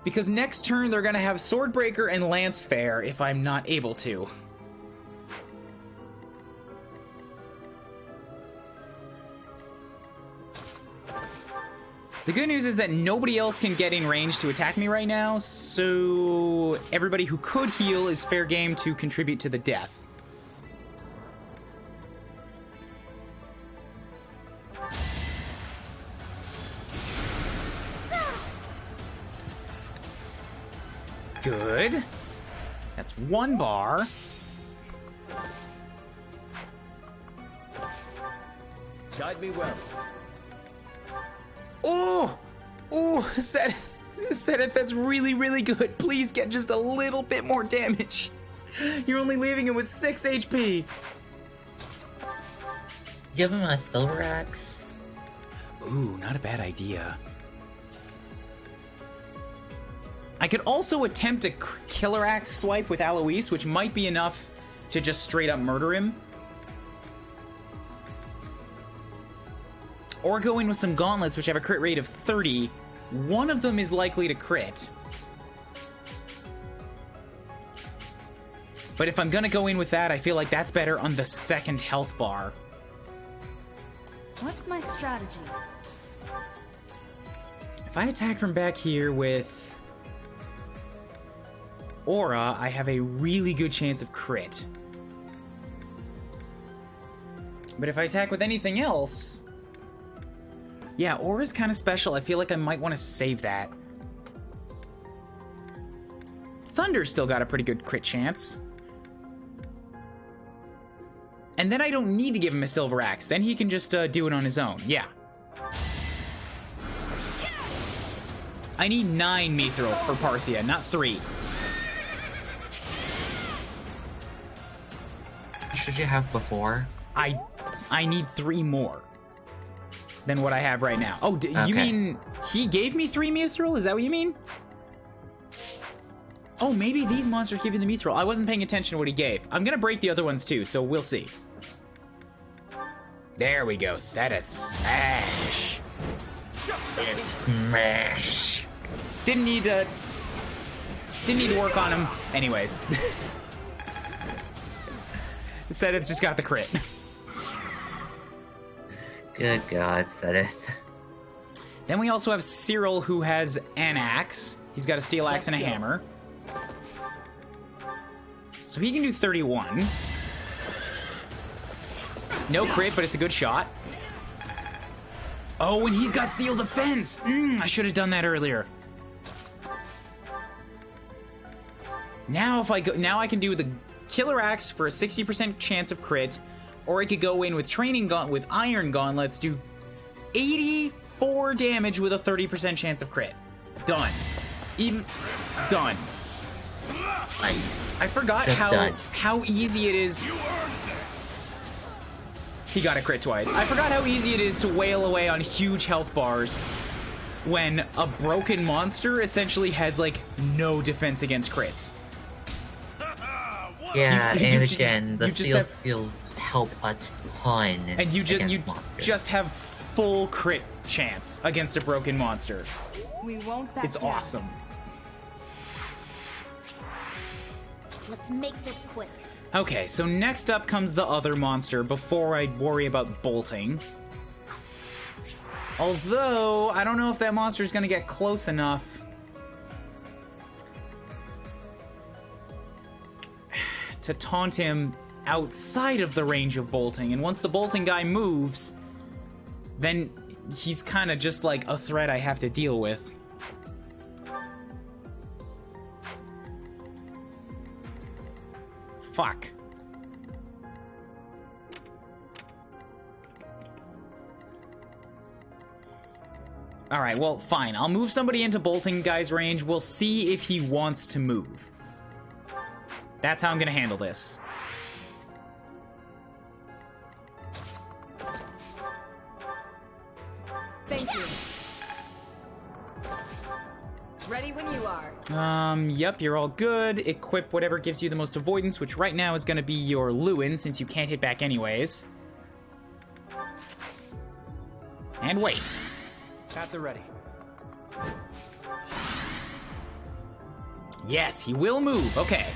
because next turn they're gonna have Swordbreaker and Lance Fair if I'm not able to. The good news is that nobody else can get in range to attack me right now, so everybody who could heal is fair game to contribute to the death. Good. That's 1 bar. Guide me well. Oh! Oh, Seth, that's really, really good. Please get just a little bit more damage. You're only leaving him with 6 HP. Give him a silver axe. Ooh, not a bad idea. I could also attempt a killer axe swipe with Alois, which might be enough to just straight up murder him. Or go in with some gauntlets, which have a crit rate of 30. One of them is likely to crit. But if I'm gonna go in with that, I feel like that's better on the second health bar. What's my strategy? If I attack from back here with Aura, I have a really good chance of crit. But if I attack with anything else... Yeah, Aura's kind of special. I feel like I might want to save that. Thunder's still got a pretty good crit chance. And then I don't need to give him a silver axe. Then he can just do it on his own. Yeah. I need 9 Mithril for Parthia, not 3. Should you have before? I need 3 more than what I have right now. Oh, okay. You mean he gave me 3 Mithril? Is that what you mean? Oh, maybe these monsters give you the Mithril. I wasn't paying attention to what he gave. I'm gonna break the other ones too, so we'll see. There we go. Seteth smash. Smash. Didn't need to work on him. Anyways. Seteth just got the crit. Good God, Seteth. Then we also have Cyril, who has an axe. He's got a steel axe and a hammer. So he can do 31. No crit, but it's a good shot. Oh, and he's got Seal Defense! I should have done that earlier. Now if I go, now I can do the Killer Axe for a 60% chance of crit, or I could go in with with Iron Gauntlets, do 84 damage with a 30% chance of crit. Done. Done. I forgot how easy it is. He got a crit twice. I forgot how easy it is to wail away on huge health bars when a broken monster essentially has, like, no defense against crits. Yeah, again, the seal skills help a ton. And you just have full crit chance against a broken monster. We won't back It's down. awesome. Let's make this quick. Okay, so next up comes the other monster before I worry about bolting. Although, I don't know if that monster is going to get close enough to taunt him outside of the range of bolting. And once the bolting guy moves, then he's kind of just like a threat I have to deal with. Fuck. Alright, well, fine. I'll move somebody into bolting guy's range. We'll see if he wants to move. That's how I'm gonna handle this. Thank you. Ready when you are. Yep, you're all good. Equip whatever gives you the most avoidance, which right now is gonna be your Lewin, since you can't hit back anyways. And wait. At the ready. Yes, he will move. Okay.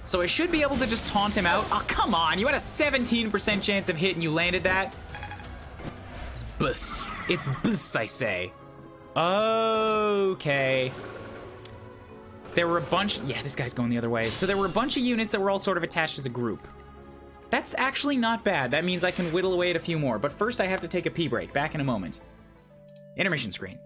So I should be able to just taunt him out. Oh, come on. You had a 17% chance of hitting. You landed that. It's bus. It's bus, I say. Okay. There were a bunch... Yeah, this guy's going the other way. So there were a bunch of units that were all sort of attached as a group. That's actually not bad. That means I can whittle away at a few more. But first I have to take a pee break. Back in a moment. Intermission screen.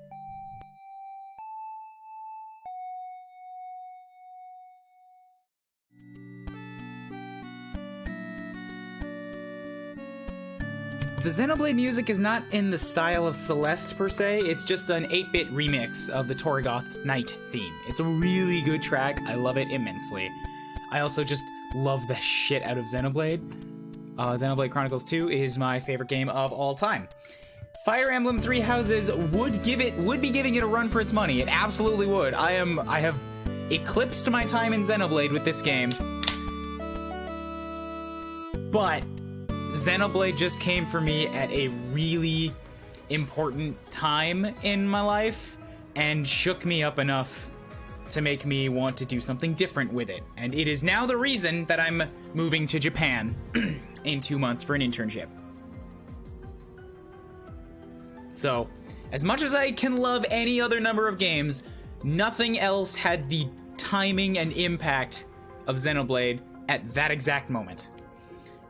The Xenoblade music is not in the style of Celeste per se, it's just an 8-bit remix of the Torgoth Night theme. It's a really good track, I love it immensely. I also just love the shit out of Xenoblade. Xenoblade Chronicles 2 is my favorite game of all time. Fire Emblem Three Houses would be giving it a run for its money. It absolutely would. I have eclipsed my time in Xenoblade with this game. But Xenoblade just came for me at a really important time in my life and shook me up enough to make me want to do something different with it. And it is now the reason that I'm moving to Japan in 2 months for an internship. So, as much as I can love any other number of games, nothing else had the timing and impact of Xenoblade at that exact moment.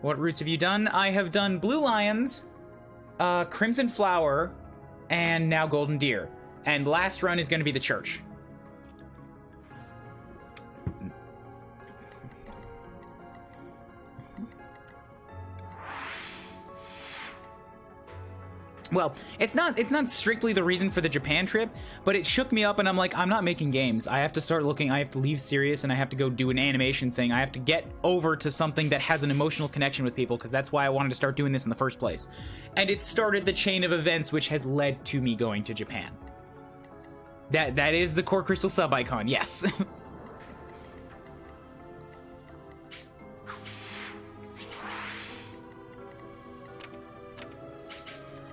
What routes have you done? I have done Blue Lions, Crimson Flower, and now Golden Deer. And last run is going to be the church. Well, it's not strictly the reason for the Japan trip, but it shook me up and I'm like, I'm not making games. I have to start looking, I have to leave Sirius and I have to go do an animation thing. I have to get over to something that has an emotional connection with people, because that's why I wanted to start doing this in the first place. And it started the chain of events which has led to me going to Japan. That is the Core Crystal sub icon, yes.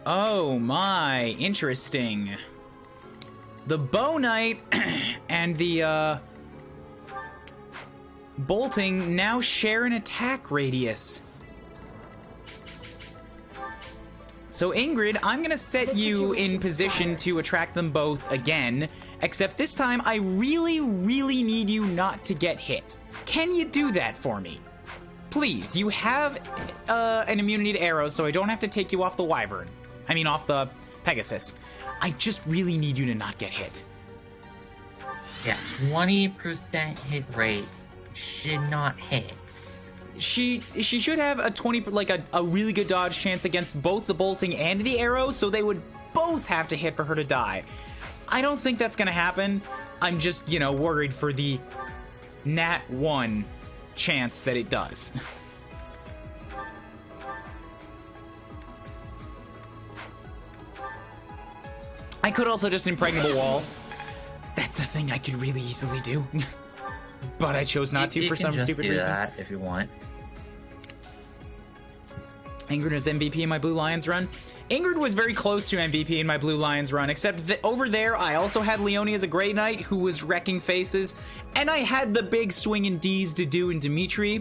Oh my, interesting. The Bow Knight and the bolting now share an attack radius. So Ingrid, I'm gonna set you in position to attract them both again, except this time I really, really need you not to get hit. Can you do that for me? Please, you have an immunity to arrows, so I don't have to take you off the Wyvern. I mean, off the Pegasus. I just really need you to not get hit. Yeah, 20% hit rate should not hit. She should have a 20, like a really good dodge chance against both the bolting and the arrow, so they would both have to hit for her to die. I don't think that's gonna happen. I'm just, you know, worried for the nat 1 chance that it does. I could also just impregnable wall. That's a thing I could really easily do. But I chose not to for some stupid reason. You can just do that if you want. Ingrid is MVP in my Blue Lions run. Ingrid was very close to MVP in my Blue Lions run, except that over there I also had Leonie as a Grey Knight who was wrecking faces, and I had the big swinging D's to do in Dimitri,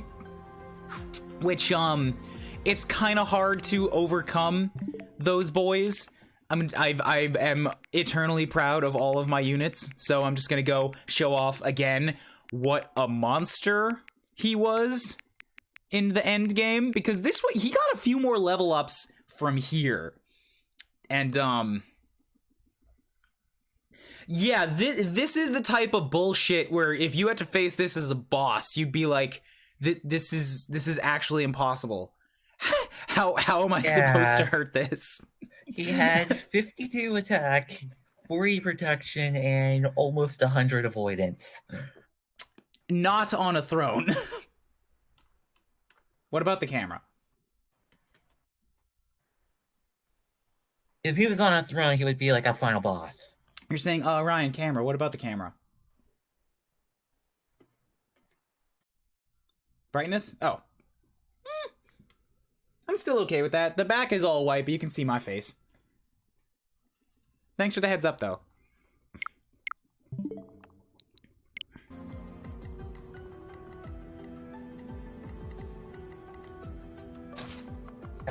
which, it's kind of hard to overcome those boys. I am eternally proud of all of my units, so I'm just gonna go show off again what a monster he was in the end game, because this way he got a few more level ups from here, and yeah, this is the type of bullshit where if you had to face this as a boss, you'd be like, this is actually impossible. How am I supposed to hurt this? He had 52 attack, 40 protection and almost 100 avoidance. Not on a throne. What about the camera? If he was on a throne, he would be like a final boss. You're saying, Ryan, camera. What about the camera? Brightness? Oh. I'm still okay with that. The back is all white, but you can see my face. Thanks for the heads up, though.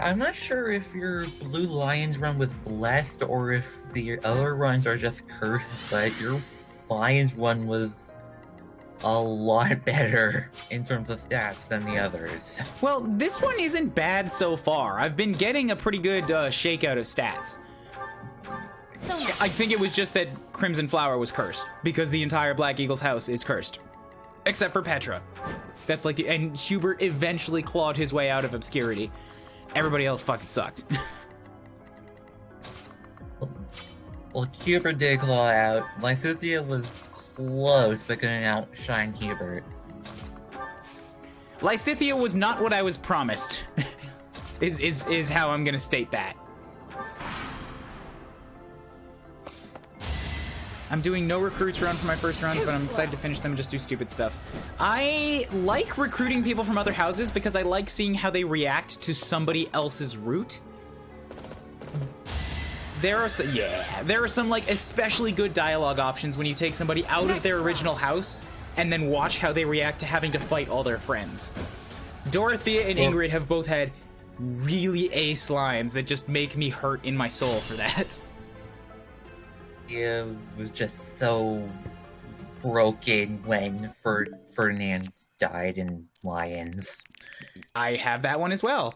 I'm not sure if your Blue Lions run was blessed or if the other runs are just cursed, but your Lions one was a lot better in terms of stats than the others. Well, this one isn't bad so far. I've been getting a pretty good shakeout of stats. So I think it was just that Crimson Flower was cursed, because the entire Black Eagle's house is cursed. Except for Petra. That's like, and Hubert eventually clawed his way out of obscurity. Everybody else fucking sucked. Well, Hubert did claw out. Lysithea was close, but couldn't outshine Hubert. Lysithea was not what I was promised. is how I'm gonna state that. I'm doing no recruits run for my first runs, but I'm excited to finish them and just do stupid stuff. I like recruiting people from other houses because I like seeing how they react to somebody else's route. There are some like especially good dialogue options when you take somebody out of their original house and then watch how they react to having to fight all their friends. Dorothea and Ingrid have both had really ace lines that just make me hurt in my soul for that. It was just so broken when Ferdinand died in Lions. I have that one as well.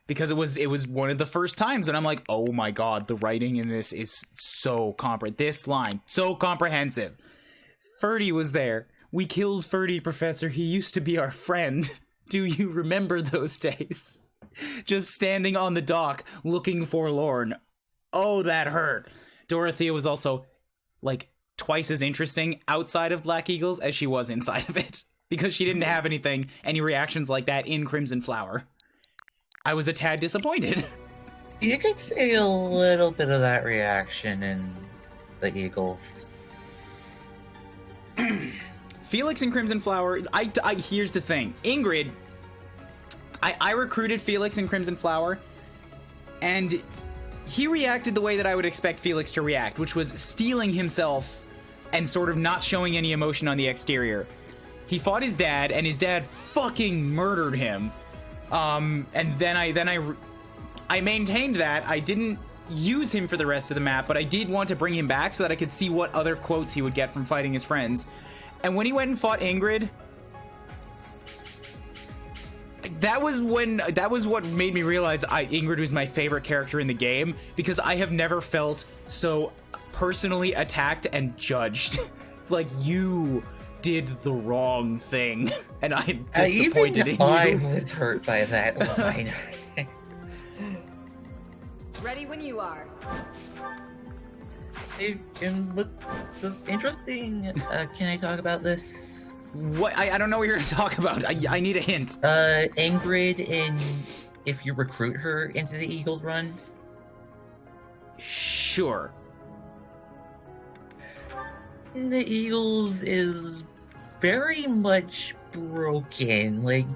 Because it was one of the first times and I'm like, oh my god, the writing in this is so this line, so comprehensive. Ferdy was there. We killed Ferdy, Professor. He used to be our friend. Do you remember those days? Just standing on the dock, looking forlorn. Oh, that hurt. Dorothea was also, like, twice as interesting outside of Black Eagles as she was inside of it. Because she didn't have any reactions like that in Crimson Flower. I was a tad disappointed. You could see a little bit of that reaction in the Eagles. Felix and Crimson Flower, here's the thing. Ingrid, I recruited Felix and Crimson Flower, and he reacted the way that I would expect Felix to react, which was stealing himself and sort of not showing any emotion on the exterior. He fought his dad, and his dad fucking murdered him. And then I maintained that. I didn't use him for the rest of the map, but I did want to bring him back so that I could see what other quotes he would get from fighting his friends. And when he went and fought Ingrid, that was what made me realize Ingrid was my favorite character in the game, because I have never felt so personally attacked and judged. Like, you did the wrong thing, and I'm disappointed in you. I was hurt by that line. Ready when you are. And look, interesting. Can I talk about this? What? I don't know what you're going to talk about. I need a hint. Ingrid, if you recruit her into the Eagles run. Sure. The Eagles is very much broken. Like,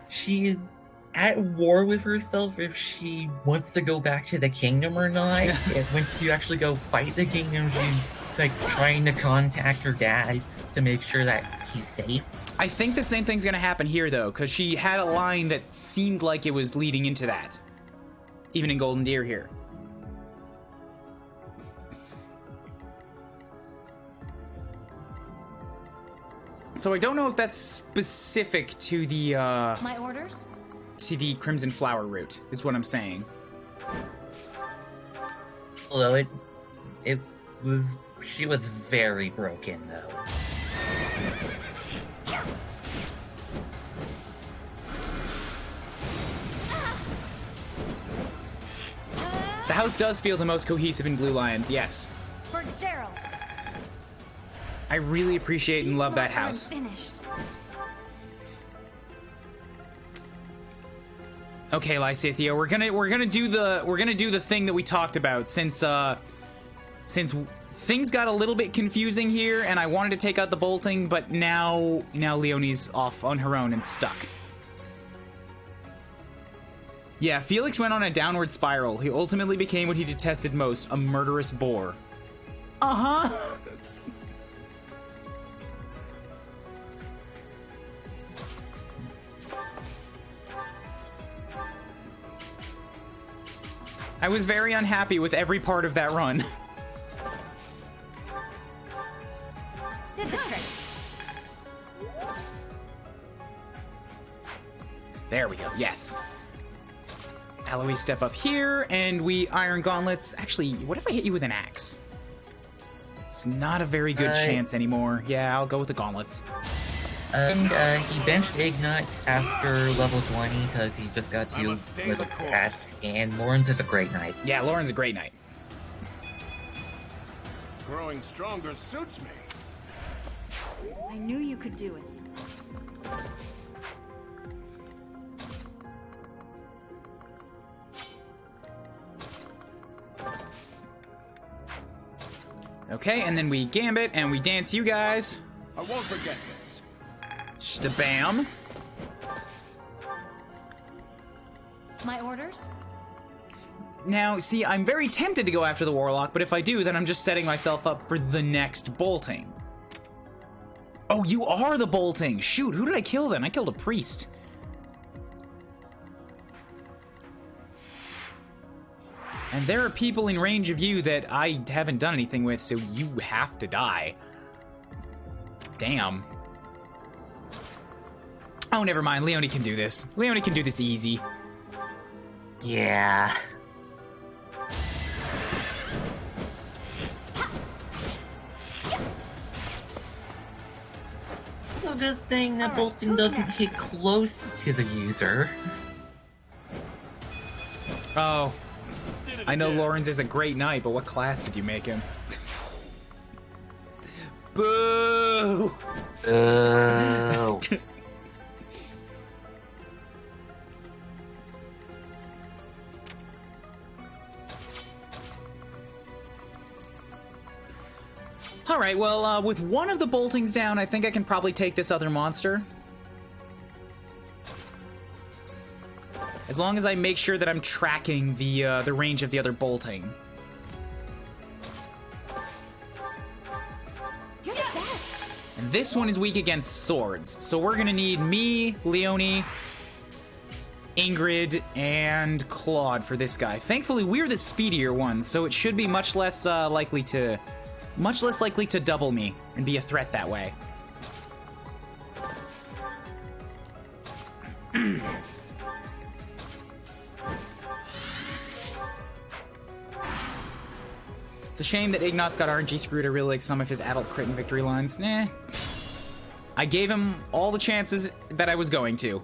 she is at war with herself if she wants to go back to the kingdom or not. And once you actually go fight the kingdom, she's like trying to contact her dad to make sure that he's safe. I think the same thing's gonna happen here though, because she had a line that seemed like it was leading into that. Even in Golden Deer here. So I don't know if that's specific to the My orders? to the Crimson Flower route, is what I'm saying. Although she was very broken though. The house does feel the most cohesive in Blue Lions, yes. For I really appreciate and love that Smart house. Finished. Okay, Lysithia, we're gonna do the thing that we talked about since things got a little bit confusing here, and I wanted to take out the bolting, but now Leonie's off on her own and stuck. Yeah, Felix went on a downward spiral. He ultimately became what he detested most, a murderous boar. Uh-huh. I was very unhappy with every part of that run. Did the trick. There we go, yes. Eloise, step up here, and we iron gauntlets. Actually, what if I hit you with an axe? It's not a very good chance anymore. Yeah, I'll go with the gauntlets. And he benched Ignatz after level 20 because he just got too little stats, and Lawrence is a great knight. Yeah, Lauren's a great knight. Growing stronger suits me. I knew you could do it. Okay, and then we gambit and we dance you guys. I won't forget this. Stabam. My orders? Now, see, I'm very tempted to go after the Warlock, but if I do, then I'm just setting myself up for the next bolting. Oh, you are the bolting! Shoot, who did I kill then? I killed a priest. And there are people in range of you that I haven't done anything with, so you have to die. Damn. Oh, never mind. Leonie can do this. Leonie can do this easy. Yeah. It's a good thing that bolting doesn't hit close to the user. Oh. I know Lawrence is a great knight, but what class did you make him? Boo! Oh. Alright, well, with one of the boltings down, I think I can probably take this other monster. As long as I make sure that I'm tracking the range of the other bolting. You're the best. And this one is weak against swords, so we're gonna need me, Leonie, Ingrid, and Claude for this guy. Thankfully, we're the speedier ones, so it should be much less likely to double me and be a threat that way. It's a shame that Ignatz got RNG screwed. I really like some of his adult crit and victory lines. Nah. I gave him all the chances that I was going to.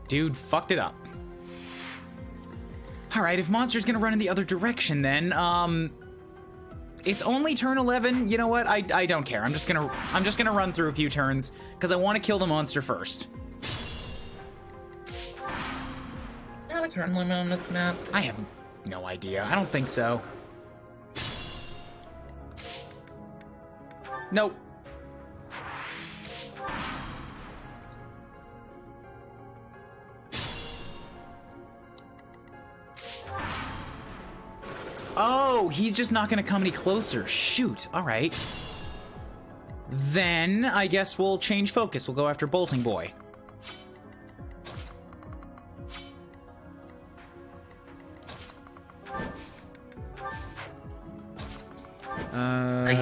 Dude fucked it up. Alright, if Monster's gonna run in the other direction then, it's only turn 11. You know what? I don't care. I'm just gonna run through a few turns, because I want to kill the monster first. Have a turn limit on this map? I have no idea. I don't think so. Nope. Oh, he's just not gonna come any closer. Shoot. All right. Then I guess we'll change focus. We'll go after Bolting Boy.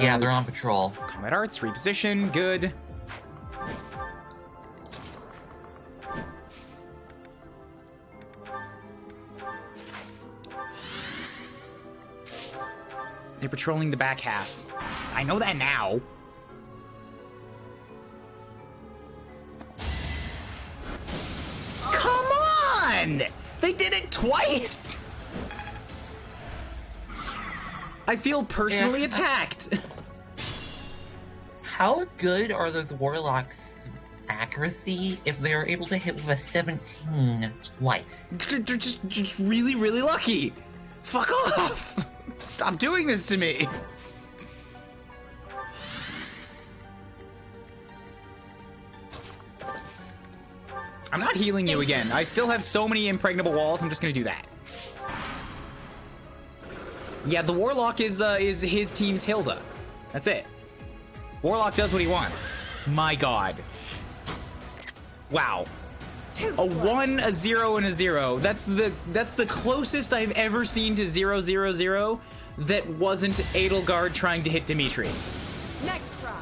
Yeah, they're on patrol. Combat Arts, reposition, good. They're patrolling the back half. I know that now. Come on! They did it twice! I feel personally attacked. how good are those warlocks' accuracy if they are able to hit with a 17 twice? They're just really, really lucky. Fuck off! Stop doing this to me. I'm not healing you again. I still have so many impregnable walls. I'm just gonna do that. Yeah, the Warlock is his team's Hilda. That's it. Warlock does what he wants. My god. Wow. A 1, a 0, and a 0. That's the closest I've ever seen to 0, 0, 0 that wasn't Edelgard trying to hit Dimitri. Next try.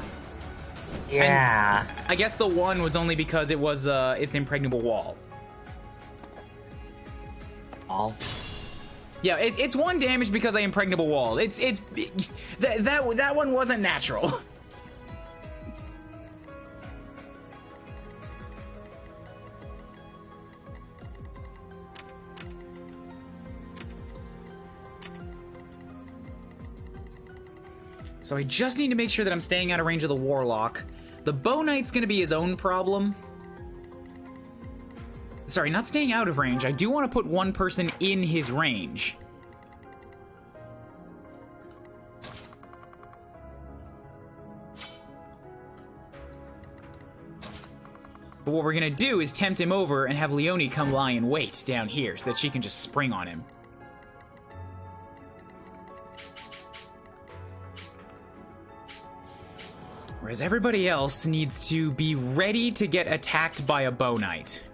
Yeah. And I guess the 1 was only because it was its impregnable wall. All. Yeah, it's 1 damage because I impregnable wall. That one wasn't natural. So I just need to make sure that I'm staying out of range of the Warlock. The Bow Knight's gonna be his own problem. Sorry, not staying out of range. I do want to put one person in his range. But what we're gonna do is tempt him over and have Leonie come lie in wait down here so that she can just spring on him. Whereas everybody else needs to be ready to get attacked by a Bow Knight.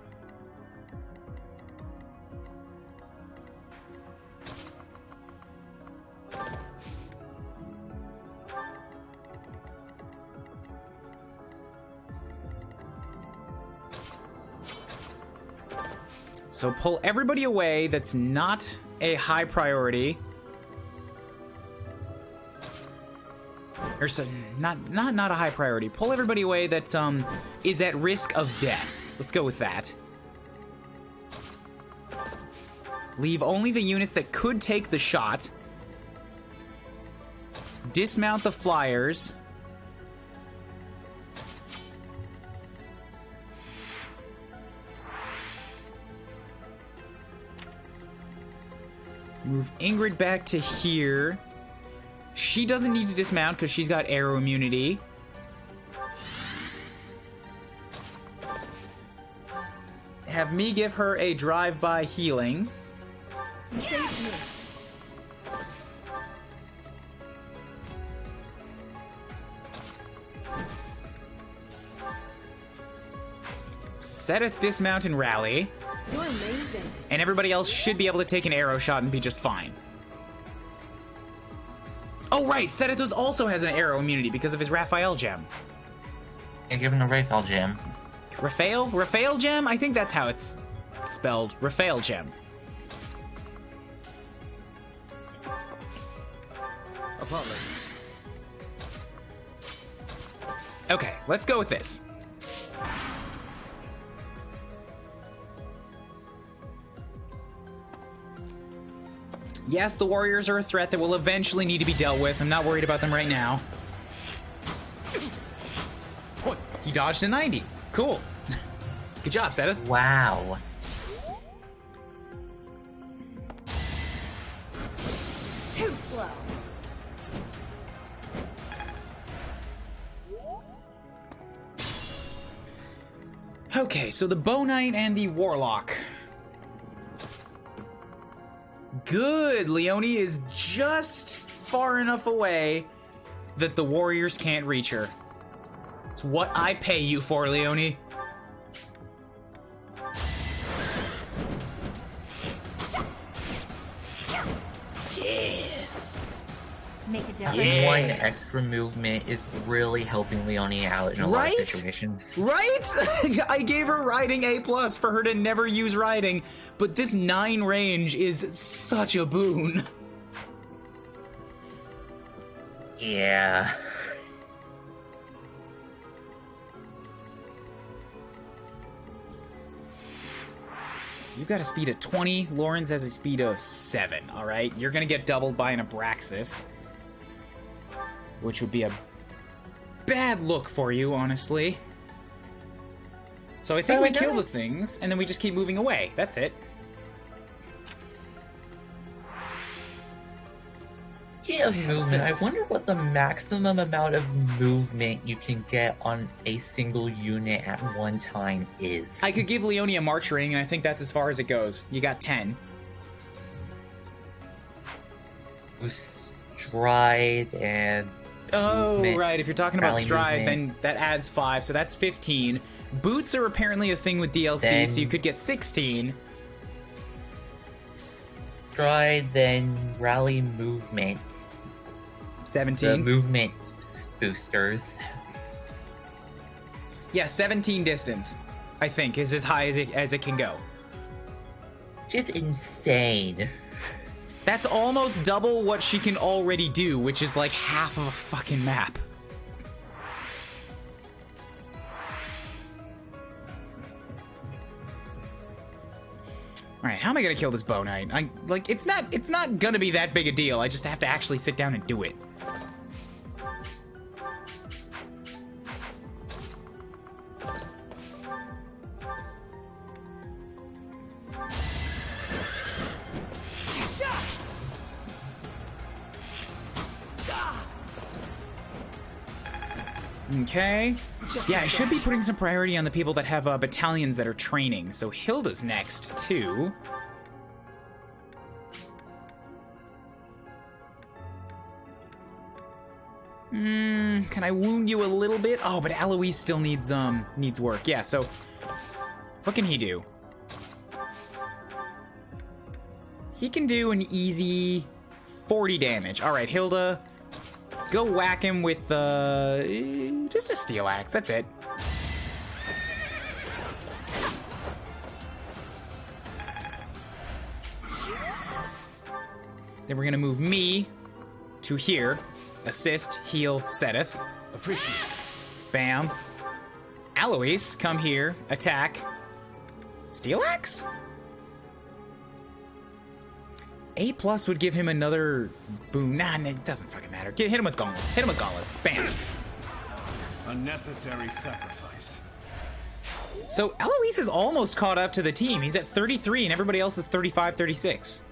So pull everybody away that's not a high priority. Or so, not a high priority. Pull everybody away that is at risk of death. Let's go with that. Leave only the units that could take the shot. Dismount the flyers. Move Ingrid back to here. She doesn't need to dismount because she's got arrow immunity. Have me give her a drive-by healing. Seteth dismount and rally. You're amazing. And everybody else should be able to take an arrow shot and be just fine. Oh, right! Setethos also has an arrow immunity because of his Raphael gem. Yeah, give him the Raphael gem. Raphael? Raphael gem? I think that's how it's spelled. Raphael gem. Apologies. Okay, let's go with this. Yes, the warriors are a threat that will eventually need to be dealt with. I'm not worried about them right now. You dodged a 90. Cool. Good job, Seteth. Wow. Too slow. Okay, so the Bow Knight and the Warlock. Good. Leonie is just far enough away that the warriors can't reach her. It's what I pay you for, Leonie. Yes. Make a difference. Yes. One extra movement is really helping Leonie out in a lot of situations. Right? I gave her riding A+ for her to never use riding, but this 9 range is such a boon. Yeah. So you've got a speed of 20. Lawrence has a speed of 7, all right? You're going to get doubled by an Abraxas, which would be a bad look for you, honestly. So I think we kill the things, and then we just keep moving away. That's it. Yeah, movement. I wonder what the maximum amount of movement you can get on a single unit at one time is. I could give Leonie a march ring, and I think that's as far as it goes. You got 10. Stride and... Oh, movement, right. If you're talking about stride, movement. then that adds 5, so that's 15. Boots are apparently a thing with DLC, Then, so you could get 16. Stride, then rally movement. 17. The movement boosters. Yeah, 17 distance, I think, is as high as it can go. Just insane. That's almost double what she can already do, which is like half of a fucking map. Alright, how am I gonna kill this Bow Knight? It's not gonna be that big a deal. I just have to actually sit down and do it. Okay. Yeah, I should be putting some priority on the people that have battalions that are training. So Hilda's next, too. Can I wound you a little bit? Oh, but Eloise still needs work. Yeah, so what can he do? He can do an easy 40 damage. All right, Hilda, go whack him with just a steel axe. That's it. Then we're gonna move me to here. Assist, heal, Sedith. Appreciate it. Bam. Alois, come here. Attack. Steel axe? A+ would give him another boon. Nah, it doesn't fucking matter. Hit him with gauntlets. Hit him with gauntlets. Bam. Unnecessary sacrifice. So Eloise is almost caught up to the team. He's at 33 and everybody else is 35, 36.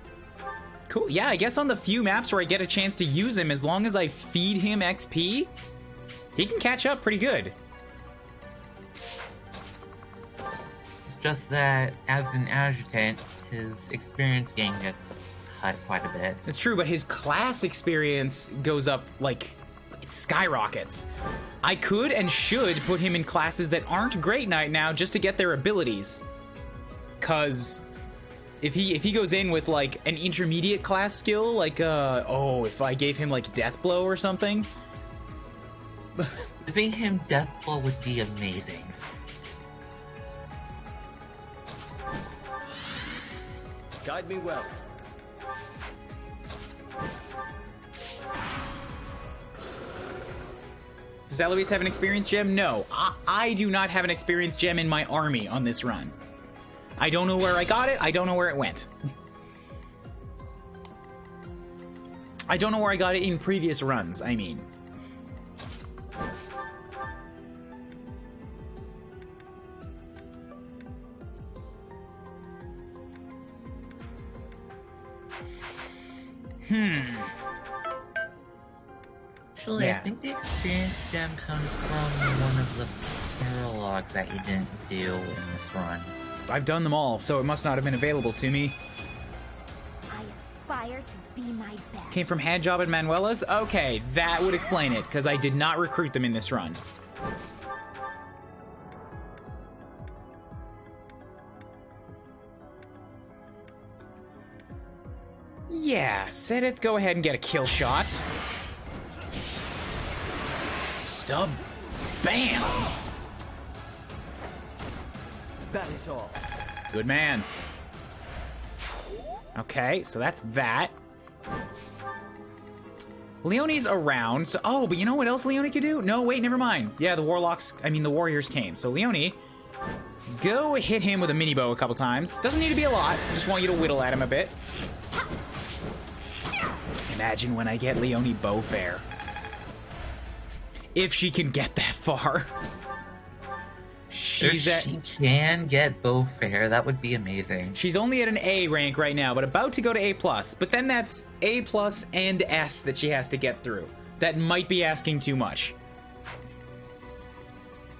Cool. Yeah, I guess on the few maps where I get a chance to use him, as long as I feed him XP, he can catch up pretty good. It's just that as an adjutant, his experience gain gets cut quite a bit. It's true, but his class experience goes up, like, it skyrockets. I could and should put him in classes that aren't Great Knight now just to get their abilities. Cause if he goes in with like an intermediate class skill, like if I gave him like Death Blow or something. Giving him Death Blow would be amazing. Guide me well. Does Eloise have an experience gem? No, I do not have an experience gem in my army on this run. I don't know where I got it. I don't know where it went. I don't know where I got it in previous runs, I mean. Actually, Yeah. I think the experience gem comes from one of the paralogues that you didn't do in this run. I've done them all, so it must not have been available to me. I aspire to be my best. Came from Handjob and Manuela's? Okay, that would explain it, because I did not recruit them in this run. Yeah, Sedith, go ahead and get a kill shot. Stub. Bam! That is all. Good man. Okay, so that's that. Leonie's around, so... Oh, but you know what else Leonie could do? No, wait, never mind. Yeah, the warriors came. So, Leonie, go hit him with a mini bow a couple times. Doesn't need to be a lot. Just want you to whittle at him a bit. Imagine when I get Leonie bow fair. if she can get that far. If she can get bow fair, that would be amazing. She's only at an A rank right now, but about to go to A+. But then that's A+ and S that she has to get through. That might be asking too much.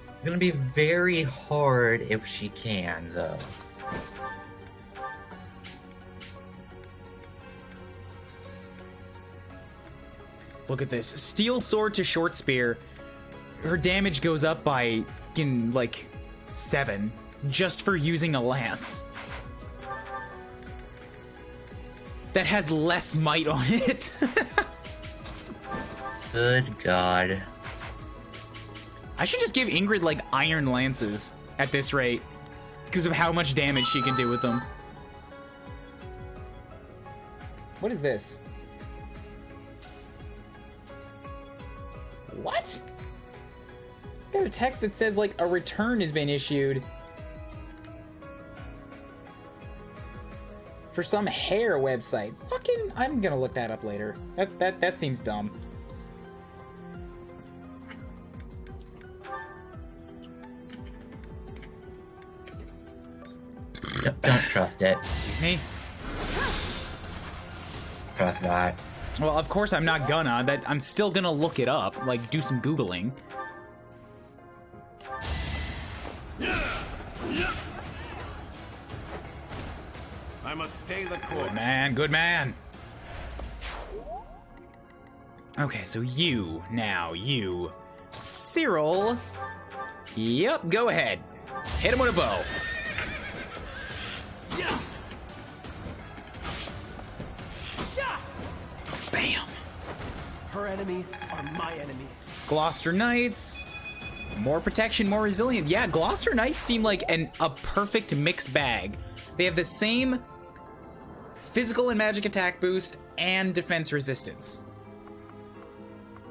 It's gonna be very hard if she can, though. Look at this. Steel sword to short spear. Her damage goes up by, like, 7 just for using a lance. That has less might on it. Good God. I should just give Ingrid, like, iron lances at this rate because of how much damage she can do with them. What is this? What? Got a text that says, like, a return has been issued for some hair website. Fucking, I'm gonna look that up later. That seems dumb. Don't trust it. Excuse me? Trust that. Well, of course I'm not gonna. I'm still gonna look it up, like, do some Googling. I must stay the course. Good man, good man. Okay, so you, Cyril. Yep, go ahead. Hit him with a bow. Bam. Her enemies are my enemies. Gloucester Knights. More protection, more resilient. Yeah, Gloucester Knights seem like a perfect mixed bag. They have the same physical and magic attack boost and defense resistance.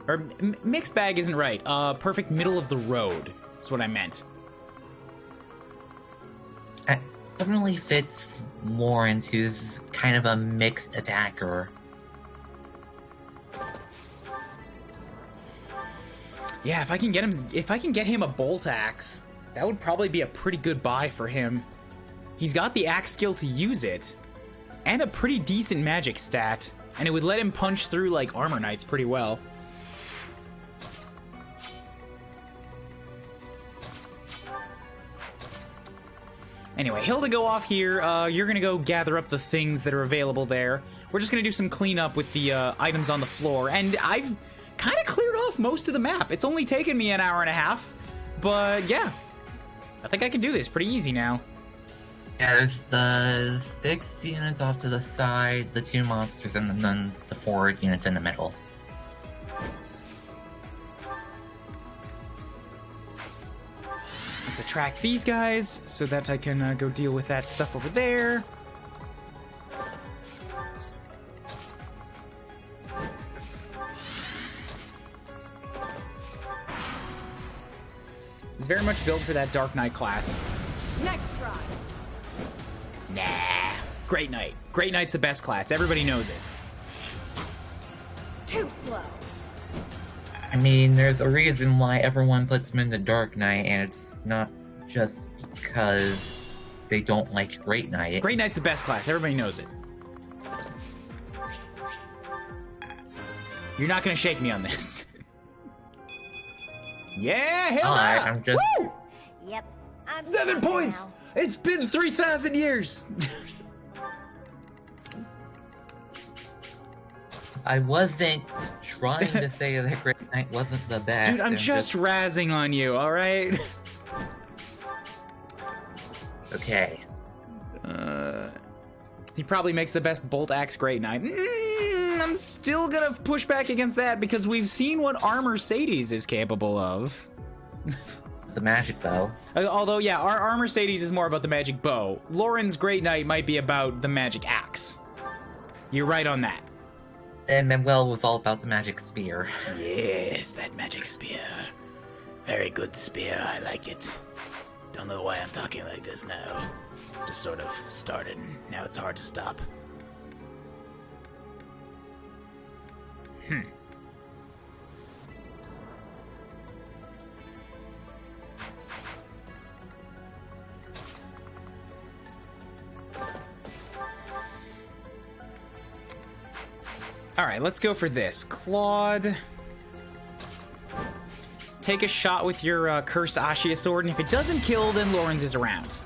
Or mixed bag isn't right. Perfect middle of the road is what I meant. It definitely fits Lawrence, who's kind of a mixed attacker. Yeah, if I can get him a bolt axe, that would probably be a pretty good buy for him. He's got the axe skill to use it, and a pretty decent magic stat, and it would let him punch through, like, armor knights pretty well. Anyway, Hilda, go off here. You're gonna go gather up the things that are available there. We're just gonna do some cleanup with the items on the floor, and I've kind of cleared off most of the map. It's only taken me an hour and a half, but yeah, I think I can do this pretty easy now. Yeah, there's the 6 units off to the side, the 2 monsters, and then the 4 units in the middle. Let's attract these guys so that I can go deal with that stuff over there. It's very much built for that Dark Knight class. Next try. Nah. Great Knight. Great Knight's the best class. Everybody knows it. Too slow. I mean, there's a reason why everyone puts him in the Dark Knight, and it's not just because they don't like Great Knight. Great Knight's the best class. Everybody knows it. You're not gonna shake me on this. Yeah, hell Alright, yeah! I'm just... Woo! Yep. I'm 7 points! now. It's been 3,000 years! I wasn't trying to say that Great Knight wasn't the best. Dude, I'm just razzing on you, alright? Okay. He probably makes the best Bolt Axe Great Knight. I'm still gonna push back against that because we've seen what our Mercedes is capable of. The magic bow. Although, yeah, our Mercedes is more about the magic bow. Lauren's Great Knight might be about the magic axe. You're right on that. And Manuel was all about the magic spear. Yes, that magic spear. Very good spear, I like it. Don't know why I'm talking like this now. Just sort of started, and now it's hard to stop. Alright, let's go for this. Claude. Take a shot with your cursed Ashia sword, and if it doesn't kill, then Lawrence is around.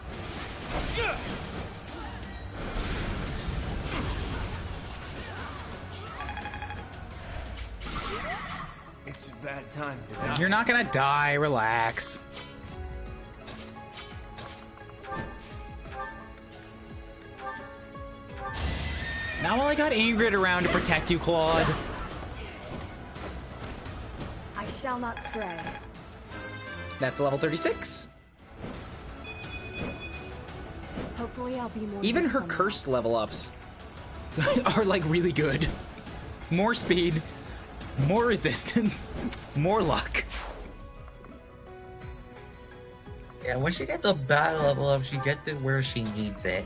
It's a bad time to die. You're not gonna die, relax. Now while I got Ingrid around to protect you, Claude. I shall not stray. That's level 36. Hopefully I'll be more Even her useful now. cursed level ups are like really good. More speed, more resistance, more luck. Yeah, when she gets a bad level up, she gets it where she needs it.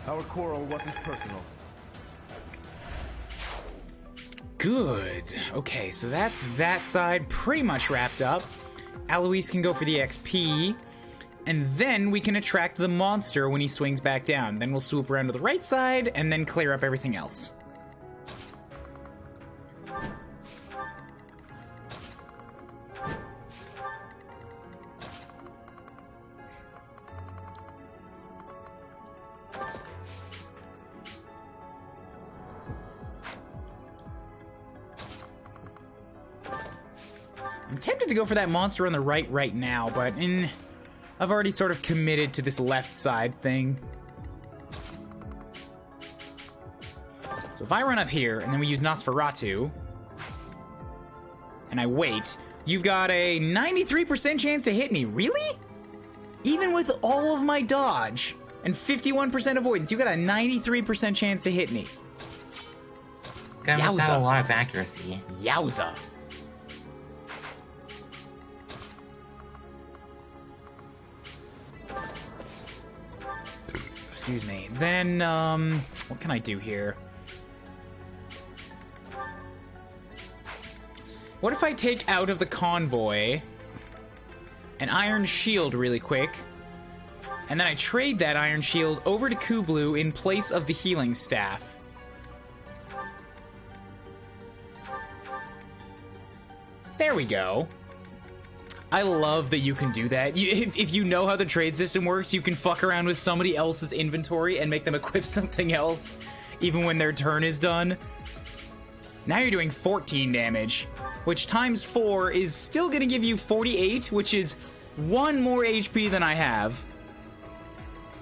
Our quarrel wasn't personal. Good. Okay, so that's that side pretty much wrapped up. Alois can go for the XP, and then we can attract the monster when he swings back down. Then we'll swoop around to the right side, and then clear up everything else. I'm tempted to go for that monster on the right now, but I've already sort of committed to this left side thing. So if I run up here, and then we use Nosferatu, and I wait, you've got a 93% chance to hit me. Really? Even with all of my dodge and 51% avoidance, you got a 93% chance to hit me. That must have a lot of accuracy. Yowza. Excuse me. Then, what can I do here? What if I take out of the convoy an iron shield really quick, and then I trade that iron shield over to Kublu in place of the healing staff? There we go. I love that you can do that. If you know how the trade system works, you can fuck around with somebody else's inventory and make them equip something else, even when their turn is done. Now you're doing 14 damage, which times 4 is still gonna give you 48, which is 1 more HP than I have.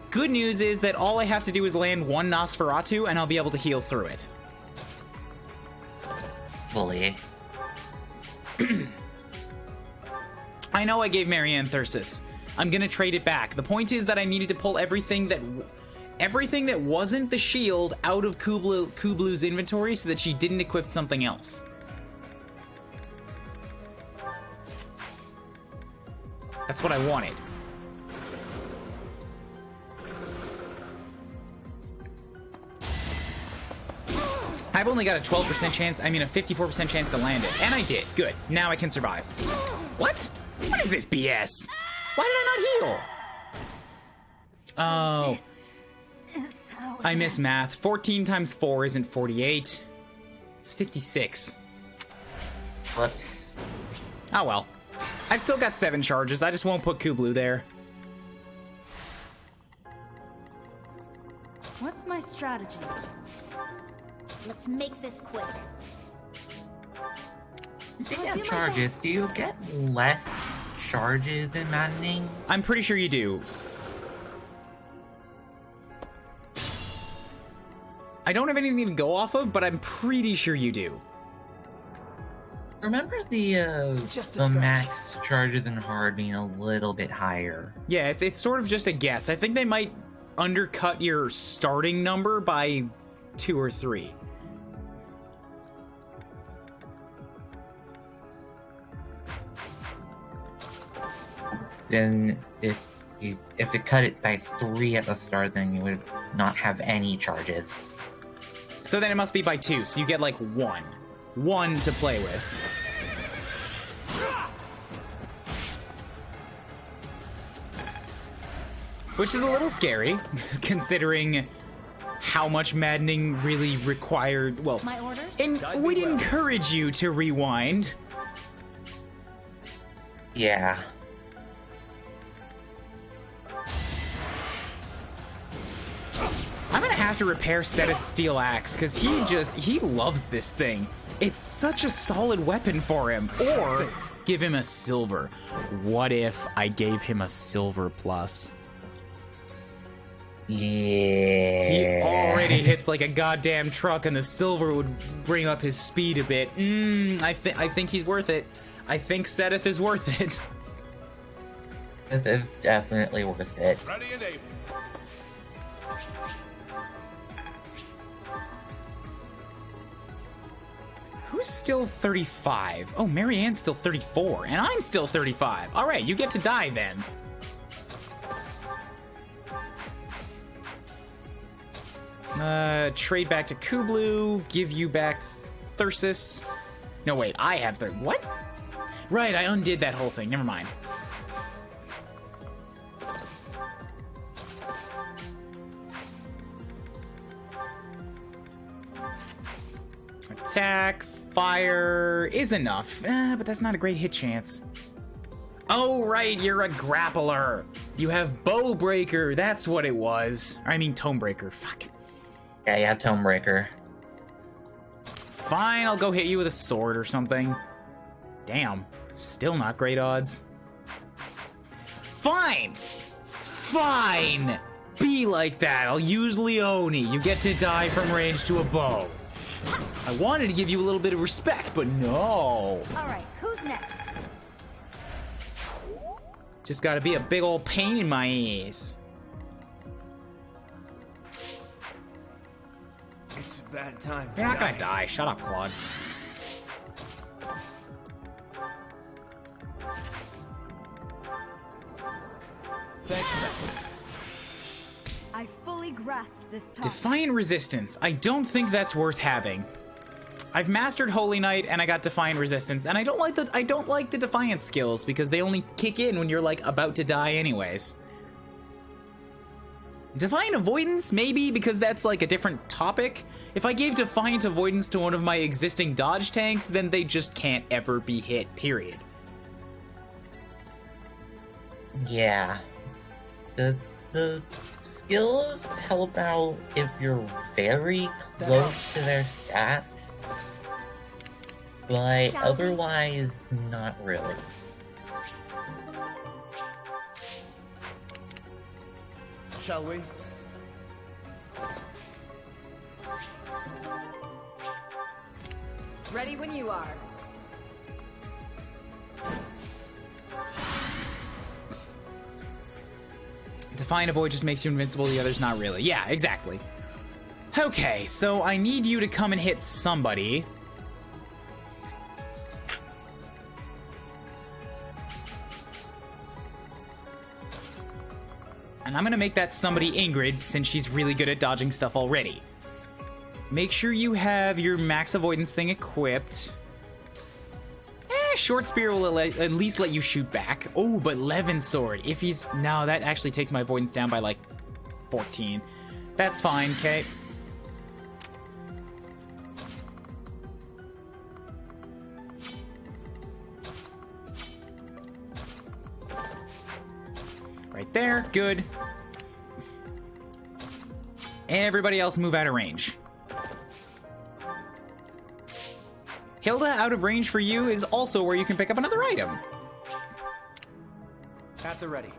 Good news is that all I have to do is land 1 Nosferatu, and I'll be able to heal through it. Fully. I know I gave Marianne Thyrsus. I'm gonna trade it back. The point is that I needed to pull everything that wasn't the shield out of Kublu's inventory so that she didn't equip something else. That's what I wanted. I've only got a 12% chance, I mean a 54% chance to land it. And I did. Good. Now I can survive. What? What is this BS? Why did I not heal? Oh. I miss math. 14 times 4 isn't 48. It's 56. Whoops. Oh well. I've still got 7 charges. I just won't put Kublu there. What's my strategy? Let's make this quick. Speaking of charges, do you get less charges in Maddening? I'm pretty sure you do. I don't have anything to go off of, but I'm pretty sure you do. Remember the max charges in hard being a little bit higher. Yeah, it's sort of just a guess. I think they might undercut your starting number by 2 or 3. Then if it cut it by 3 at the start, then you would not have any charges. So then it must be by 2, so you get like 1 to play with. Which is a little scary, considering how much maddening really required, well, My orders? and would encourage you to rewind. Yeah. I'm gonna have to repair Setith's steel axe, because he loves this thing. It's such a solid weapon for him. Or give him a silver. What if I gave him a silver plus? Yeah. He already hits like a goddamn truck, and the silver would bring up his speed a bit. I think he's worth it. I think Setith is worth it. This is definitely worth it. Ready and able. Who's still 35? Oh, Marianne's still 34, and I'm still 35. All right, you get to die then. Trade back to Kublu, give you back Thyrsus. No, wait, I have what? Right, I undid that whole thing. Never mind. Attack, fire is enough, but that's not a great hit chance. Oh, right, you're a grappler. You have bow breaker, that's what it was. I mean, tome breaker, fuck. Yeah, you have Tome Breaker. Fine, I'll go hit you with a sword or something. Damn, still not great odds. Fine! Fine! Be like that, I'll use Leone. You get to die from range to a bow. I wanted to give you a little bit of respect, but no. All right, who's next? Just gotta be a big old pain in my ass. It's a bad time. You're not gonna die. Shut up, Claude. Thanks for that. I fully grasped this topic. Defiant Resistance. I don't think that's worth having. I've mastered Holy Knight and I got Defiant Resistance, and I don't like the Defiant skills because they only kick in when you're like about to die anyways. Defiant Avoidance, maybe, because that's like a different topic. If I gave Defiant Avoidance to one of my existing dodge tanks, then they just can't ever be hit, period. Yeah. The skills help out if you're very close to their stats, but otherwise, not really. Shall we? Ready when you are. Defiant Avoid just makes you invincible, the others not really. Yeah, exactly. Okay, so I need you to come and hit somebody. And I'm gonna make that somebody Ingrid, since she's really good at dodging stuff already. Make sure you have your max avoidance thing equipped. Short spear will at least let you shoot back. Oh, but Levin sword. If he's... No, that actually takes my avoidance down by like 14. That's fine, okay? Right there, good. Everybody else move out of range. Hilda, out of range for you is also where you can pick up another item. At the ready.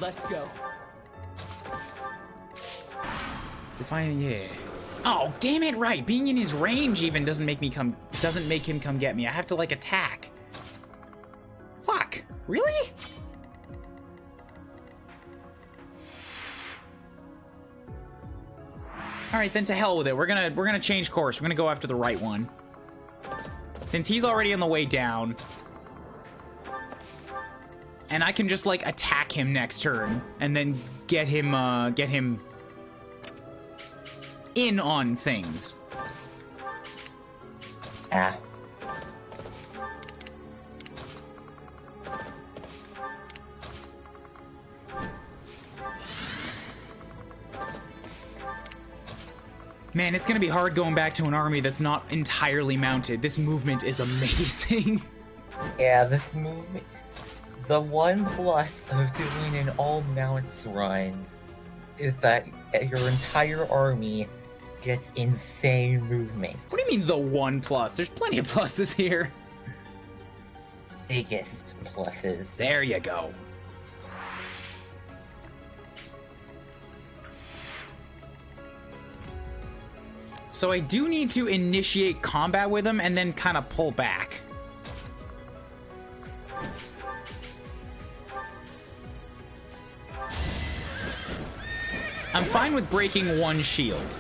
Let's go. Define, yeah. Oh, damn it, right. Being in his range even doesn't make him come get me. I have to, like, attack. Fuck. Really? All right, then to hell with it. We're gonna change course. We're gonna go after the right one. Since he's already on the way down. And I can just, like, attack him next turn and then get him in on things. Ah. Man, it's gonna be hard going back to an army that's not entirely mounted. This movement is amazing. Yeah, this movement... The one plus of doing an all-mounts run is that your entire army gets insane movement. What do you mean the one plus? There's plenty of pluses here. Biggest pluses. There you go. So I do need to initiate combat with him and then kind of pull back. I'm fine with breaking one shield.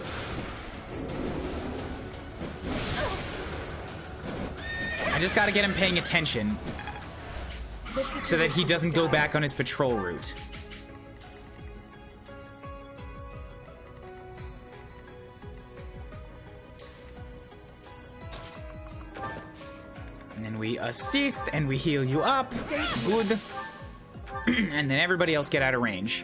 I just gotta get him paying attention so that he doesn't go back on his patrol route. And then we assist and we heal you up. Good. And then everybody else get out of range.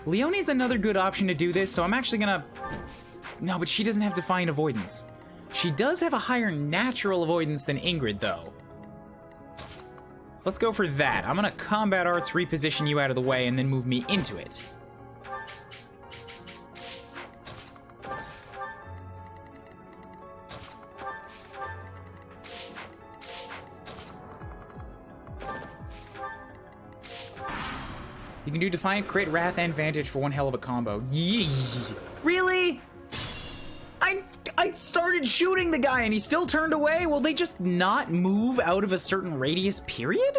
Leonie's another good option to do this, so I'm actually gonna... No, but she doesn't have Defiant Avoidance. She does have a higher natural avoidance than Ingrid, though. So let's go for that. I'm gonna Combat Arts reposition you out of the way and then move me into it. You can do Defiant, Crit, Wrath, and Vantage for one hell of a combo. Yee. Really? I started shooting the guy and he still turned away? Will they just not move out of a certain radius period?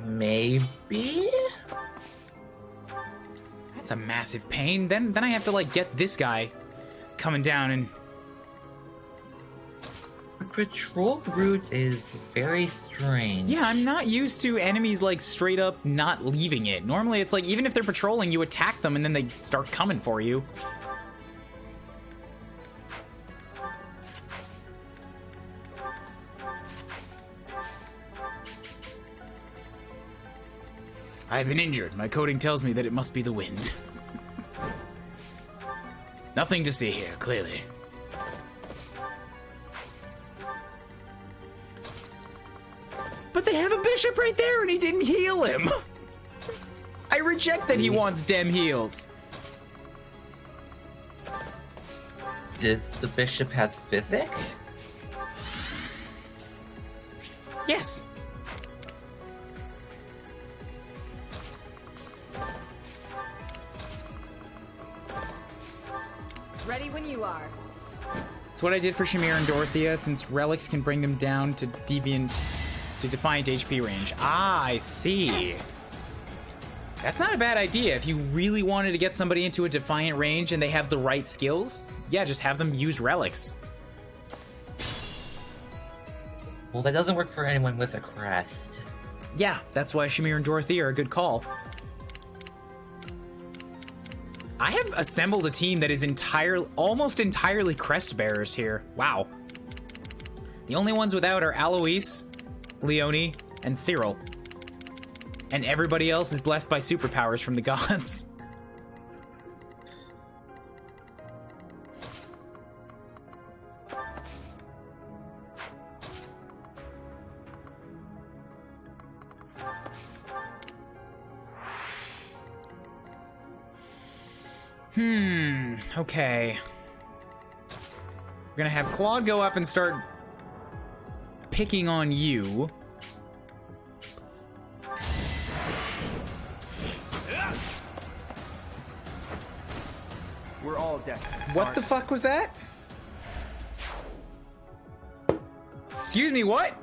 Maybe? That's a massive pain. Then I have to, like, get this guy coming down and... Patrol route is very strange. Yeah, I'm not used to enemies, like, straight up not leaving it. Normally, it's like, even if they're patrolling, you attack them and then they start coming for you. I've been injured. My coding tells me that it must be the wind. Nothing to see here, clearly. But they have a bishop right there and he didn't heal him. I reject that he wants dem heals. Does the bishop have physic? Yes. Ready when you are. It's what I did for Shamir and Dorothea, since relics can bring them down to Defiant HP range. Ah, I see. That's not a bad idea. If you really wanted to get somebody into a Defiant range and they have the right skills, yeah, just have them use relics. Well, that doesn't work for anyone with a crest. Yeah, that's why Shamir and Dorothea are a good call. I have assembled a team that is almost entirely crest bearers here. Wow. The only ones without are Alois, Leonie, and Cyril. And everybody else is blessed by superpowers from the gods. Okay. We're gonna have Claude go up and start picking on you. We're all desperate. What the fuck was that? Excuse me, what?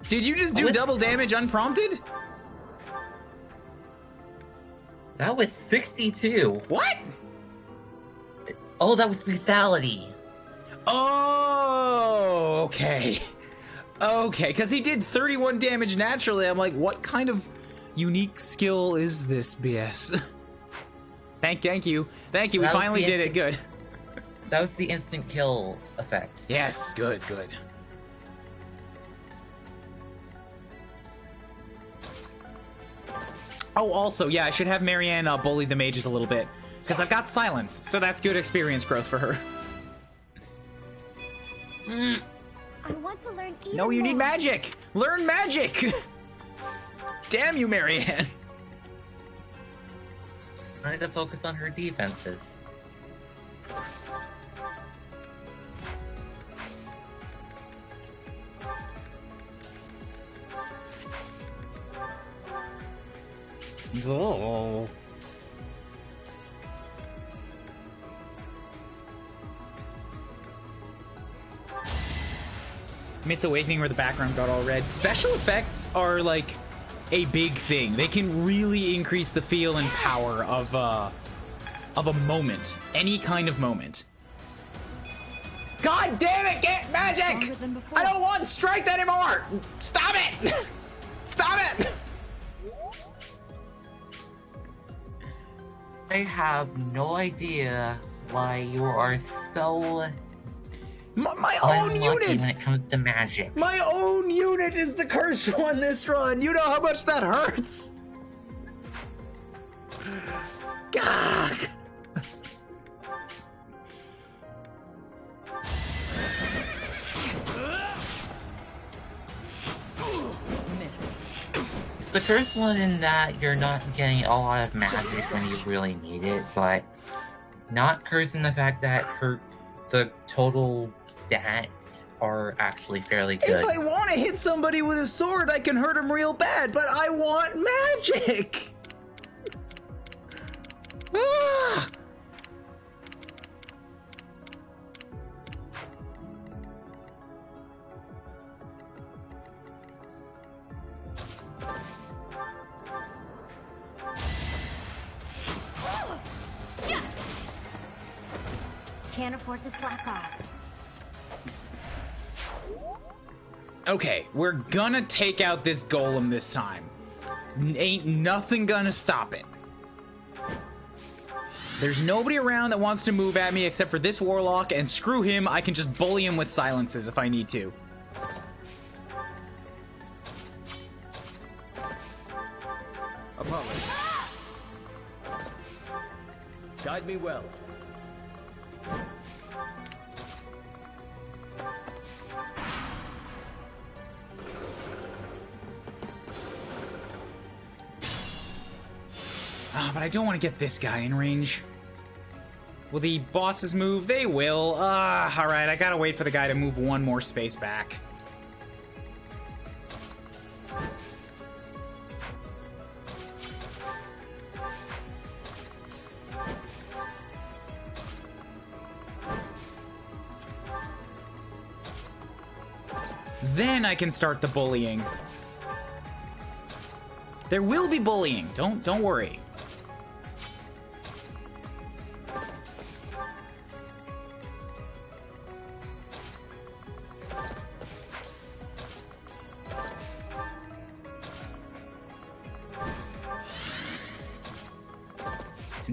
Did you just do double damage unprompted? That was 62. What? Oh, that was lethality. Oh, okay. Okay, because he did 31 damage naturally. I'm like, what kind of unique skill is this BS? Thank you. Thank you. We finally did it. Good. That was the instant kill effect. Yes, good, good. Oh, also, yeah, I should have Marianne bully the mages a little bit. Because I've got silence, so that's good experience growth for her. I want to learn even No, you need more. magic! Learn magic! Damn you, Marianne! Trying to focus on her defenses. Oh. Miss Awakening where the background got all red. Special effects are like a big thing. They can really increase the feel and power of a moment. Any kind of moment. God damn it, get magic! Stronger than before. I don't want strength anymore! Stop it! Stop it! I have no idea why you are so My own unlucky unit! when it comes to magic. My own unit is the cursed one this run. You know how much that hurts. Gah. Missed. It's the cursed one in that you're not getting a lot of magic when you really need it, but not cursed in the fact that the total stats are actually fairly good. If I want to hit somebody with a sword, I can hurt him real bad, but I want magic. Ah. Can't afford to slack off. Okay, we're gonna take out this golem this time. Ain't nothing gonna stop it. There's nobody around that wants to move at me except for this warlock, and screw him, I can just bully him with silences if I need to. Apologies. Guide me well. But I don't want to get this guy in range. Will the bosses move? They will. Alright, I gotta wait for the guy to move one more space back. Then I can start the bullying. There will be bullying. Don't worry.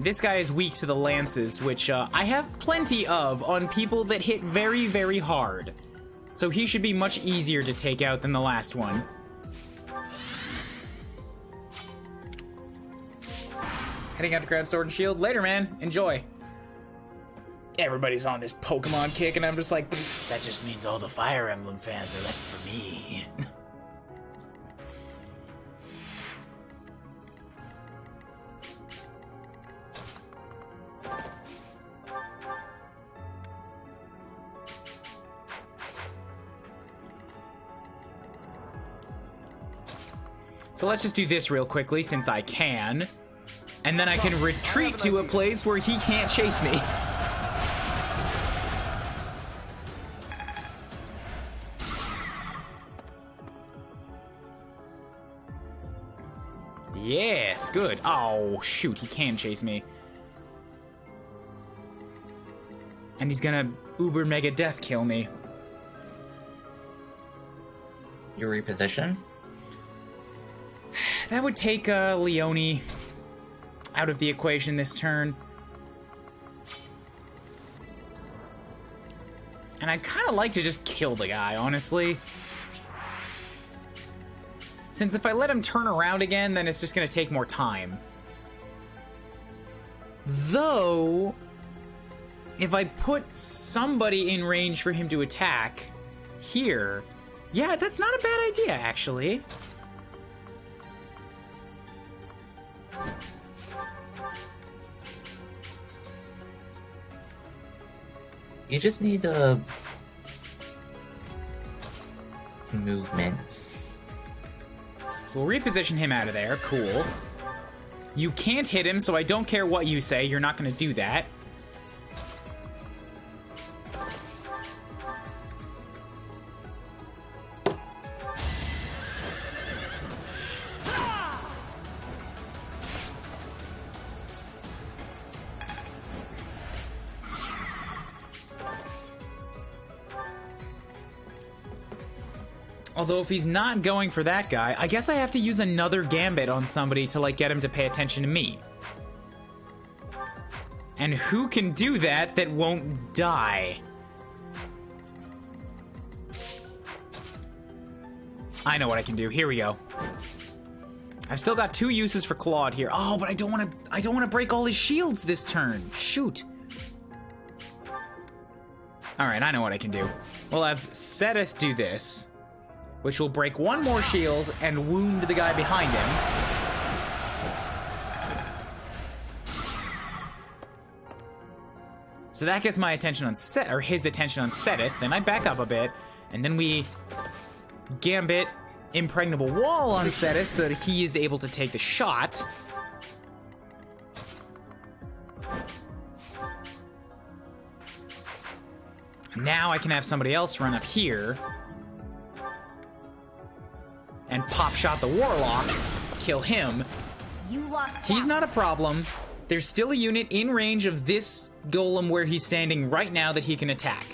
This guy is weak to the lances, which I have plenty of on people that hit very, very hard. So he should be much easier to take out than the last one. Heading out to grab sword and shield. Later, man. Enjoy. Everybody's on this Pokemon kick, and I'm just like, that just means all the Fire Emblem fans are left for me. So let's just do this real quickly, since I can. And then I can retreat to a place where he can't chase me. Yes, good. Oh, shoot, he can chase me. And he's gonna uber mega death kill me. You reposition? That would take Leone out of the equation this turn. And I'd kind of like to just kill the guy, honestly. Since if I let him turn around again, then it's just going to take more time. Though, if I put somebody in range for him to attack here, yeah, that's not a bad idea, actually. You just need movements. So we'll reposition him out of there. Cool. You can't hit him, so I don't care what you say. You're not going to do that. Although if he's not going for that guy, I guess I have to use another gambit on somebody to, like, get him to pay attention to me. And who can do that that won't die? I know what I can do. Here we go. I've still got 2 uses for Claude here. Oh, but I don't want to break all his shields this turn. Shoot. All right, I know what I can do. We'll have Seteth do this, which will break 1 more shield and wound the guy behind him. So that gets my attention on his attention on Seteth. Then I back up a bit, and then we gambit Impregnable Wall on Seteth so that he is able to take the shot. Now I can have somebody else run up here and pop shot the Warlock, kill him. He's not a problem. There's still a unit in range of this golem where he's standing right now that he can attack.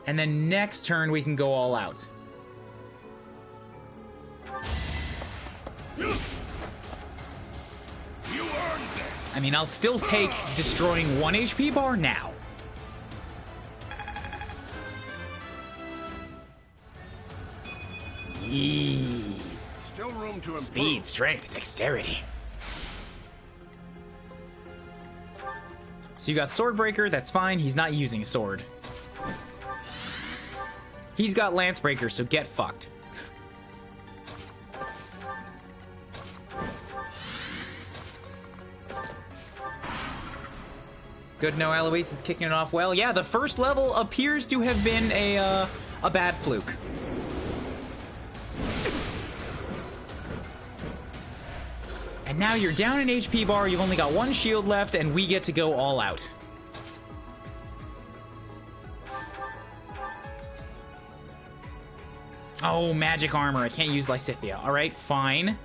And then next turn we can go all out. I mean, I'll still take destroying 1 HP bar now. Still room to improve. Speed, strength, dexterity. So you got Swordbreaker, that's fine. He's not using a sword. He's got Lancebreaker, so get fucked. Good, no, Eloise is kicking it off well. Yeah, the first level appears to have been a bad fluke. And now you're down an HP bar, you've only got 1 shield left, and we get to go all out. Oh, magic armor. I can't use Lysithia. Alright, fine.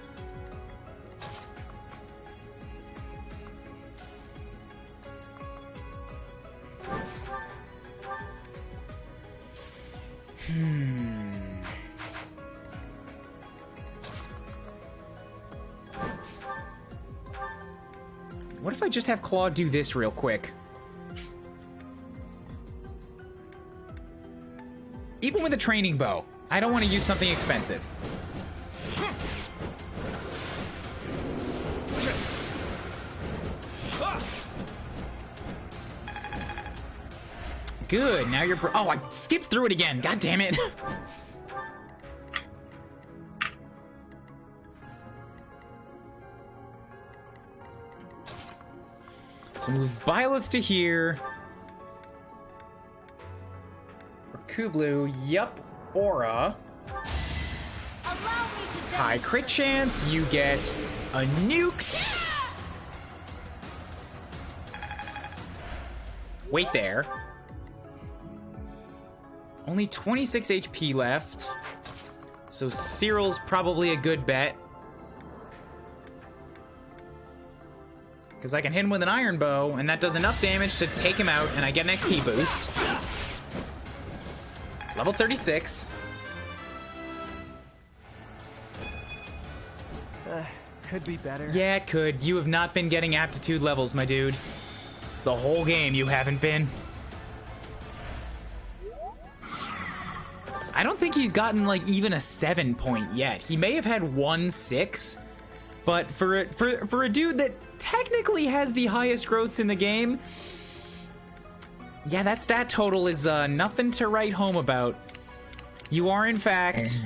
What if I just have Claude do this real quick? Even with a training bow, I don't want to use something expensive. Good, now you're... Oh, I skipped through it again. God damn it. So move Byleth to here. Or Kublu, yup. Aura. High crit chance, you get a nuked. Wait there. Only 26 HP left. So Cyril's probably a good bet. Because I can hit him with an iron bow, and that does enough damage to take him out, and I get an XP boost. Level 36. Could be better. Yeah, it could. You have not been getting aptitude levels, my dude. The whole game you haven't been. I don't think he's gotten like even a 7 point yet. He may have had 1 6, but for a dude that technically has the highest growths in the game, yeah, that stat total is nothing to write home about. You are in fact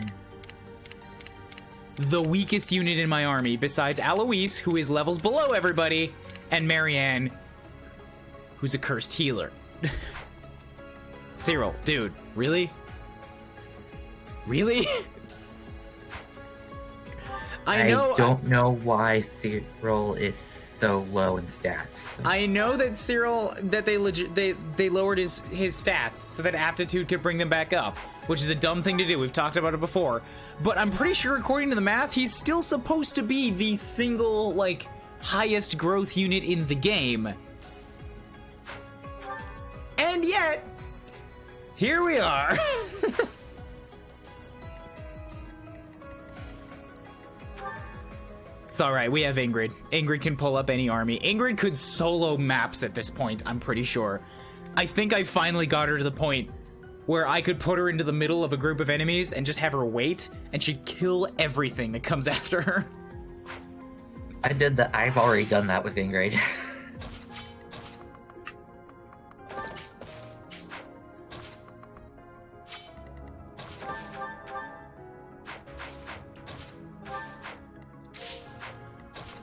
the weakest unit in my army, besides Alois, who is levels below everybody, and Marianne, who's a cursed healer. Cyril, dude, really? Really? I don't know why Cyril is so low in stats. I know that Cyril, that they lowered his stats so that aptitude could bring them back up, which is a dumb thing to do. We've talked about it before. But I'm pretty sure, according to the math, he's still supposed to be the single, like, highest growth unit in the game. And yet, here we are. It's alright, we have Ingrid. Ingrid can pull up any army. Ingrid could solo maps at this point, I'm pretty sure. I think I finally got her to the point where I could put her into the middle of a group of enemies and just have her wait, and she'd kill everything that comes after her. I did that. I've already done that with Ingrid.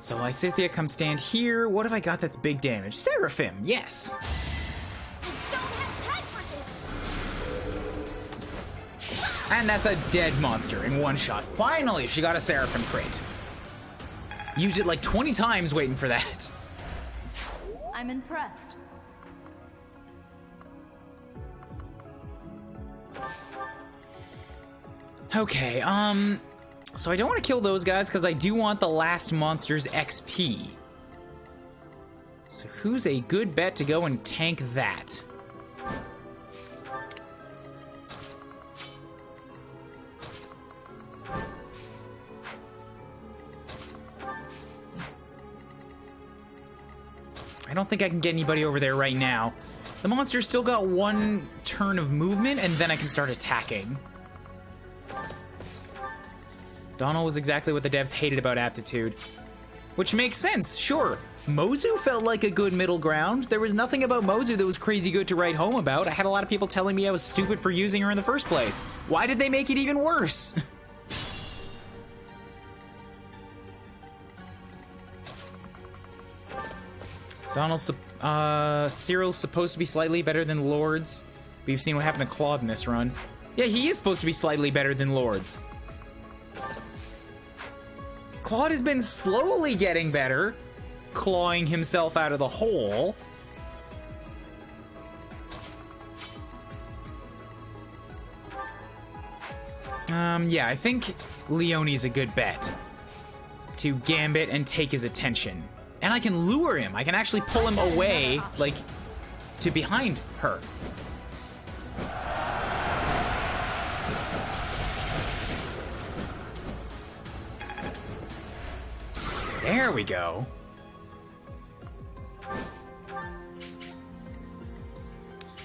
So Lysithea, come stand here. What have I got that's big damage? Seraphim, yes. I don't have time for this. And that's a dead monster in one shot. Finally, she got a Seraphim crate. Used it like 20 times waiting for that. I'm impressed. Okay, so I don't want to kill those guys because I do want the last monster's XP. So who's a good bet to go and tank that? I don't think I can get anybody over there right now. The monster's still got 1 turn of movement, and then I can start attacking. Donald was exactly what the devs hated about aptitude. Which makes sense, sure. Mozu felt like a good middle ground. There was nothing about Mozu that was crazy good to write home about. I had a lot of people telling me I was stupid for using her in the first place. Why did they make it even worse? Cyril's supposed to be slightly better than Lords. We've seen what happened to Claude in this run. Yeah, he is supposed to be slightly better than Lords. Claude has been slowly getting better, clawing himself out of the hole. Yeah, I think Leonie's a good bet to gambit and take his attention. And I can lure him. I can actually pull him away, like, to behind her. There we go.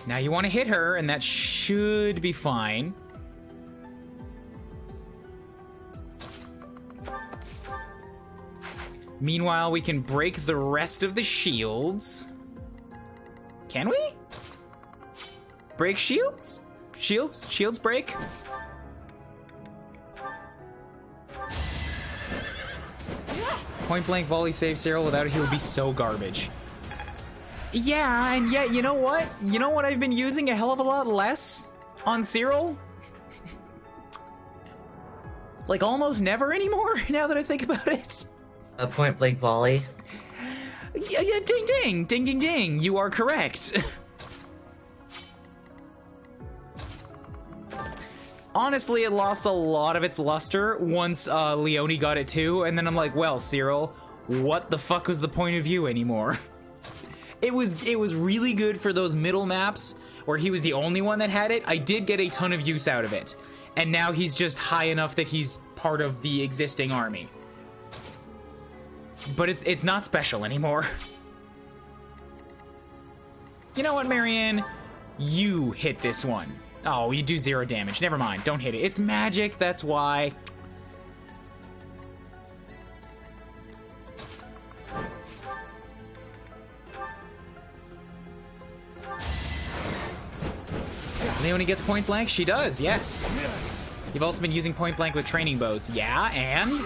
Now you want to hit her, and that should be fine. Meanwhile, we can break the rest of the shields. Can we? Break shields? Shields break? Point blank volley save Cyril. Without it, he would be so garbage. Yeah, and yet, you know what? You know what I've been using a hell of a lot less on Cyril? Like, almost never anymore, now that I think about it. A point blank volley. Yeah, ding ding, ding ding ding, you are correct. Honestly, it lost a lot of its luster once Leonie got it too, and then I'm like, well, Cyril, what the fuck was the point of view anymore? It was really good for those middle maps where he was the only one that had it. I did get a ton of use out of it, and now he's just high enough that he's part of the existing army. But it's not special anymore. You know what, Marianne? You hit this one. Oh, you do 0 damage. Never mind. Don't hit it. It's magic, that's why. Leonie gets point blank? She does, yes. You've also been using point blank with training bows. Yeah, and?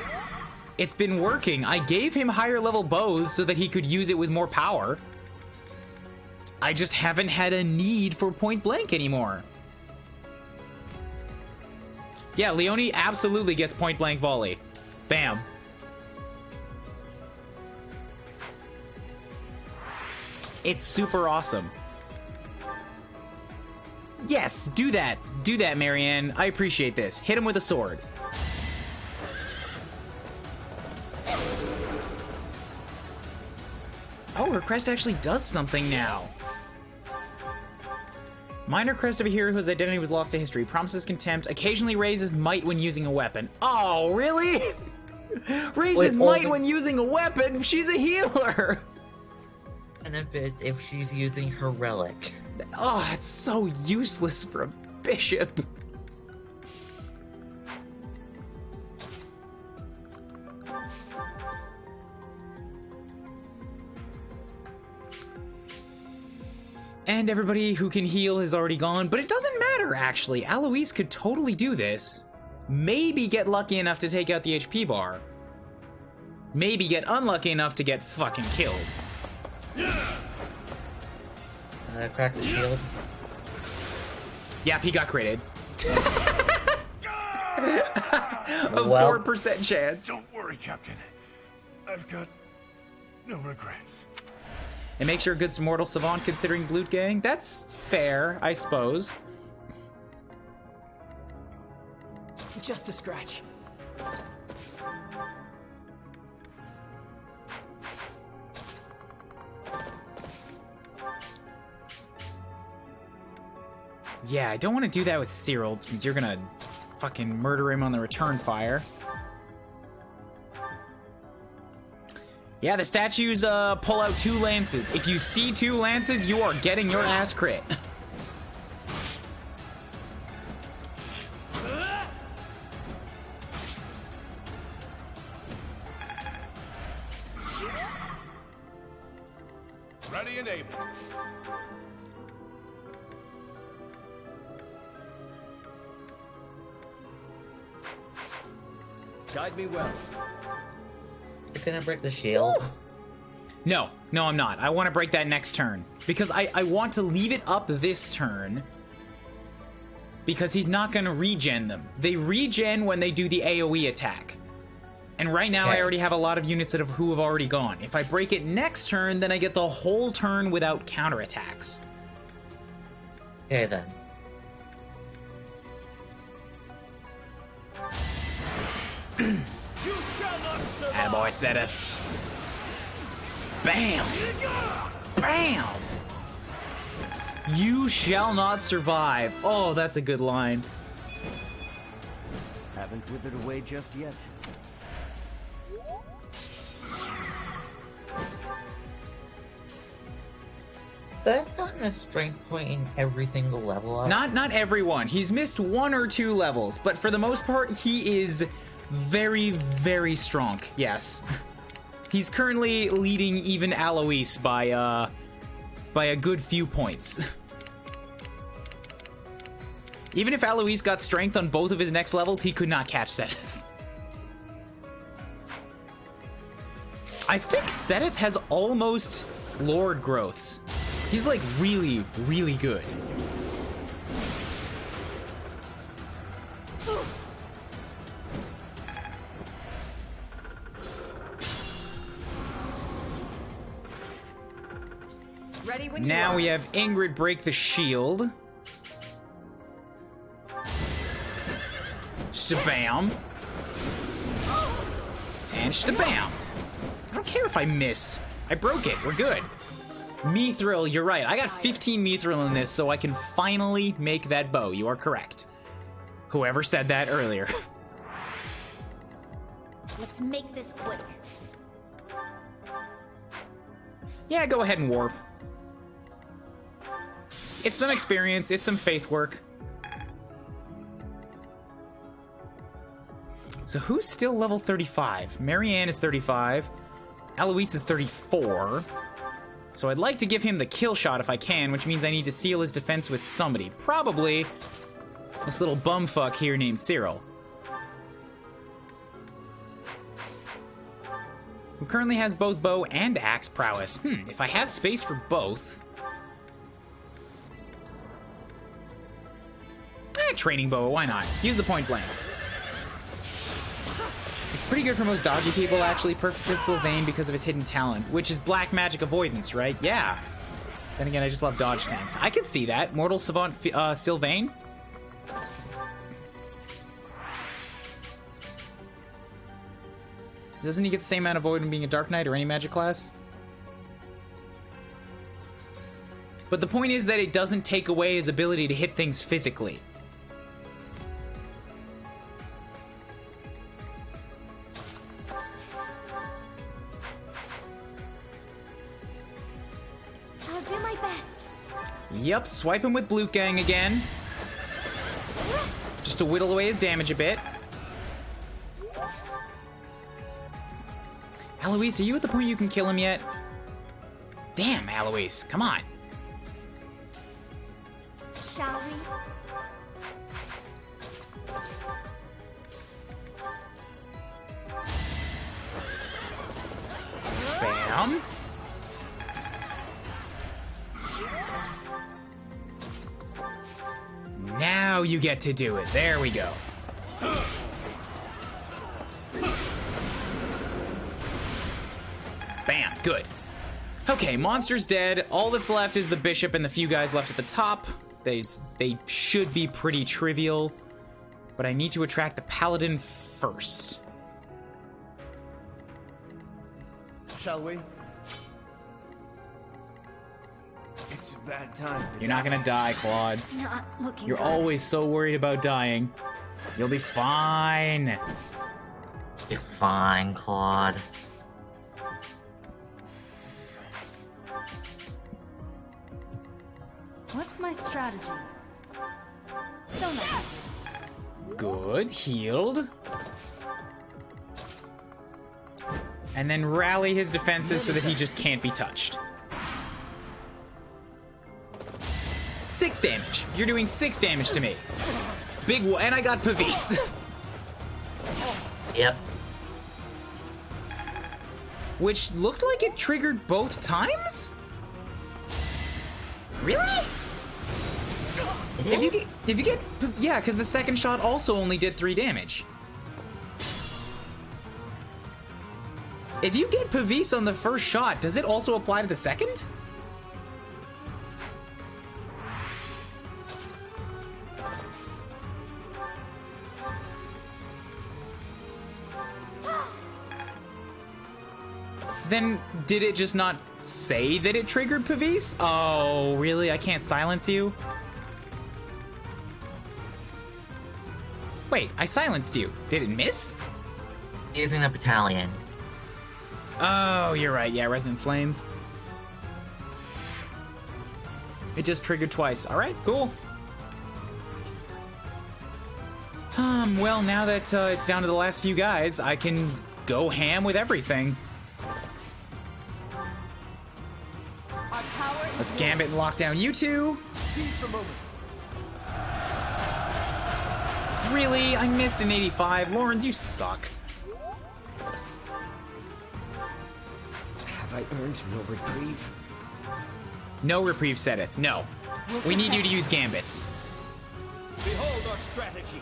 It's been working. I gave him higher level bows so that he could use it with more power. I just haven't had a need for point blank anymore. Yeah, Leonie absolutely gets point blank volley. Bam. It's super awesome. Yes, do that. Do that, Marianne. I appreciate this. Hit him with a sword. Oh, her crest actually does something now. Minor crest of a hero whose identity was lost to history. Promises contempt. Occasionally raises might when using a weapon. Oh, really? Raises might when using a weapon? She's a healer. Benefits if she's using her relic. Oh, it's so useless for a bishop. And everybody who can heal is already gone, but it doesn't matter, actually. Alois could totally do this. Maybe get lucky enough to take out the HP bar. Maybe get unlucky enough to get fucking killed. Crack the shield. Yep, he got critted. A Well, 4% chance. Don't worry, Captain. I've got no regrets. It makes her a good mortal savant considering Blood Gang. That's fair, I suppose. Just a scratch. Yeah, I don't want to do that with Cyril, since you're gonna fucking murder him on the return fire. Yeah, the statues pull out 2 lances. If you see 2 lances, you are getting your ass crit. Ready and able. Guide me well. You're gonna break the shield. No, I'm not. I want to break that next turn. Because I want to leave it up this turn. Because he's not going to regen them. They regen when they do the AoE attack. And right now I already have a lot of units who have already gone. If I break it next turn, then I get the whole turn without counterattacks. Okay then. Attaboy, Sedith. Bam! Bam! You shall not survive. Oh, that's a good line. Haven't withered away just yet. That's gotten a strength point in every single level up. Not everyone. He's missed 1 or 2 levels, but for the most part, he is very, very strong. Yes. He's currently leading even Alois by a good few points. Even if Alois got strength on both of his next levels, he could not catch Sedith. I think Sedith has almost Lord growths. He's like really, really good. Ready when Now you are. we have Ingrid break the shield. Stabam. And stabam. I don't care if I missed. I broke it. We're good. Mithril, you're right. I got 15 Mithril in this, so I can finally make that bow. You are correct. Whoever said that earlier. Let's make this quick. Yeah, go ahead and warp. It's some experience, it's some faith work. So who's still level 35? Marianne is 35. Eloise is 34. So I'd like to give him the kill shot if I can, which means I need to seal his defense with somebody. Probably this little bumfuck here named Cyril, who currently has both bow and axe prowess. If I have space for both... training bow, why not? Use the point blank. It's pretty good for most dodgy people, actually. Perfect for Sylvain because of his hidden talent, which is black magic avoidance, right? Yeah. Then again, I just love dodge tanks. I could see that. Mortal Savant Sylvain. Doesn't he get the same amount of avoid when being a Dark Knight or any magic class? But the point is that it doesn't take away his ability to hit things physically. I'll do my best. Yep, swipe him with Blue Gang again. Just to whittle away his damage a bit. Eloise, are you at the point you can kill him yet? Damn, Eloise, come on. Shall we? Bam. Now you get to do it. There we go. Bam, good. Okay, monster's dead. All that's left is the bishop and the few guys left at the top. They should be pretty trivial, but I need to attract the paladin first. Shall we? It's a bad time. You're not gonna die, Claude. Not looking You're good. always so worried about dying. You'll be fine. You're fine, Claude. What's my strategy? So nice. Good, healed. And then rally his defenses so that he just can't be touched. 6 damage. You're doing 6 damage to me. Big one, and I got Pavis. Yep. Which looked like it triggered both times? Really? If you get, yeah, because the second shot also only did 3 damage. If you get Pavis on the first shot, does it also apply to the second? Then did it just not say that it triggered Pavis? Oh, really? I can't silence you? Wait, I silenced you. Did it miss? Using a battalion. Oh, you're right. Yeah, Resonant Flames. It just triggered twice. All right, cool. Well, now that it's down to the last few guys, I can go ham with everything. Let's Gambit and lock down you two. Seize the moment. Really? I missed an 85. Lawrence, you suck. Have I earned no reprieve? No reprieve setteth. No. We need you to use Gambits. Behold our strategy.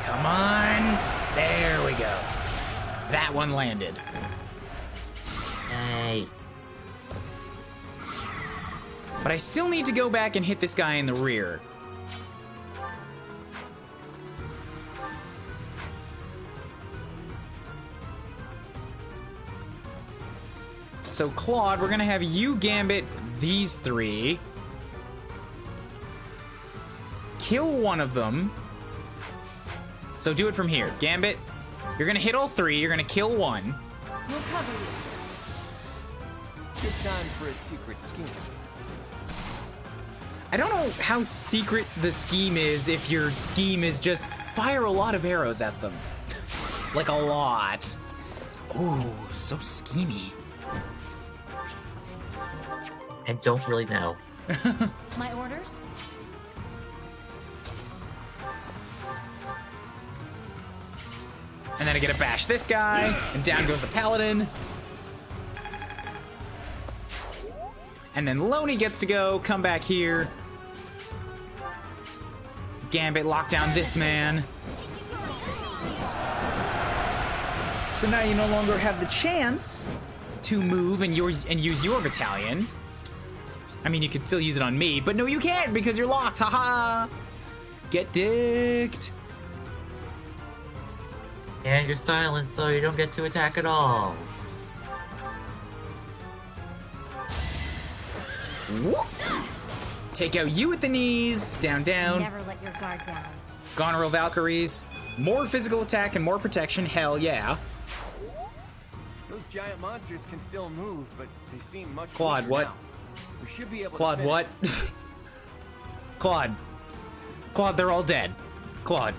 Come on. There we go. That one landed. Hey. But I still need to go back and hit this guy in the rear. So, Claude, we're gonna have you Gambit these 3. Kill one of them. So do it from here. Gambit, you're gonna hit all 3, you're gonna kill one. We'll cover you. Good time for a secret scheme. I don't know how secret the scheme is if your scheme is just fire a lot of arrows at them. Like a lot. Oh, so schemy. And don't really know. My orders? And then I get to bash this guy, and down goes the paladin. And then Loney gets to go, come back here. Gambit lock down this man. So now you no longer have the chance to move and use your battalion. I mean, you could still use it on me, but no, you can't because you're locked. Haha. Get dicked. And you're silent, so you don't get to attack at all. Whoop. Take out you at the knees. Down, down. Never let your guard down. Goneril Valkyries. More physical attack and more protection. Hell yeah. Those giant monsters can still move, but they seem much Claude, weaker what? now. We should be able Claude, to finish. what? Claude. Claude, they're all dead. Claude.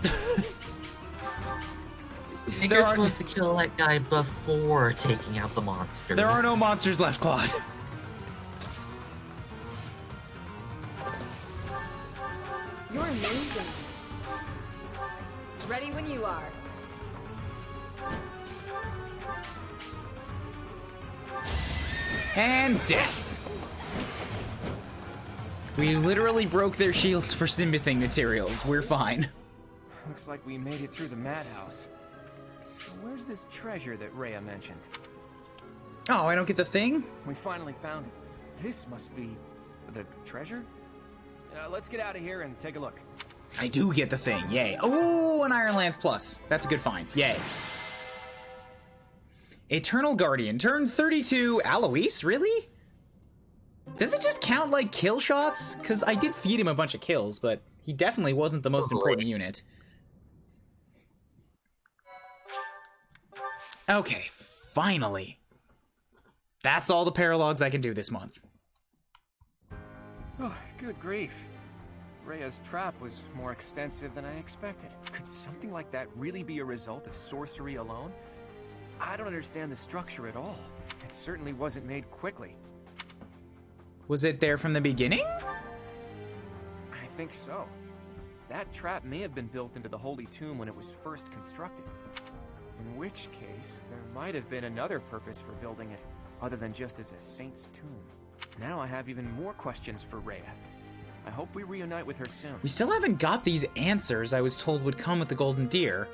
I think you're supposed to kill that guy before taking out the monsters. There are no monsters left, Claude. You're amazing. Ready when you are. And death. We literally broke their shields for smithing materials. We're fine. Looks like we made it through the madhouse. So where's this treasure that Rhea mentioned? Oh, I don't get the thing? We finally found it. This must be the treasure? Let's get out of here and take a look. I do get the thing. Yay. Oh, an Iron Lance Plus. That's a good find. Yay. Eternal Guardian. Turn 32. Alois? Really? Does it just count like kill shots? Because I did feed him a bunch of kills, but he definitely wasn't the most important unit. Okay, finally. That's all the paralogs I can do this month. Oh, good grief. Rhea's trap was more extensive than I expected. Could something like that really be a result of sorcery alone? I don't understand the structure at all. It certainly wasn't made quickly. Was it there from the beginning? I think so. That trap may have been built into the Holy Tomb when it was first constructed. In which case, there might have been another purpose for building it, other than just as a saint's tomb. Now I have even more questions for Rhea. I hope we reunite with her soon. We still haven't got these answers I was told would come with the Golden Deer.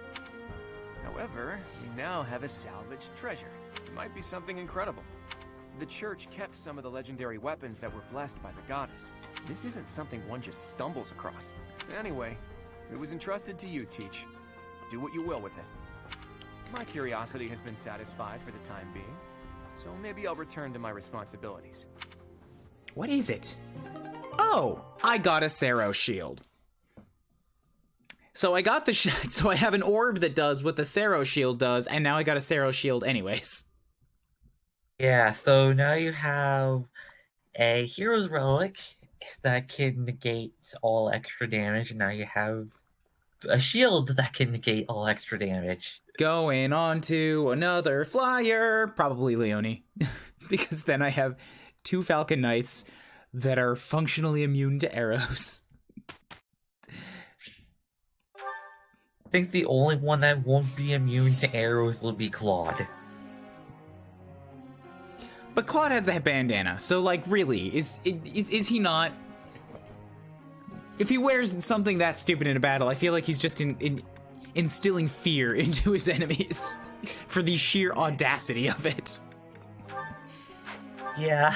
However, we now have a salvaged treasure. It might be something incredible. The church kept some of the legendary weapons that were blessed by the goddess. This isn't something one just stumbles across. Anyway, it was entrusted to you, Teach. Do what you will with it. My curiosity has been satisfied for the time being, so maybe I'll return to my responsibilities. What is it? Oh, I got a Sero shield. So I got the so I have an orb that does what the Sero shield does, and now I got a Sero shield anyways. Yeah, so now you have a hero's relic that can negate all extra damage, and now you have a shield that can negate all extra damage. Going on to another flyer, probably Leone, because then I have 2 Falcon Knights that are functionally immune to arrows. I think the only one that won't be immune to arrows will be Claude. But Claude has the bandana, so like really, is he not? If he wears something that stupid in a battle, I feel like he's just instilling fear into his enemies for the sheer audacity of it. Yeah.